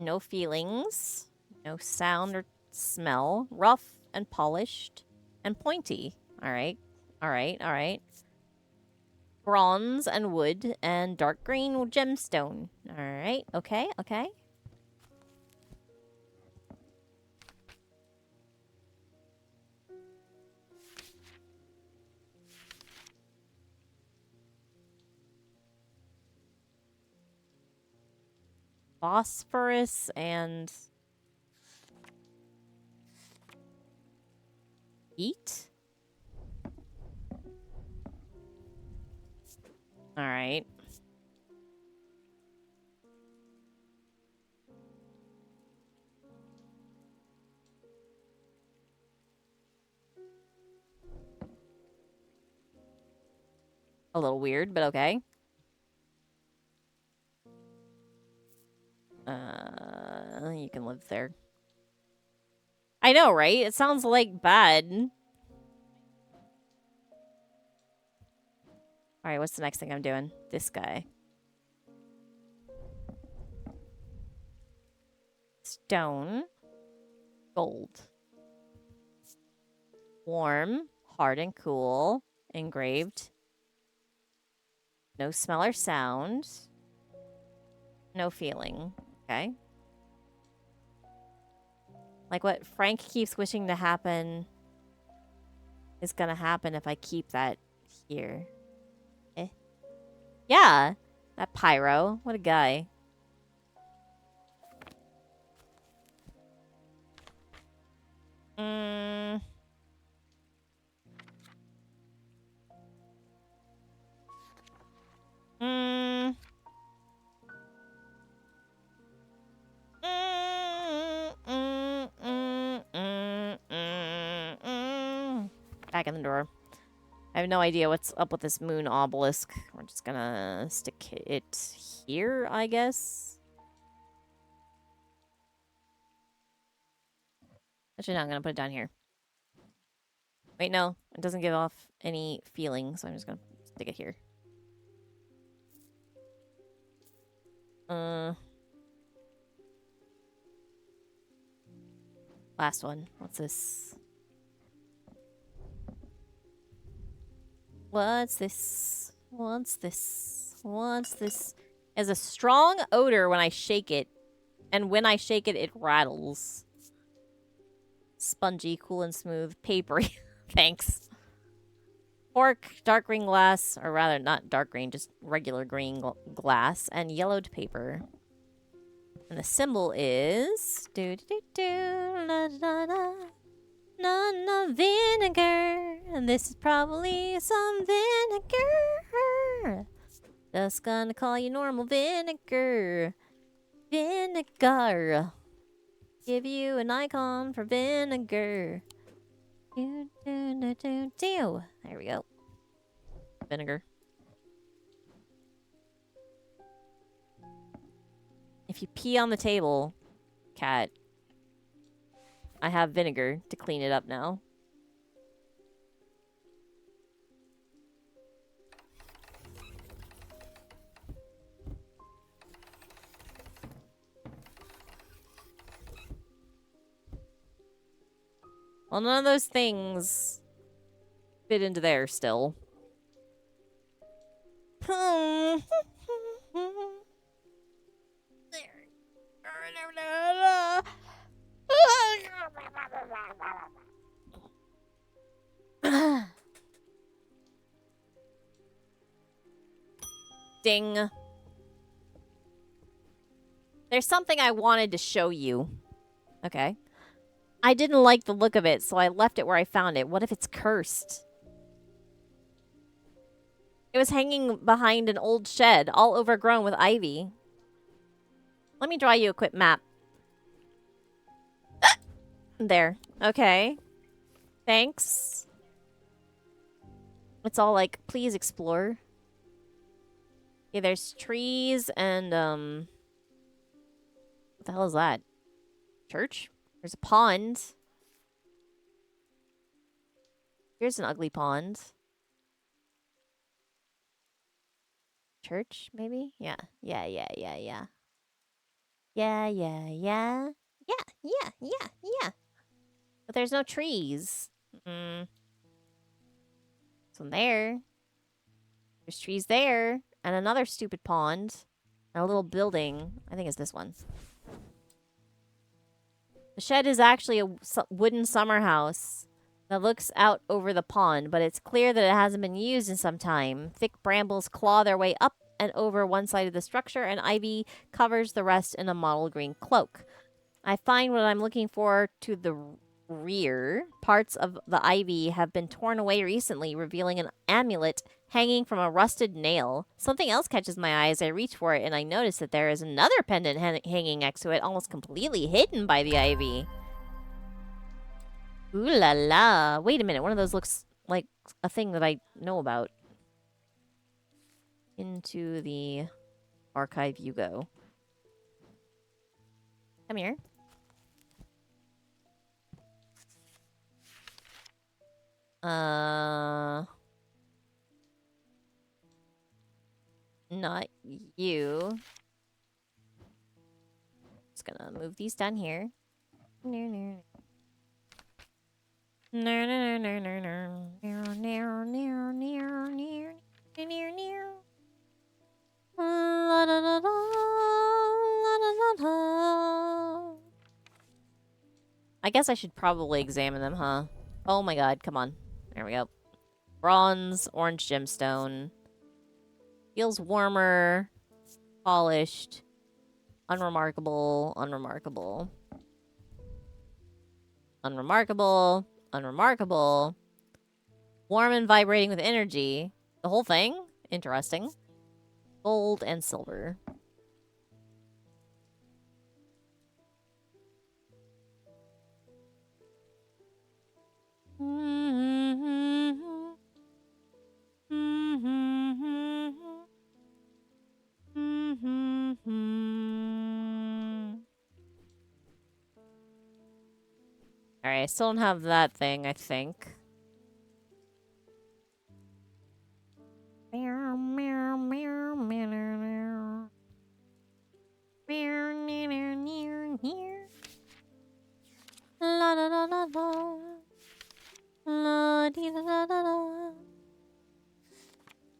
No feelings. No sound or smell. Rough and polished and pointy. All right. All right. All right. Bronze and wood and dark green gemstone. All right. Okay. Okay. Phosphorus and heat. All right. A little weird, but okay. You can live there. I know, right? It sounds like bad. All right, what's the next thing I'm doing? This guy. Stone. Gold. Warm. Hard and cool. Engraved. No smell or sound. No feeling. Okay. Like what Frank keeps wishing to happen is gonna happen if I keep that here. Eh. Yeah. That pyro. What a guy. Mm. Mm. Back in the door. I have no idea what's up with this moon obelisk. We're just gonna stick it here, I guess. Actually, no, I'm gonna put it down here. Wait, no. It doesn't give off any feeling, so I'm just gonna stick it here. Last one. What's this? What's this? What's this? What's this? It has a strong odor when I shake it. And when I shake it, it rattles. Spongy, cool and smooth, papery. Thanks. Cork, dark green glass, or rather not dark green, just regular green glass, and yellowed paper. And the symbol is vinegar. And this is probably some vinegar. Just gonna call you normal vinegar. Vinegar. Give you an icon for vinegar. There we go. Vinegar. If you pee on the table, cat, I have vinegar to clean it up now. Well, none of those things fit into there still. Ding. There's something I wanted to show you. Okay. I didn't like the look of it, so I left it where I found it. What if it's cursed? It was hanging behind an old shed, all overgrown with ivy. Let me draw you a quick map. There. Okay. Thanks. It's all like, please explore. Okay, there's trees and, what the hell is that? Church? There's a pond. Here's an ugly pond. Church, maybe? Yeah. Yeah. Yeah, yeah, yeah. Yeah, yeah, yeah, yeah. But there's no trees. Mm. So there. There's trees there. And another stupid pond. And a little building. I think it's this one. The shed is actually a wooden summer house that looks out over the pond, but it's clear that it hasn't been used in some time. Thick brambles claw their way up and over one side of the structure, and ivy covers the rest in a mottled green cloak. I find what I'm looking for to the rear. Parts of the ivy have been torn away recently, revealing an amulet hanging from a rusted nail. Something else catches my eye as I reach for it, and I notice that there is another pendant hanging next to it, almost completely hidden by the ivy. Ooh la la. Wait a minute, one of those looks like a thing that I know about. Into the archive you go. Come here. Not you. Just gonna move these down here. I guess I should probably examine them, huh? Oh my god, come on. There we go. Bronze, orange gemstone. Feels warmer. Polished. Unremarkable. Unremarkable. Unremarkable. Unremarkable. Warm and vibrating with energy. The whole thing? Interesting. Gold and silver. Alright, I still don't have that thing, I think. La da da da da. La dee da da da da.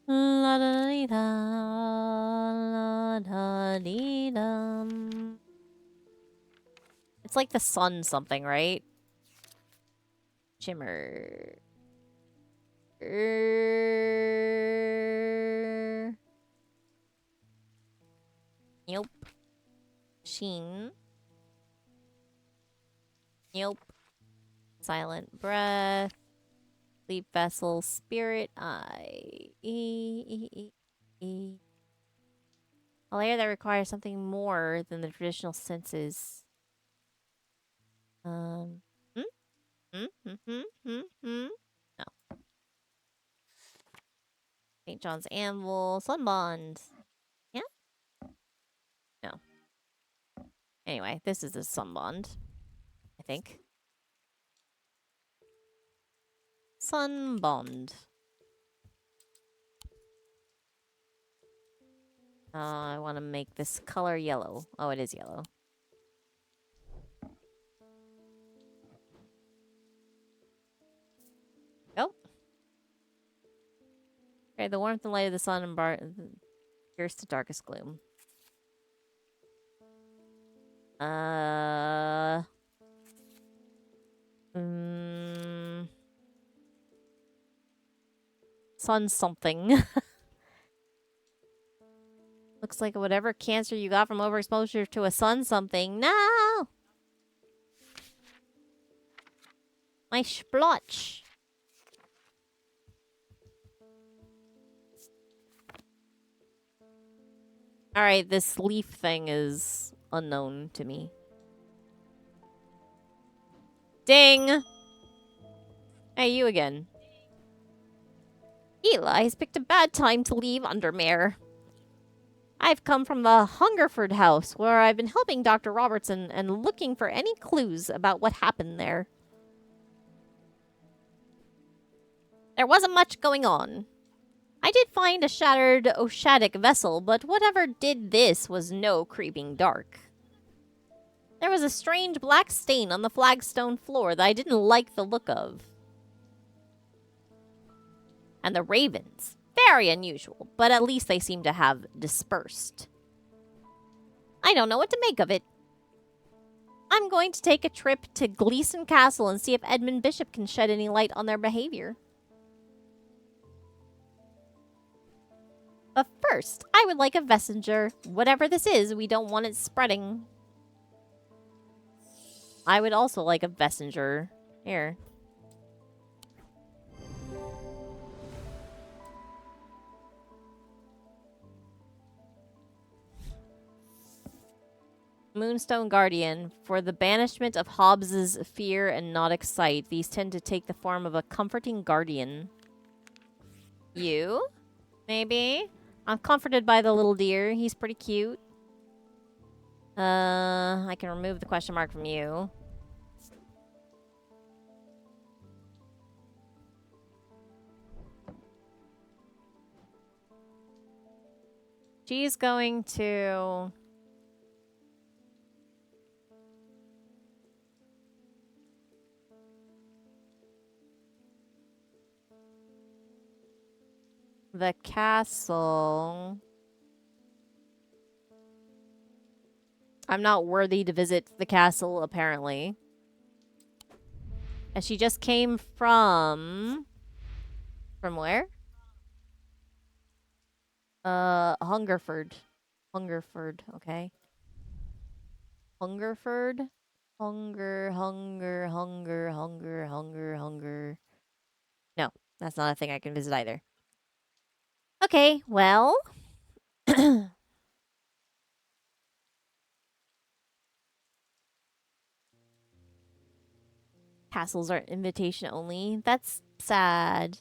La da dee da. La da dee dum. It's like the sun something, right? Shimmer. Nope. Sheen. Nope. Silent breath. Sleep vessel. Spirit eye. A layer that requires something more than the traditional senses. No. St. John's Anvil. Sunbond. Yeah? No. Anyway, this is a sunbond. I think. Sunbond. I want to make this color yellow. Oh, it is yellow. Oh. Okay, the warmth and light of the sun pierce the darkest gloom. Sun something. Looks like whatever cancer you got from overexposure to a sun something. No! My splotch. Alright, this leaf thing is unknown to me. Ding! Hey, you again. Eli has picked a bad time to leave Undermere. I've come from the Hungerford house, where I've been helping Dr. Robertson and looking for any clues about what happened there. There wasn't much going on. I did find a shattered Oshadic vessel, but whatever did this was no creeping dark. There was a strange black stain on the flagstone floor that I didn't like the look of. And the ravens. Very unusual, but at least they seem to have dispersed. I don't know what to make of it. I'm going to take a trip to Gleeson Castle and see if Edmund Bishop can shed any light on their behavior. But first, I would like a messenger. Whatever this is, we don't want it spreading. I would also like a messenger. Here. Moonstone Guardian. For the banishment of Hobbes's fear and nautic sight, these tend to take the form of a comforting guardian. You? Maybe? I'm comforted by the little deer. He's pretty cute. I can remove the question mark from you. She's going to... the castle. I'm not worthy to visit the castle, apparently. And she just came from... From where? Hungerford. Hungerford, okay. Hungerford? Hunger. No, that's not a thing I can visit either. Okay, well... Castles are invitation only. That's sad.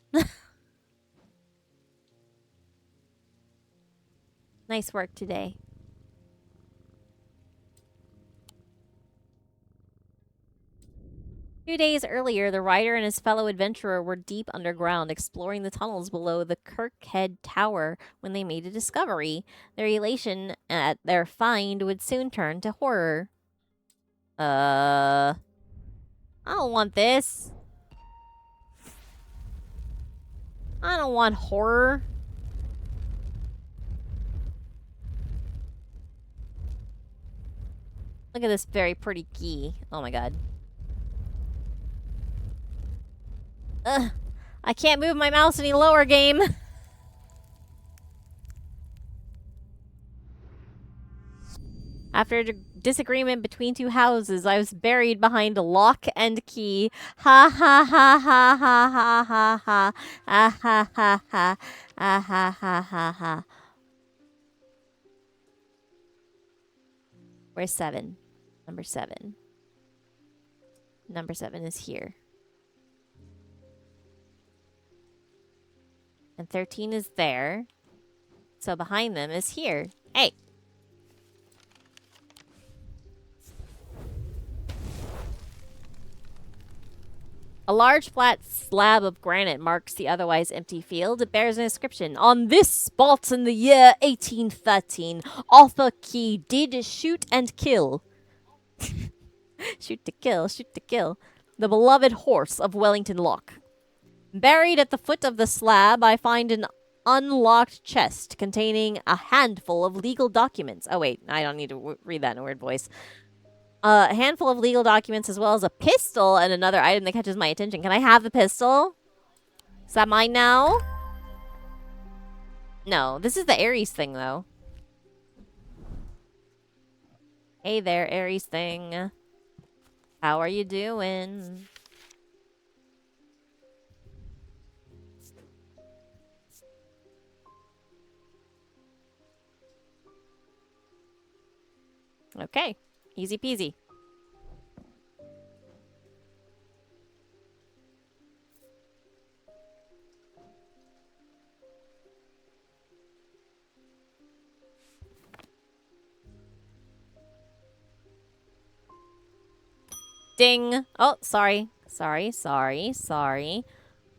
Nice work today. Two days earlier, the writer and his fellow adventurer were deep underground, exploring the tunnels below the Kirkhead Tower when they made a discovery. Their elation at their find would soon turn to horror. I don't want this. I don't want horror. Look at this very pretty key. Oh my god. Ugh. I can't move my mouse any lower, game. After a disagreement between two houses, I was buried behind a lock and key. Ha ha ha ha ha ha ha ha. Ah ha ha ha. Ah ha ha ha ha. Where's 7? Number 7. Number 7 is here. And 13 is there. So behind them is here. Hey! A large flat slab of granite marks the otherwise empty field. It bears an inscription. On this spot in the year 1813, Arthur Key did shoot and kill. Shoot to kill, shoot to kill. The beloved horse of Wellington Lock. Buried at the foot of the slab, I find an unlocked chest containing a handful of legal documents. Oh, wait. I don't need to read that in a weird voice. A handful of legal documents as well as a pistol and another item that catches my attention. Can I have the pistol? Is that mine now? No. This is the Ares thing, though. Hey there, Ares thing. How are you doing? Okay. Easy peasy. Ding. Oh, sorry. Sorry.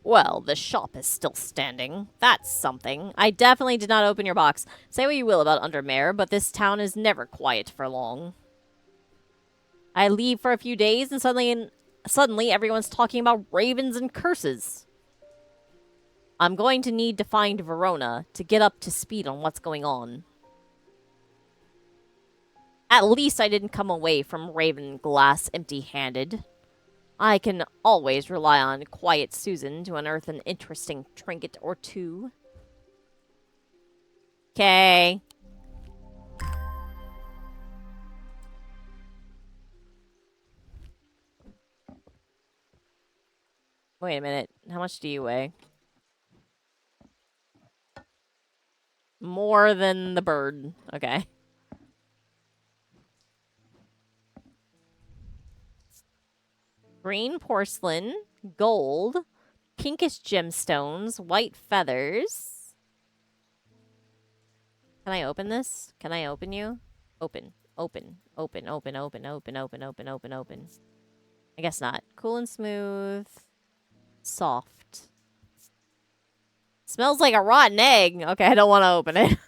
Well, the shop is still standing. That's something. I definitely did not open your box. Say what you will about Undermare, but this town is never quiet for long. I leave for a few days and suddenly everyone's talking about ravens and curses. I'm going to need to find Verona to get up to speed on what's going on. At least I didn't come away from Ravenglass empty-handed. I can always rely on Quiet Susan to unearth an interesting trinket or two. Okay. Wait a minute. How much do you weigh? More than the bird. Okay. Green porcelain, gold, pinkish gemstones, white feathers. Can I open this? Can I open you? Open. Open. Open. Open. Open. Open. Open. Open. Open. Open. I guess not. Cool and smooth. Soft. Smells like a rotten egg. Okay, I don't want to open it.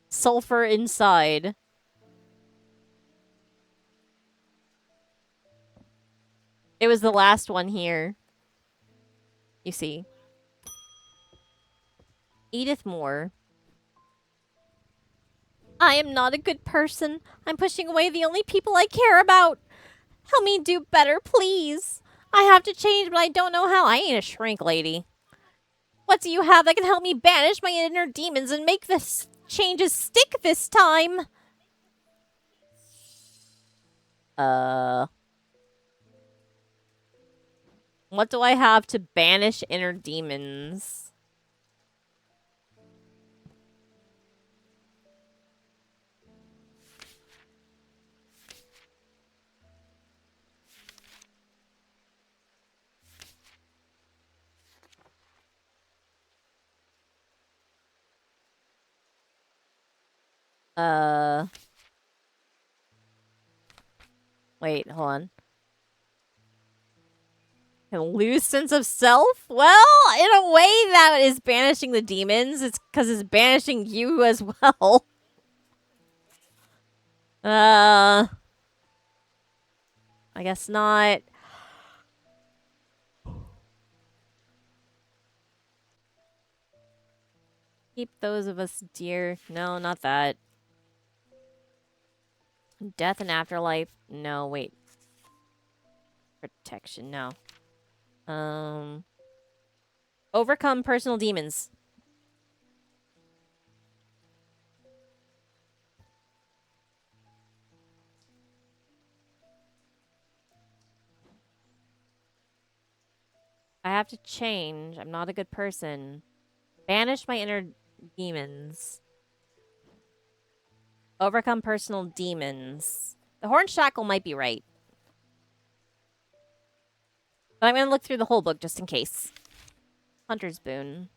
Sulfur inside. It was the last one here. You see. Edith Moore. I am not a good person. I'm pushing away the only people I care about. Help me do better, please. I have to change, but I don't know how. I ain't a shrink lady. What do you have that can help me banish my inner demons and make this changes stick this time? What do I have to banish inner demons? Wait, hold on. Can lose sense of self? Well, in a way that is banishing the demons. It's because it's banishing you as well. I guess not. Keep those of us dear. No, not that. Death and afterlife. No, wait. Protection. No. Overcome personal demons. I have to change. I'm not a good person. Banish my inner demons. Overcome personal demons. The horn shackle might be right. But I'm going to look through the whole book just in case. Hunter's Boon.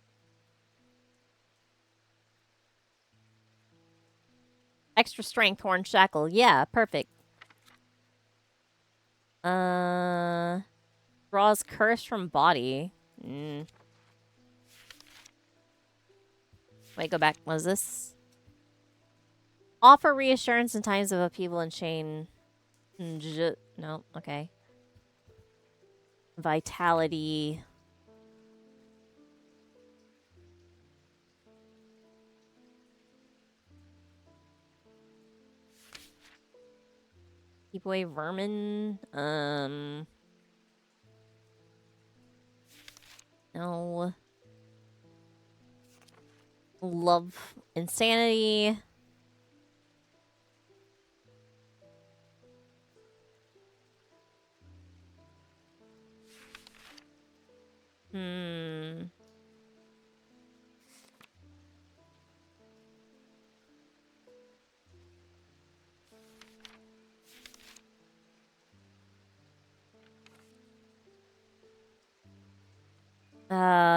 Extra strength horn shackle. Yeah, perfect. Draws curse from body. Wait, go back. What is this? Offer reassurance in times of upheaval and chain. No, okay. Vitality. Keep away vermin. No. Love insanity.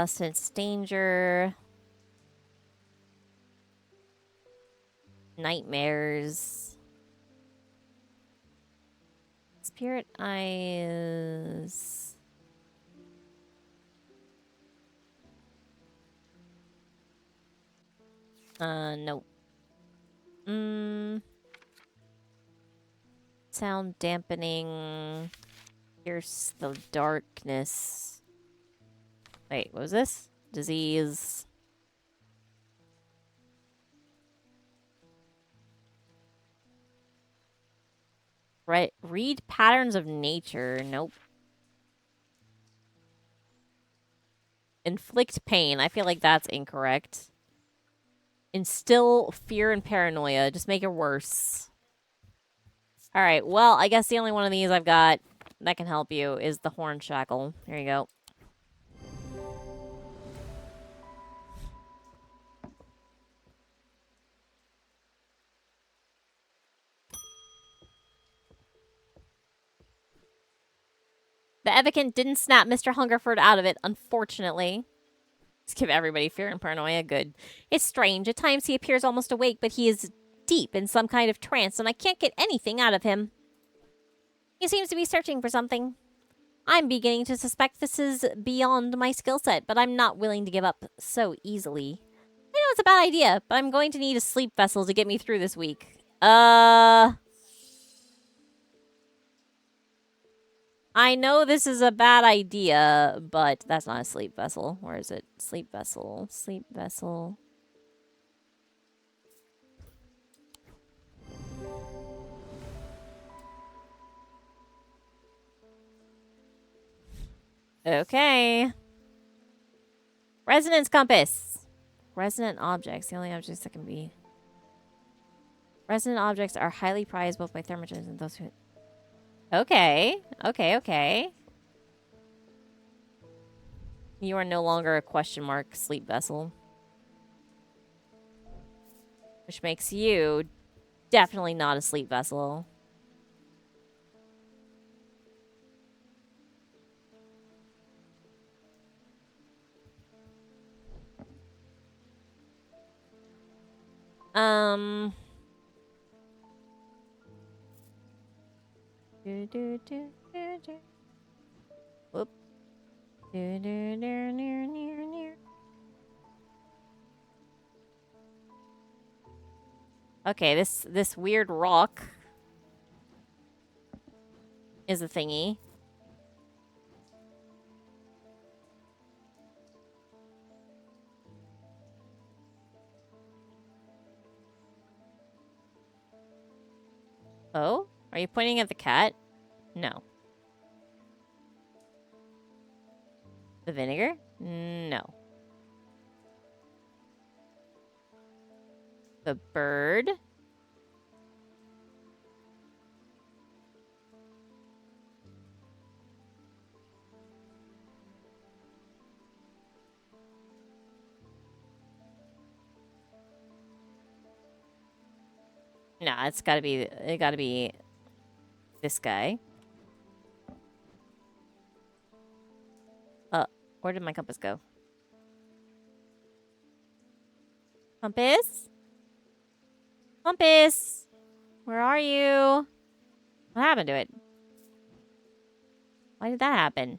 Sense danger. Nightmares. Spirit eyes. Nope. sound dampening. Pierce the darkness. Wait, what was this? Disease. Right. Read patterns of nature. Nope. Inflict pain. I feel like that's incorrect. Instill fear and paranoia. Just make it worse. Alright, well, I guess the only one of these I've got that can help you is the horn shackle. Here you go. The Evicant didn't snap Mr. Hungerford out of it, unfortunately. Just give everybody fear and paranoia. Good. It's strange. At times he appears almost awake, but he is deep in some kind of trance, and I can't get anything out of him. He seems to be searching for something. I'm beginning to suspect this is beyond my skill set, but I'm not willing to give up so easily. I know it's a bad idea, but I'm going to need a sleep vessel to get me through this week. I know this is a bad idea, but that's not a sleep vessel. Where is it? Sleep vessel. Sleep vessel. Okay. Resonance compass. Resonant objects. The only objects that can be... Resonant objects are highly prized both by thermogenists and those who... Okay. Okay. You are no longer a question mark sleep vessel. Which makes you definitely not a sleep vessel. Whoop. Okay, this weird rock is a thingy. Oh? Are you pointing at the cat? No. The vinegar? No. The bird? Nah, it gotta be this guy. Where did my compass go? Compass? Compass! Where are you? What happened to it? Why did that happen?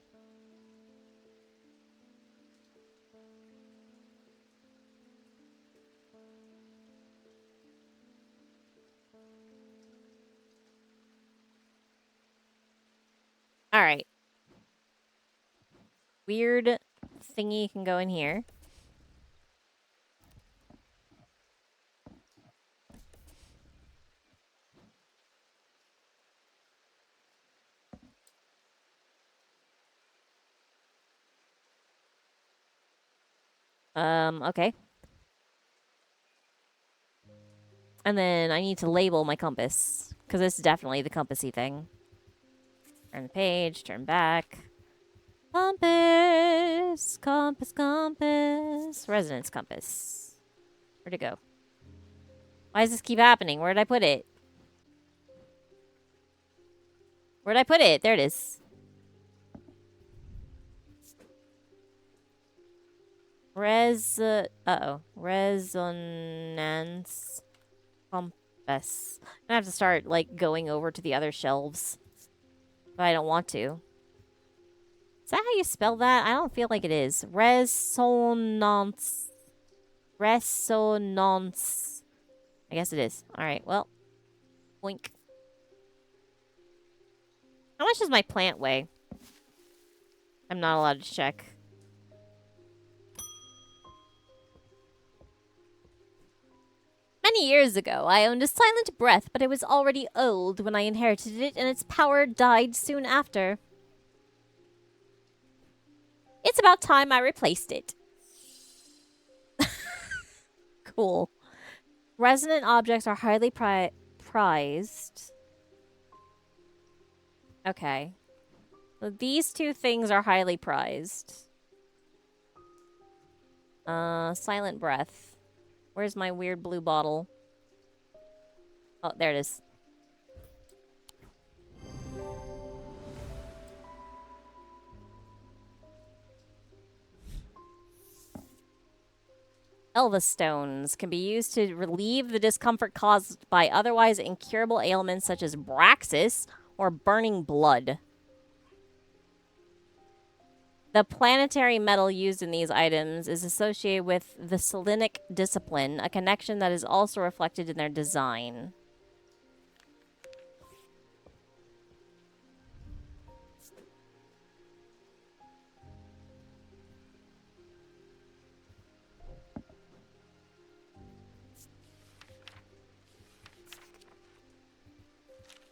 Alright. Weird thingy can go in here. Okay. And then I need to label my compass. Because this is definitely the compassy thing. Turn the page, turn back. Compass, compass, compass. Resonance compass. Where'd it go? Why does this keep happening? Where'd I put it? Where'd I put it? There it is. Uh-oh. Resonance compass. I'm gonna have to start, like, going over to the other shelves. But I don't want to. Is that how you spell that? I don't feel like it is. Resonance. Resonance. I guess it is. Alright, well. Boink. How much does my plant weigh? I'm not allowed to check. Many years ago, I owned a silent breath, but it was already old when I inherited it, and its power died soon after. It's about time I replaced it. Cool. Resonant objects are highly prized. Okay. So these two things are highly prized. Silent breath. Where's my weird blue bottle? Oh, there it is. Elva stones can be used to relieve the discomfort caused by otherwise incurable ailments such as Braxis or burning blood. The planetary metal used in these items is associated with the Selenic discipline, a connection that is also reflected in their design.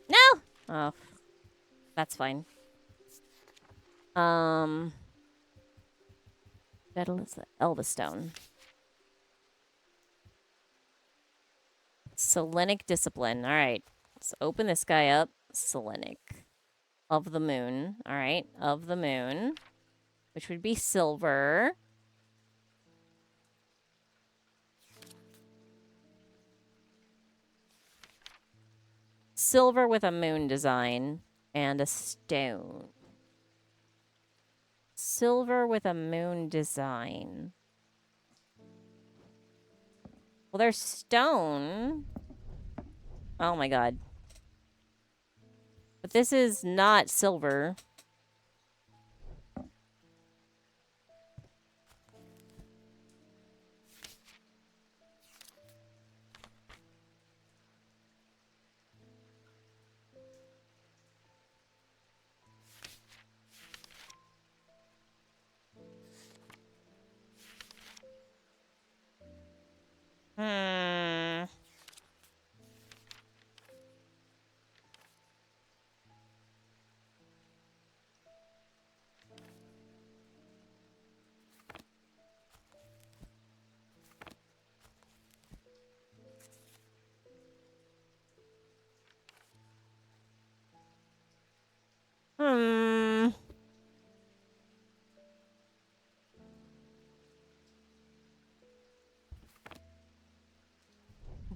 No! Oh, that's fine. Metal is the Elva stone. Selenic discipline. All right. Let's open this guy up. Selenic. Of the moon. All right. Of the moon. Which would be silver. Silver with a moon design. And a stone. Silver with a moon design. Well, there's stone. Oh my god. But this is not silver. Hmm. Hmm.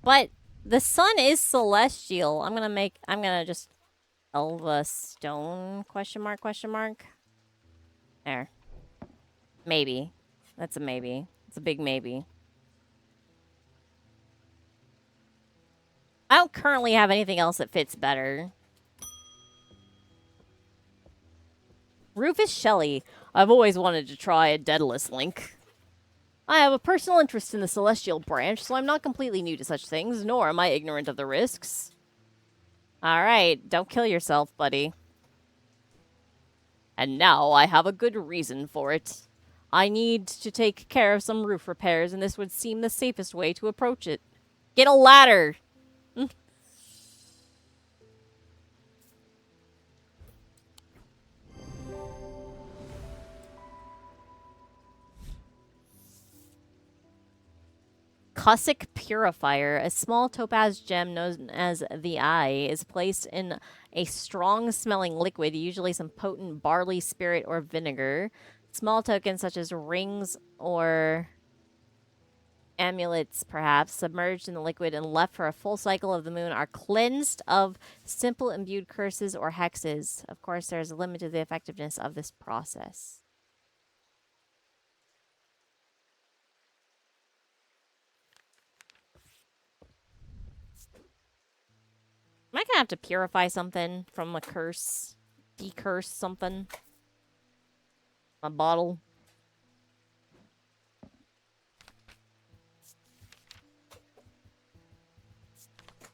But the sun is celestial. I'm gonna just Elva stone question mark question mark. There. Maybe. That's a maybe. It's a big maybe. I don't currently have anything else that fits better. Rufus Shelley. I've always wanted to try a Daedalus link. I have a personal interest in the celestial branch, so I'm not completely new to such things, nor am I ignorant of the risks. Alright, don't kill yourself, buddy. And now I have a good reason for it. I need to take care of some roof repairs, and this would seem the safest way to approach it. Get a ladder! Cossack Purifier, a small topaz gem known as the Eye, is placed in a strong-smelling liquid, usually some potent barley spirit or vinegar. Small tokens such as rings or amulets, perhaps, submerged in the liquid and left for a full cycle of the moon, are cleansed of simple imbued curses or hexes. Of course, there's a limit to the effectiveness of this process. Am I gonna have to purify something from a curse? Decurse something? A bottle?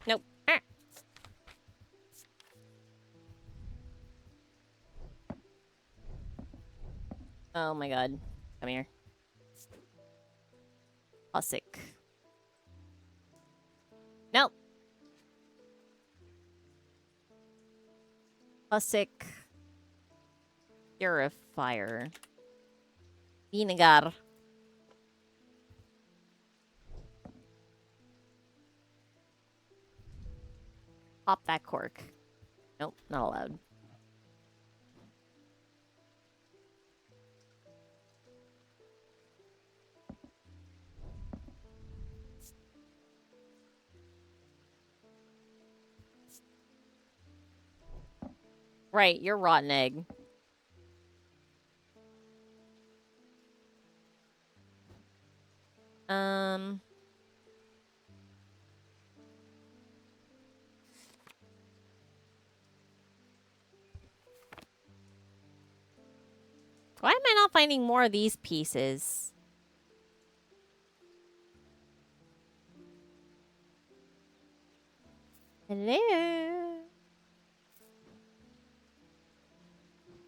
Nope. Ah. Oh my god. Come here. Hussick. Nope. Hussick. Purifier. Vinegar. Pop that cork. Nope, not allowed. Right, you're rotten egg. Why am I not finding more of these pieces? Hello?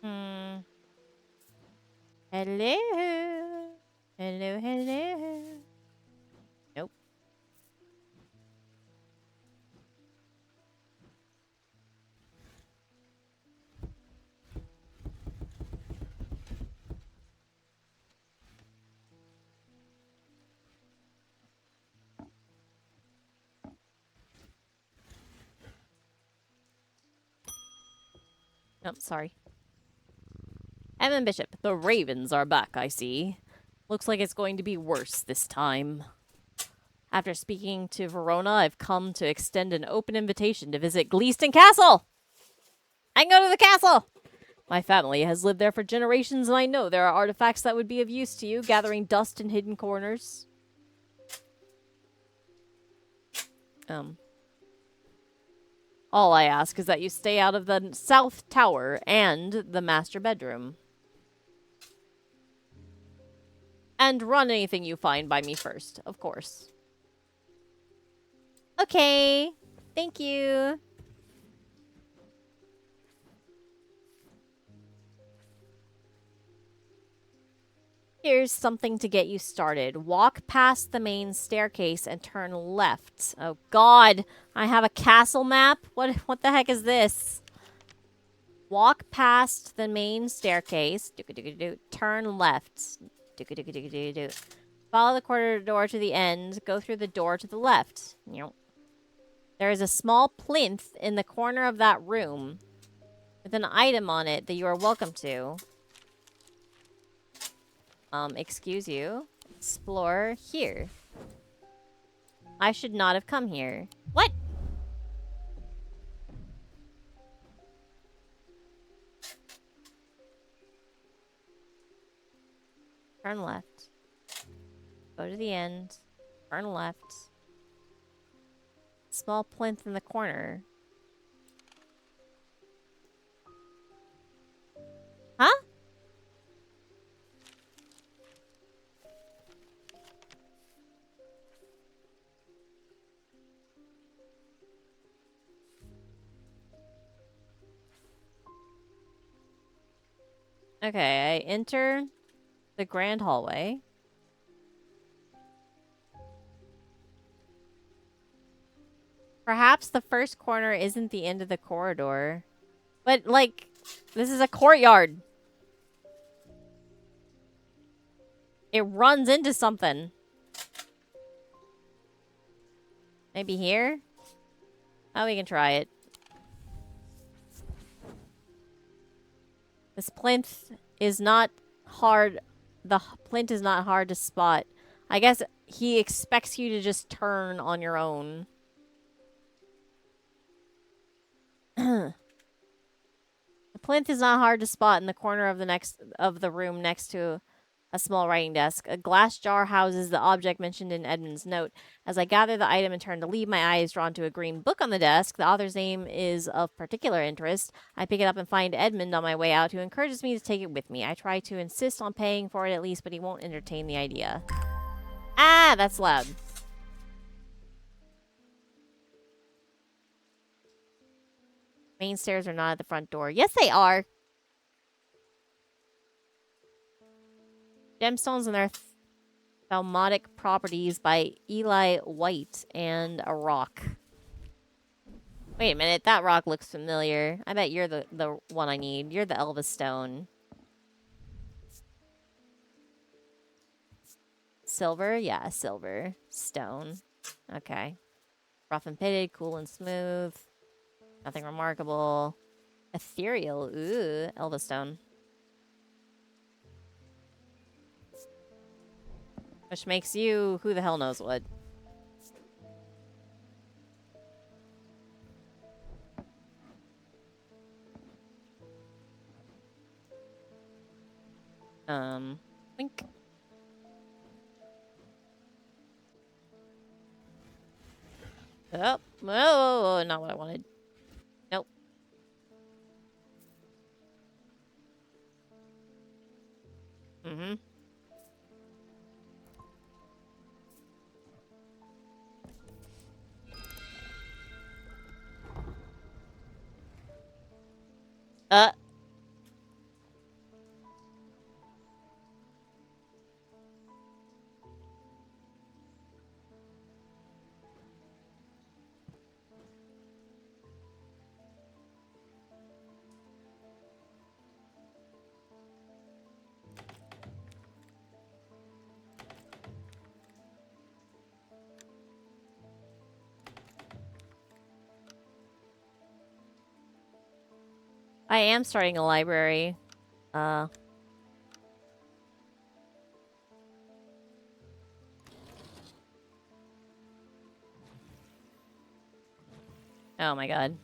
Hmm. Hello? Hello, hello? Nope. Nope, sorry. Evan Bishop, the Ravens are back, I see. Looks like it's going to be worse this time. After speaking to Verona, I've come to extend an open invitation to visit Gleeston Castle! I can go to the castle! My family has lived there for generations, and I know there are artifacts that would be of use to you, gathering dust in hidden corners. All I ask is that you stay out of the South Tower and the master bedroom. And run anything you find by me first, of course. Okay. Thank you. Here's something to get you started. Walk past the main staircase and turn left. Oh god, I have a castle map? What the heck is this? Walk past the main staircase. Turn left. Follow the corridor to the end. Go through the door to the left. There is a small plinth in the corner of that room with an item on it that you are welcome to. Excuse you. Explore here. I should not have come here. What? Turn left. Go to the end. Turn left. Small plinth in the corner. Huh? Okay, I enter the grand hallway. Perhaps the first corner isn't the end of the corridor. But, like, this is a courtyard. It runs into something. Maybe here? Oh, we can try it. This plinth is not hard. The plinth is not hard to spot. I guess he expects you to just turn on your own. The plinth is not hard to spot in the corner of the room next to a small writing desk. A glass jar houses the object mentioned in Edmund's note. As I gather the item and turn to leave, my eye is drawn to a green book on the desk. The author's name is of particular interest. I pick it up and find Edmund on my way out, who encourages me to take it with me. I try to insist on paying for it at least, but he won't entertain the idea. Ah, that's loud. Main stairs are not at the front door. Yes, they are. Gemstones and their Thalmodic Properties by Eli White and a rock. Wait a minute, that rock looks familiar. I bet you're the one I need. You're the Elvis Stone. Silver? Yeah, silver. Stone. Okay. Rough and pitted, cool and smooth. Nothing remarkable. Ethereal. Ooh, Elvis Stone. Which makes you who the hell knows what. Think. Oh, whoa, not what I wanted. Nope. Mm-hmm. Uh. I am starting a library. Oh my god.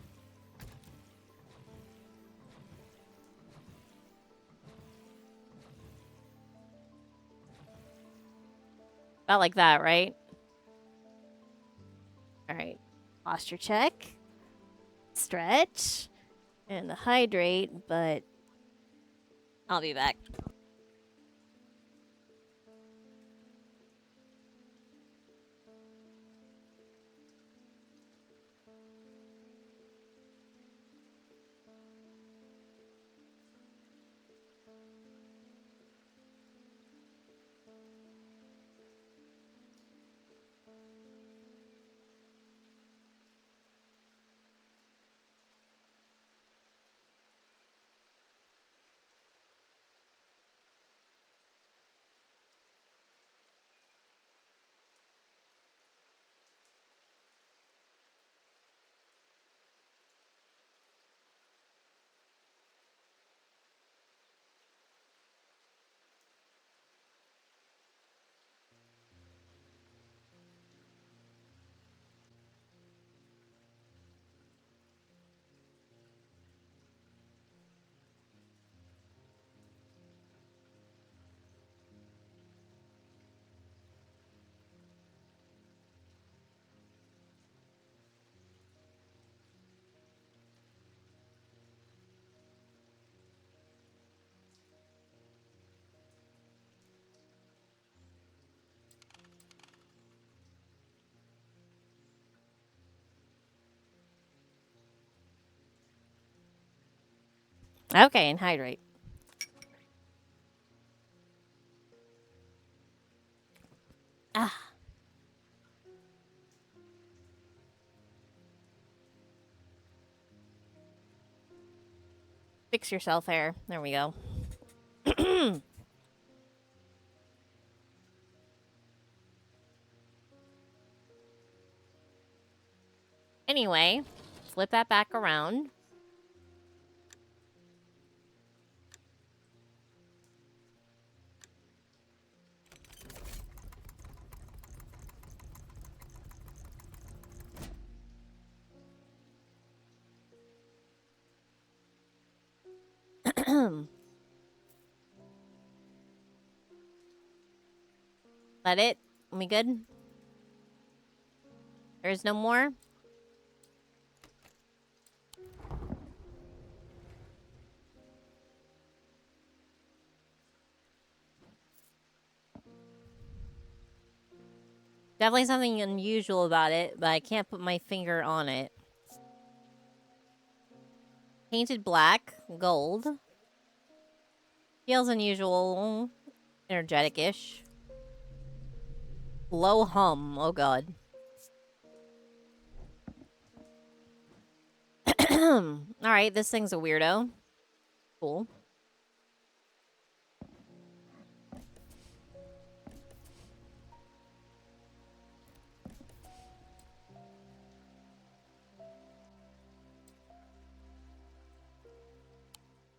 About like that, right? Alright. Posture check. Stretch. And hydrate, but I'll be back. Okay, and hydrate. Ah. Fix yourself there. There we go. Anyway, flip that back around. That it? We good? There's no more? Definitely something unusual about it, but I can't put my finger on it. Painted black, gold. Feels unusual Energetic-ish. Low hum. Oh god. Alright, this thing's a weirdo. Cool.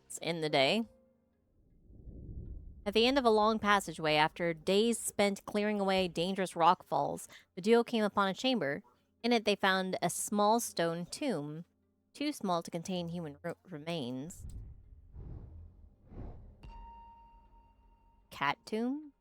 It's in the day. At the end of a long passageway, after days spent clearing away dangerous rock falls, the duo came upon a chamber. In it, they found a small stone tomb, too small to contain human remains. Cat tomb?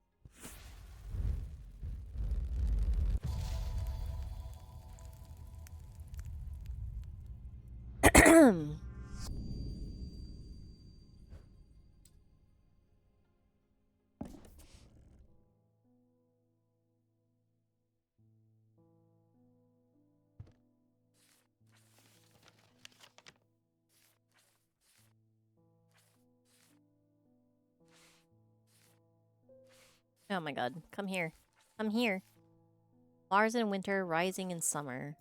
Oh my god. Come here. Come here. Stars in winter, rising in summer.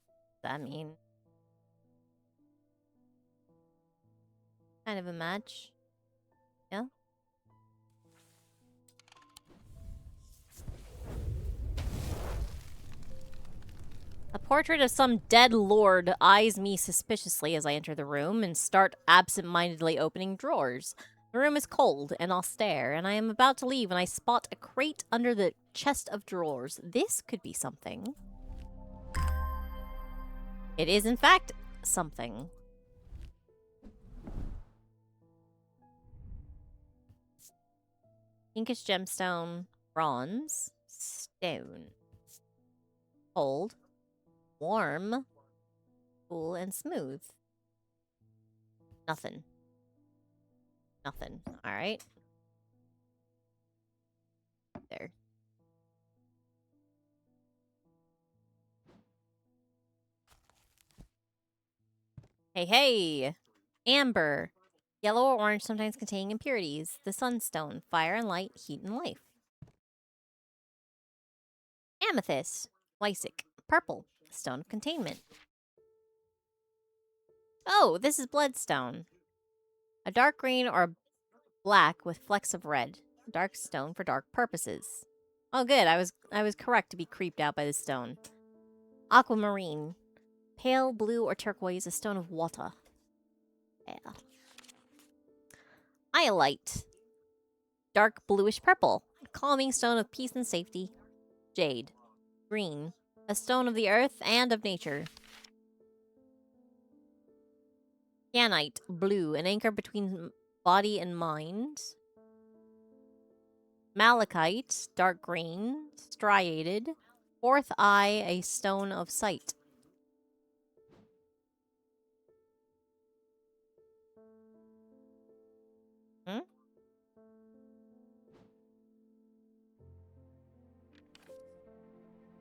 What does that mean? Kind of a match. Yeah? A portrait of some dead lord eyes me suspiciously as I enter the room and start absent-mindedly opening drawers. The room is cold and austere, and I am about to leave when I spot a crate under the chest of drawers. This could be something. It is, in fact, something. Pinkish gemstone, bronze, stone. Cold, warm, cool, and smooth. Nothing. Nothing. Alright. There. Hey, hey! Amber. Yellow or orange, sometimes containing impurities. The sunstone. Fire and light, heat and life. Amethyst. Lysic. Purple. Stone of containment. Oh, this is bloodstone. A dark green or black with flecks of red. Dark stone for dark purposes. Oh, good. I was correct to be creeped out by this stone. Aquamarine. Pale blue or turquoise, a stone of water. Yeah. Iolite. Dark bluish purple. A calming stone of peace and safety. Jade. Green. A stone of the earth and of nature. Kyanite. Blue. An anchor between body and mind. Malachite. Dark green. Striated. Fourth eye. A stone of sight.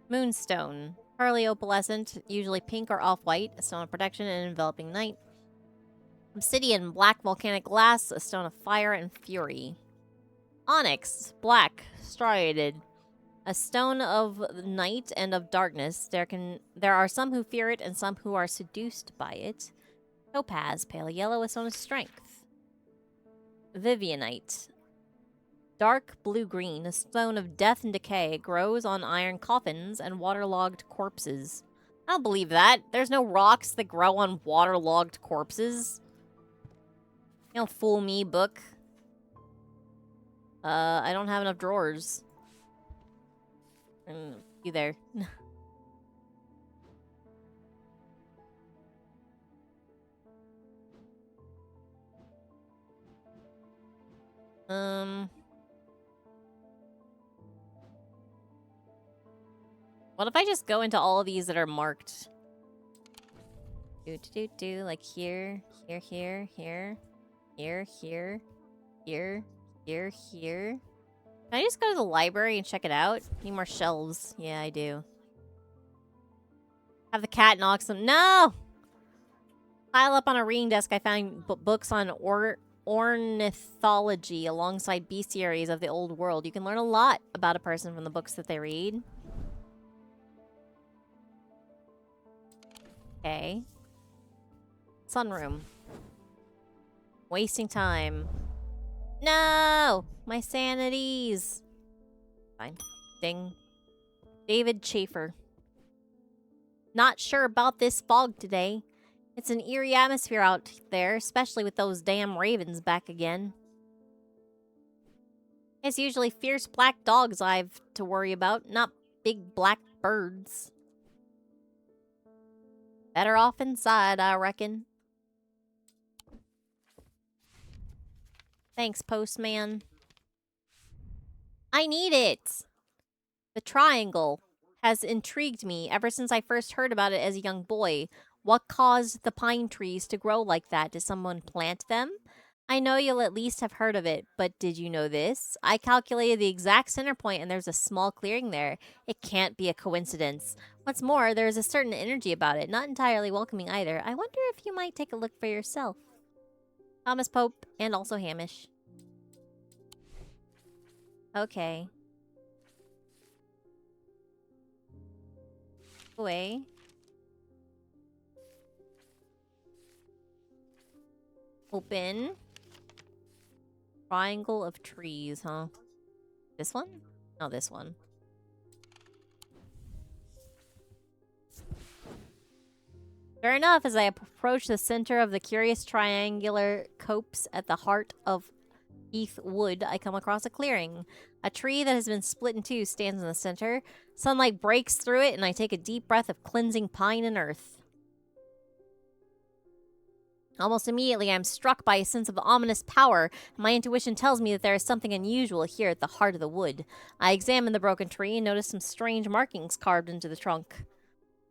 Moonstone. Pearly opalescent, usually pink or off-white, a stone of protection and enveloping night. Obsidian, black volcanic glass, a stone of fire and fury. Onyx, black, striated, a stone of night and of darkness. There are some who fear it and some who are seduced by it. Topaz, pale yellow, a stone of strength. Vivianite. Dark blue-green, a stone of death and decay, grows on iron coffins and waterlogged corpses. I don't believe that. There's no rocks that grow on waterlogged corpses. You don't fool me, book. I don't have enough drawers. You there. What if I just go into all of these that are marked? Like here, here, here, here, here, here, here, here, here. Can I just go to the library and check it out? Need more shelves. Yeah, I do. Have the cat knock some. No! Pile up on a reading desk, I found books on ornithology alongside bestiaries of the old world. You can learn a lot about a person from the books that they read. Okay. Sunroom. Wasting time. No! My sanities. Fine. Ding. David Schaefer. Not sure about this fog today. It's an eerie atmosphere out there, especially with those damn ravens back again. It's usually fierce black dogs I've to worry about, not big black birds. Better off inside, I reckon. Thanks, postman. I need it! The triangle has intrigued me ever since I first heard about it as a young boy. What caused the pine trees to grow like that? Did someone plant them? I know you'll at least have heard of it, but did you know this? I calculated the exact center point and there's a small clearing there. It can't be a coincidence. What's more, there is a certain energy about it, not entirely welcoming either. I wonder if you might take a look for yourself. Thomas Pope and also Hamish. Okay. Away. Open. Triangle of trees, huh? This one? No, this one. Fair enough, as I approach the center of the curious triangular copse at the heart of Heath Wood, I come across a clearing. A tree that has been split in two stands in the center. Sunlight breaks through it, and I take a deep breath of cleansing pine and earth. Almost immediately, I'm struck by a sense of ominous power. My intuition tells me that there is something unusual here at the heart of the wood. I examine the broken tree and notice some strange markings carved into the trunk.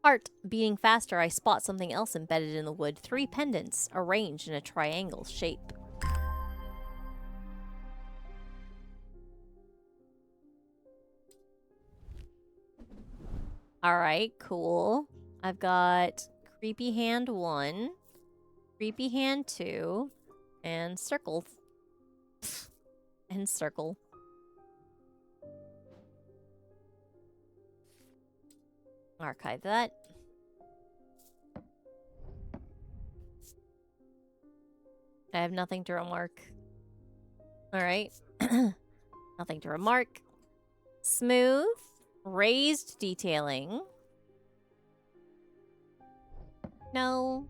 Heart beating faster, I spot something else embedded in the wood. 3 pendants, arranged in a triangle shape. Alright, cool. I've got Creepy Hand 1, Creepy Hand 2, and Circle. And Circle. Archive that. I have nothing to remark. Alright. Nothing to remark. Smooth. Raised detailing. No.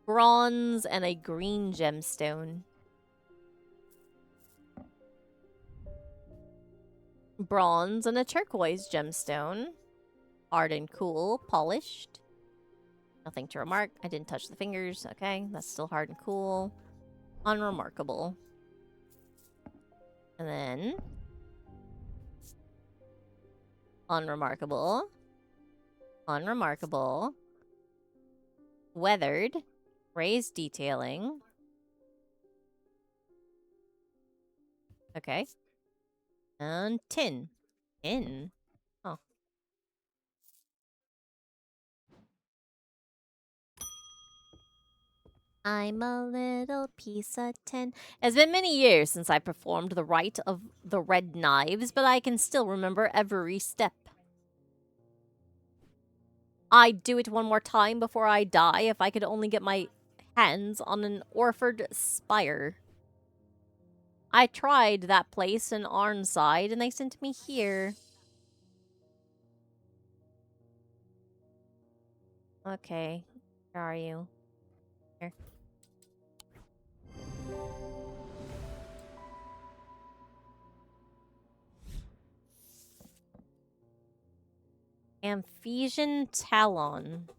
Bronze and a green gemstone. Bronze and a turquoise gemstone. Hard and cool. Polished. Nothing to remark. I didn't touch the fingers. Okay, that's still hard and cool. Unremarkable. And then... unremarkable. Unremarkable. Weathered. Raised detailing. Okay. And tin. Tin? Oh. I'm a little piece of tin. It's been many years since I performed the rite of the red knives, but I can still remember every step. I'd do it one more time before I die if I could only get my hands on an Orford spire. I tried that place in Arnside, and they sent me here. Okay. Where are you? Here. Amphesian Talon.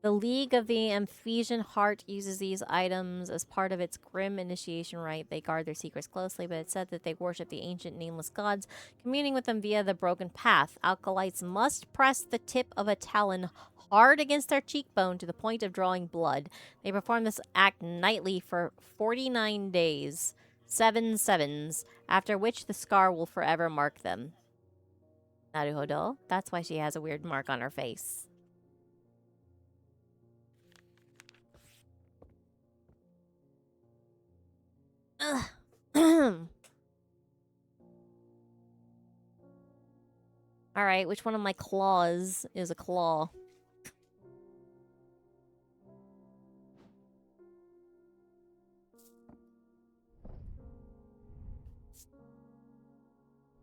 The League of the Amphesian Heart uses these items as part of its grim initiation rite. They guard their secrets closely, but it's said that they worship the ancient nameless gods, communing with them via the broken path. Alkalites must press the tip of a talon hard against their cheekbone to the point of drawing blood. They perform this act nightly for 49 days, 7 sevens, after which the scar will forever mark them. Naruhodo. That's why she has a weird mark on her face. Alright, which one of my claws is a claw?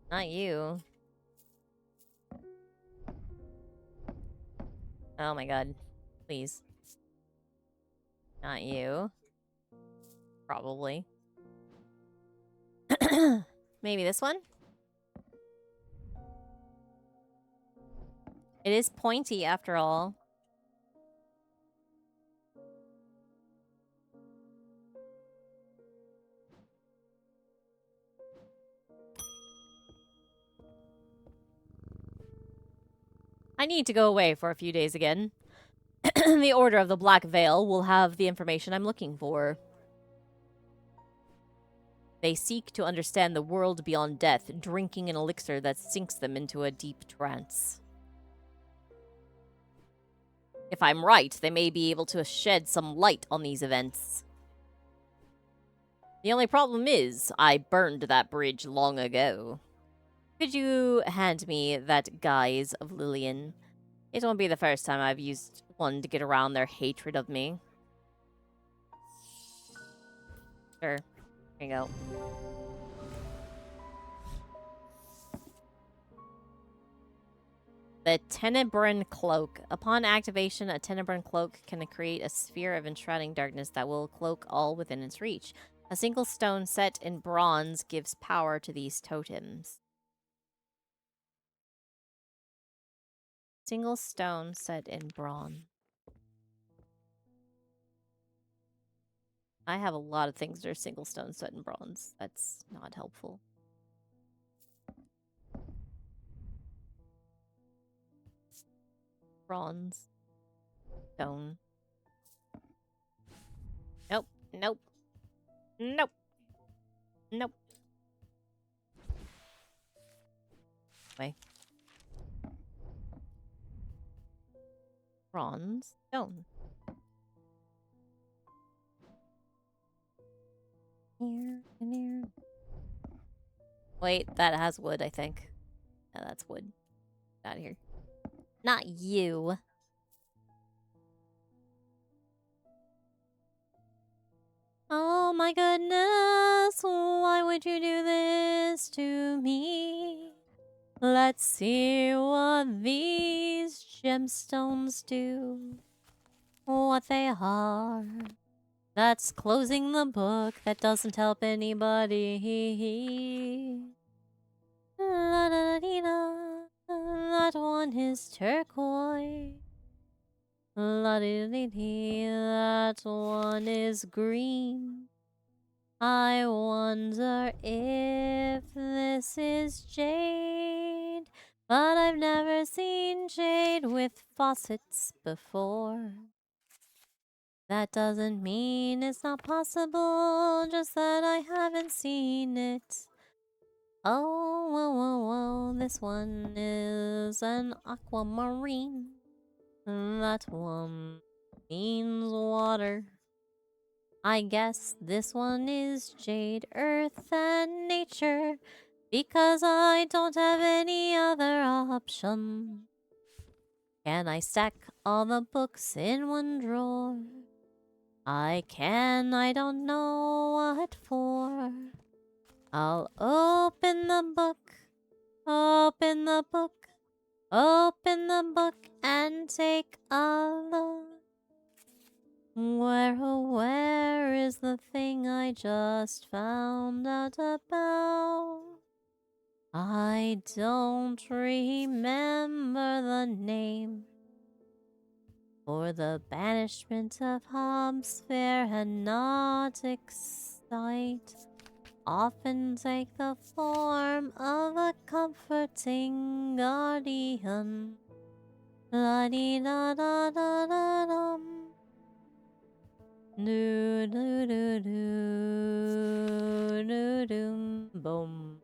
Not you. Oh my god. Please. Not you. Probably. Maybe this one? It is pointy after all. I need to go away for a few days again. The Order of the Black Veil will have the information I'm looking for. They seek to understand the world beyond death, drinking an elixir that sinks them into a deep trance. If I'm right, they may be able to shed some light on these events. The only problem is, I burned that bridge long ago. Could you hand me that guise of Lillian? It won't be the first time I've used one to get around their hatred of me. Sure. Here you go. The Tenebran Cloak. Upon activation, a Tenebran Cloak can create a sphere of enshrouding darkness that will cloak all within its reach. A single stone set in bronze gives power to these totems. Single stone set in bronze. I have a lot of things that are single stone set in bronze. That's not helpful. Bronze. Stone. Nope. Nope. Nope. Nope. Way. Bronze. Stone. Here and here. Wait, that has wood, I think. Yeah, that's wood. Get out of here. Not you. Oh my goodness, why would you do this to me? Let's see what these gemstones do. What they are. That's closing the book. That doesn't help anybody. La da dee da. That one is turquoise. La dee dee dee. That one is green. I wonder if this is jade. But I've never seen jade with faucets before. That doesn't mean it's not possible, just that I haven't seen it. Oh, whoa, whoa, whoa, this one is an aquamarine. That one means water. I guess this one is jade, earth, and nature, because I don't have any other option. Can I stack all the books in one drawer? I can, I don't know what for. I'll open the book, open the book, open the book, and take a look. Where is the thing I just found out about? I don't remember the name. For the banishment of Hobbs fair and nautic sight often take the form of a comforting guardian. La di da da da da dum. Do do do do do doom boom.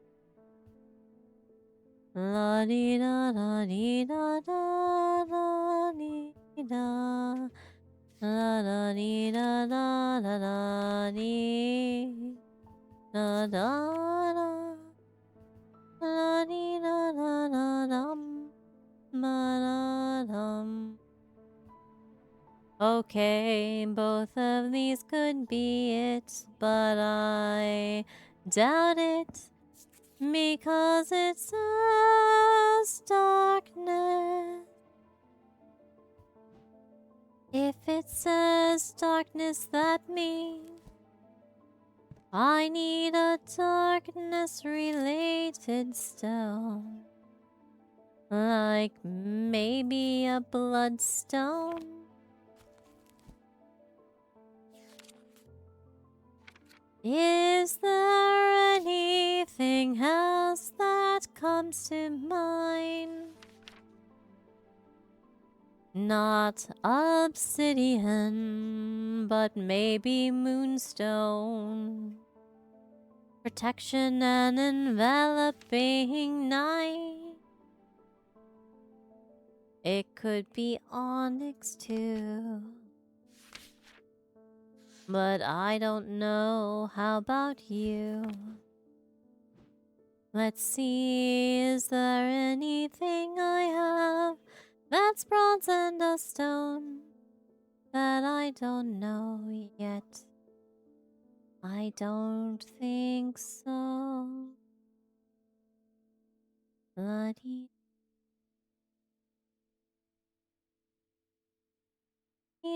La di da da di da da da di da. La da di da da da da di. Okay, both of these could be it, but I doubt it because it says darkness. If it says darkness, that means I need a darkness-related stone. Like maybe a bloodstone? Is there anything else that comes to mind? Not obsidian, but maybe moonstone. Protection and enveloping night. It could be onyx too. But I don't know. How about you? Let's see, is there anything I have that's bronze and a stone that I don't know yet? I don't think so. Bloody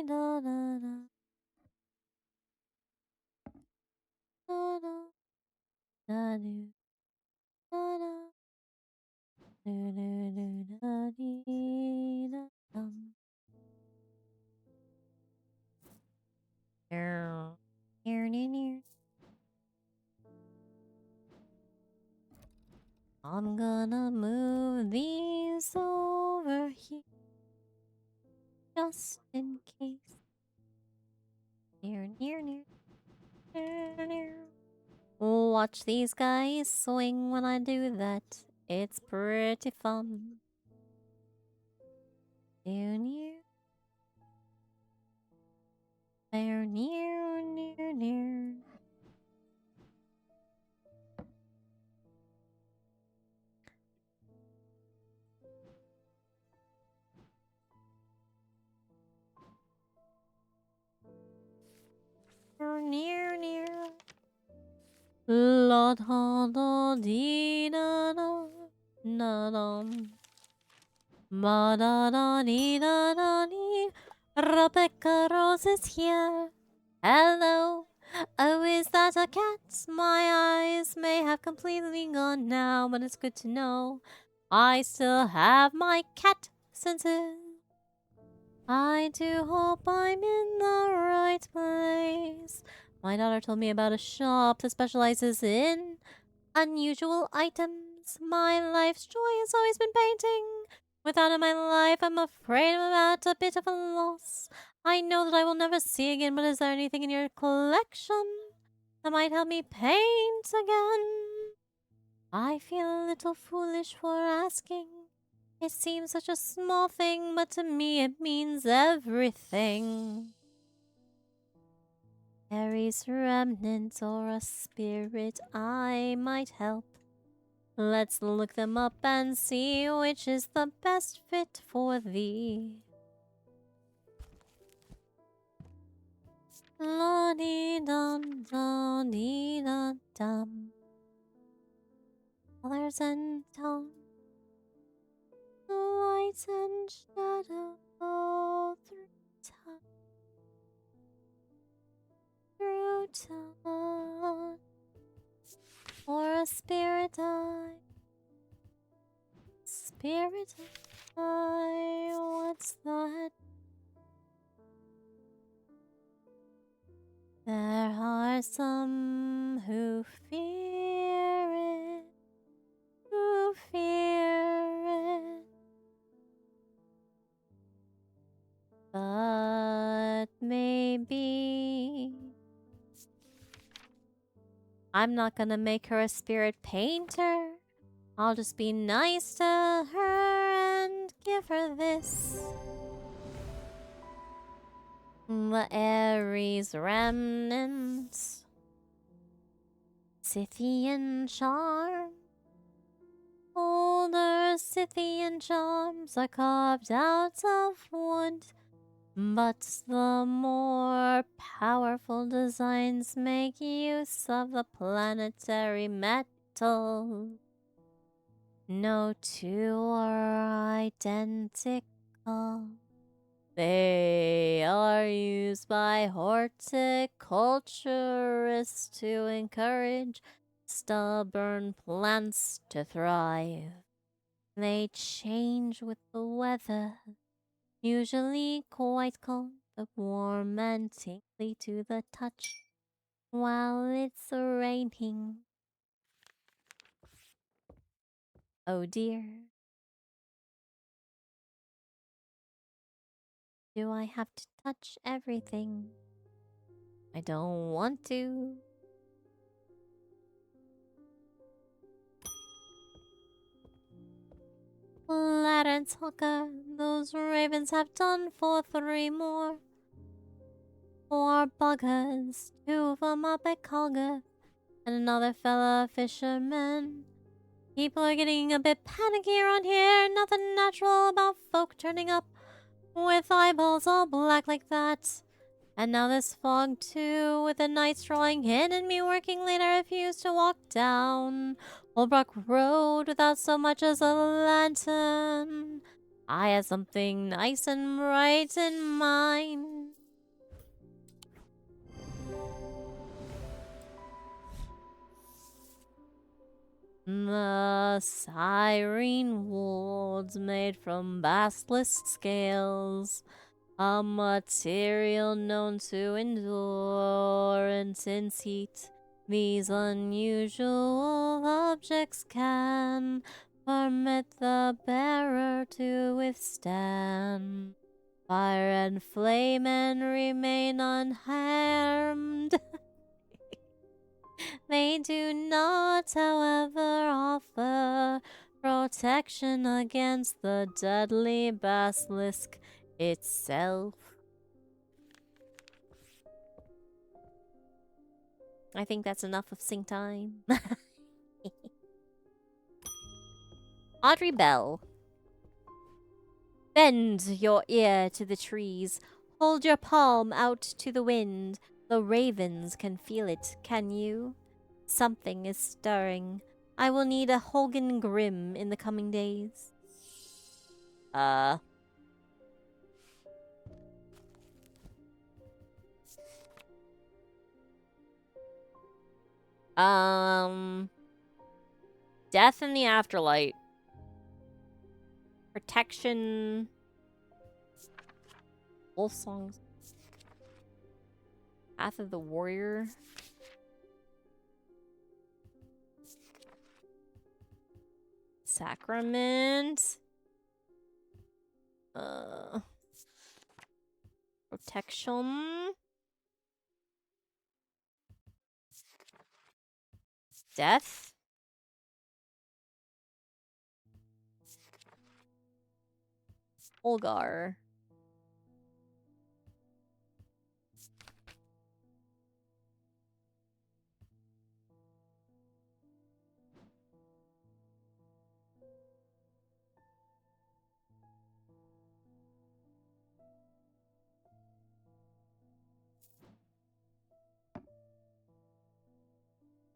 da da da da da da do da da do do do da dee da dum. Here, here, here. I'm gonna move these over here just in case. Near, near, near, near, near. Watch these guys swing when I do that. It's pretty fun. Near, near, near, near, near, near. Near, near, near. La da da dee da da da dum. Ma da da dee da da dee. Rebecca Rose is here. Hello. Oh, is that a cat? My eyes may have completely gone now, but it's good to know I still have my cat senses. I do hope I'm in the right place. My daughter told me about a shop that specializes in unusual items. My life's joy has always been painting. Without it in my life, I'm afraid I'm at a bit of a loss. I know that I will never see again, but is there anything in your collection that might help me paint again? I feel a little foolish for asking. It seems such a small thing, but to me it means everything. Fairy's remnant or a spirit I might help. Let's look them up and see which is the best fit for thee. La-dee-dum-da-dee-da-dum. Colors and tone, light and shadow all through time. Through time. Or a spirit eye. Spirit eye, what's that? There are some who fear it, who fear it. But maybe I'm not gonna make her a spirit painter. I'll just be nice to her and give her this. The Aries remnants. Scythian charm. Older Scythian charms are carved out of wood. But the more powerful designs make use of the planetary metal. No two are identical. They are used by horticulturists to encourage stubborn plants to thrive. They change with the weather, usually quite cold but warm and tingly to the touch while it's raining. Oh dear. Do I have to touch everything? I don't want to. Clarence Hooker, those ravens have done for 3 more. 4 buggers, 2 of them up at Colga, and another fella fisherman. People are getting a bit panicky around here. Nothing natural about folk turning up with eyeballs all black like that. And now this fog too, with the nights drawing in and me working late, I refuse to walk down Holbrook Road without so much as a lantern. I had something nice and bright in mind. The siren wards made from basilisk scales, a material known to endure intense heat. These unusual objects can permit the bearer to withstand fire and flame and remain unharmed. They do not, however, offer protection against the deadly basilisk itself. I think that's enough of sing time. Audrey Bell. Bend your ear to the trees. Hold your palm out to the wind. The ravens can feel it, can you? Something is stirring. I will need a Hogan Grimm in the coming days. Death in the Afterlight. Protection. Wolf songs. Path of the Warrior. Sacrament. Protection. Death. Olgar.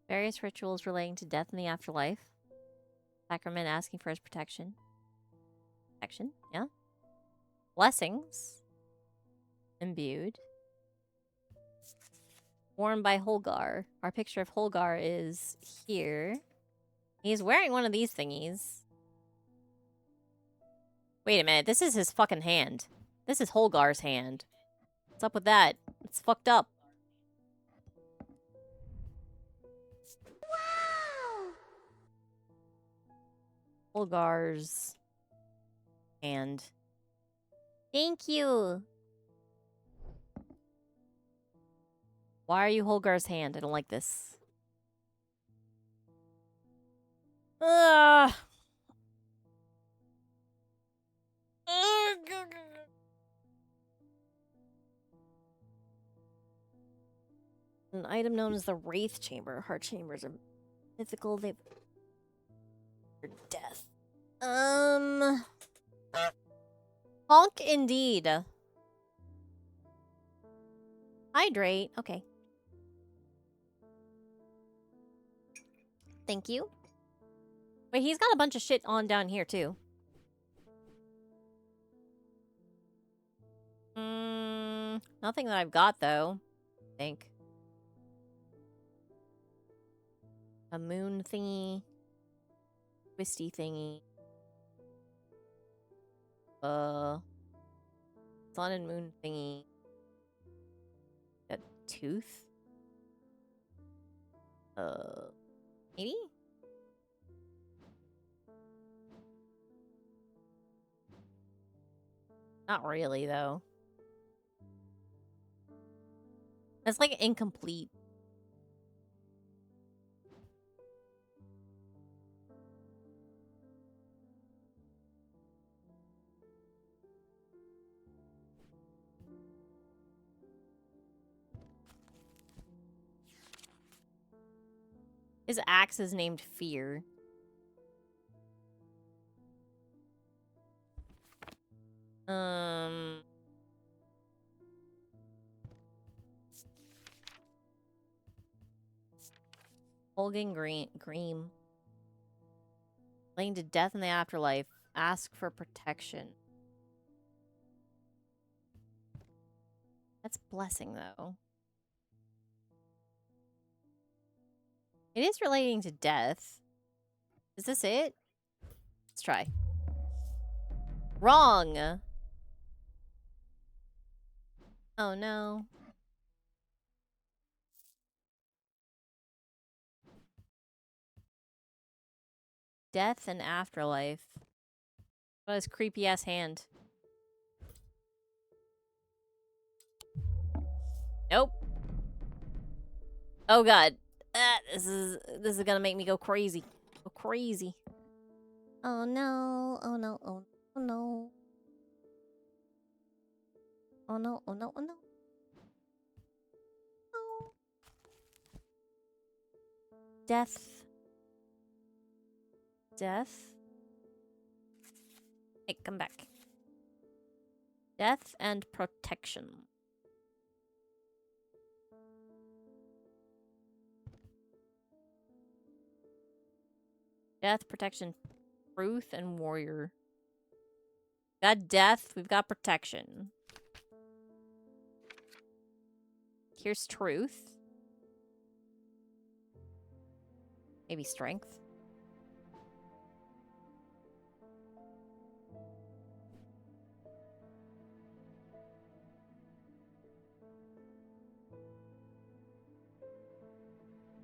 Various rituals relating to death and the afterlife. Sacrament asking for his protection. Protection, yeah. Blessings. Imbued. Worn by Holgar. Our picture of Holgar is here. He's wearing one of these thingies. Wait a minute, this is his fucking hand. This is Holgar's hand. What's up with that? It's fucked up. Wow! Holgar's hand. Thank you. Why are you Holgar's hand? I don't like this. Ugh. An item known as the Wraith Chamber. Heart chambers are mythical. They're death. Honk indeed. Hydrate. Okay. Thank you. Wait, he's got a bunch of shit on down here, too. Nothing that I've got, though. I think. A moon thingy. Twisty thingy. Sun and moon thingy. A tooth? Maybe? Not really, though. It's like incomplete. His axe is named Fear. Holgan Green. Laying to death in the afterlife. Ask for protection. That's blessing, though. It is relating to death. Is this it? Let's try. Wrong! Oh, no. Death and afterlife. What is creepy-ass hand? Nope. Oh, God. This is gonna make me go crazy. Go crazy. Oh, no. Oh, no. Oh, no. Oh, no. Oh, no. Oh, no. Oh. Death. Death. Hey, come back. Death and protection. Death, protection, truth, and warrior. We've got death, we've got protection. Here's truth. Maybe strength.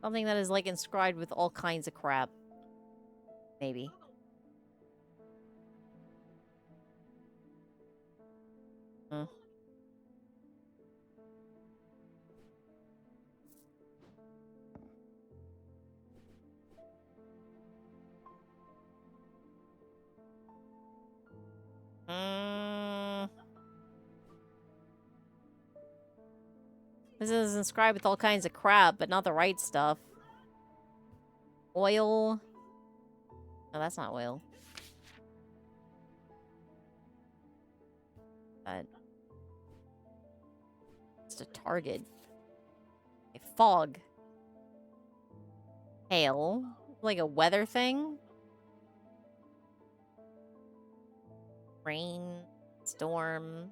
Something that is like inscribed with all kinds of crap. Maybe. This is inscribed with all kinds of crap, but not the right stuff. Oil. No, that's not oil. But it's a target. A fog. Hail. Like a weather thing. Rain. Storm.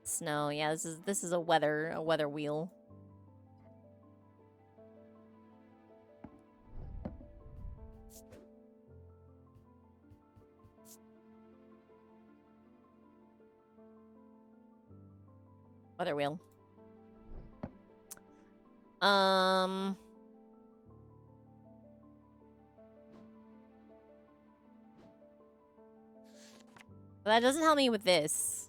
Snow. Yeah, this is a weather wheel. Weather wheel. But that doesn't help me with this.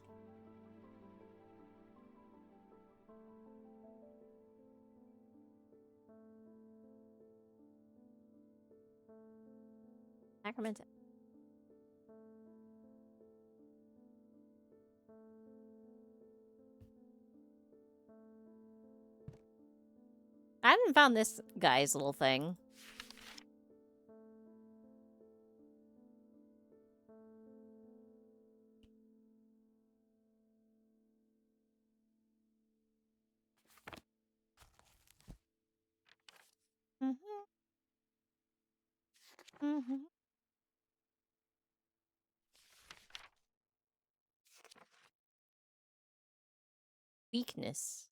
Sacramento. I haven't found this guy's little thing. Weakness.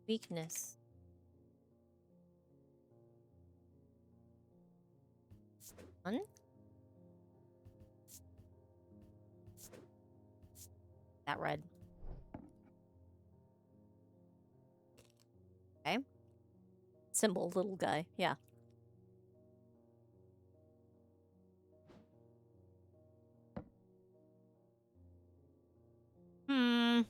Weakness. One. That red. Okay. Symbol, little guy. Yeah. Hmm.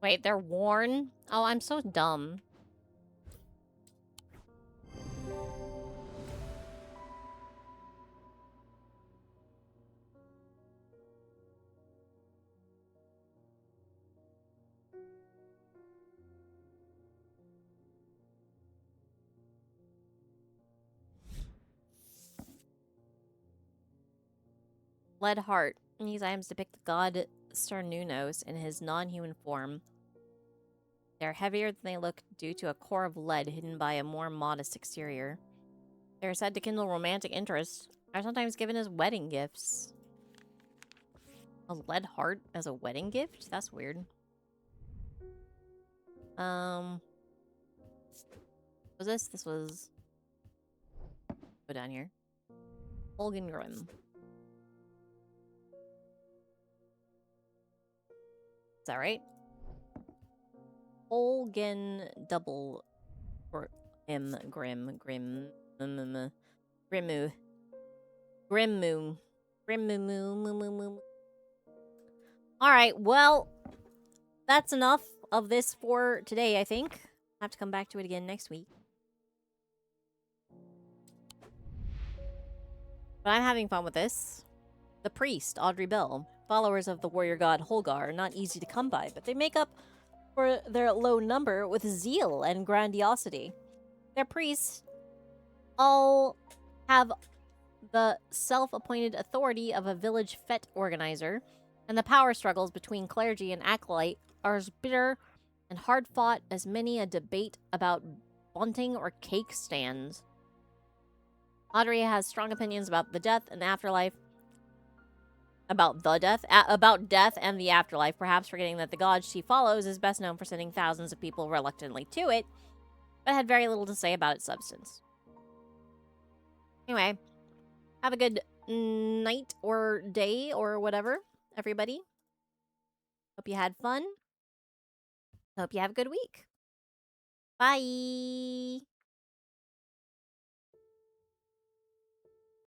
Wait, they're worn? Oh, I'm so dumb. Lead heart. These items depict the god Cernunnos in his non-human form. They're heavier than they look due to a core of lead hidden by a more modest exterior. They're said to kindle romantic interest. Are sometimes given as wedding gifts. A lead heart as a wedding gift? That's weird. What was this? This was... Go down here. Holgen Grim. Is that right? Holgen double... Or M. Grim. Grimmu. Grimmu. Grimmu. Alright, well... That's enough of this for today, I think. I'll have to come back to it again next week. But I'm having fun with this. The priest, Audrey Bell. Followers of the warrior god Holgar are not easy to come by, but they make up for their low number with zeal and grandiosity. Their priests all have the self-appointed authority of a village fete organizer, and the power struggles between clergy and acolyte are as bitter and hard-fought as many a debate about bunting or cake stands. Audrey has strong opinions about the death and afterlife. About death and the afterlife, perhaps forgetting that the god she follows is best known for sending thousands of people reluctantly to it, but had very little to say about its substance. Anyway, have a good night or day or whatever, everybody. Hope you had fun. Hope you have a good week. Bye!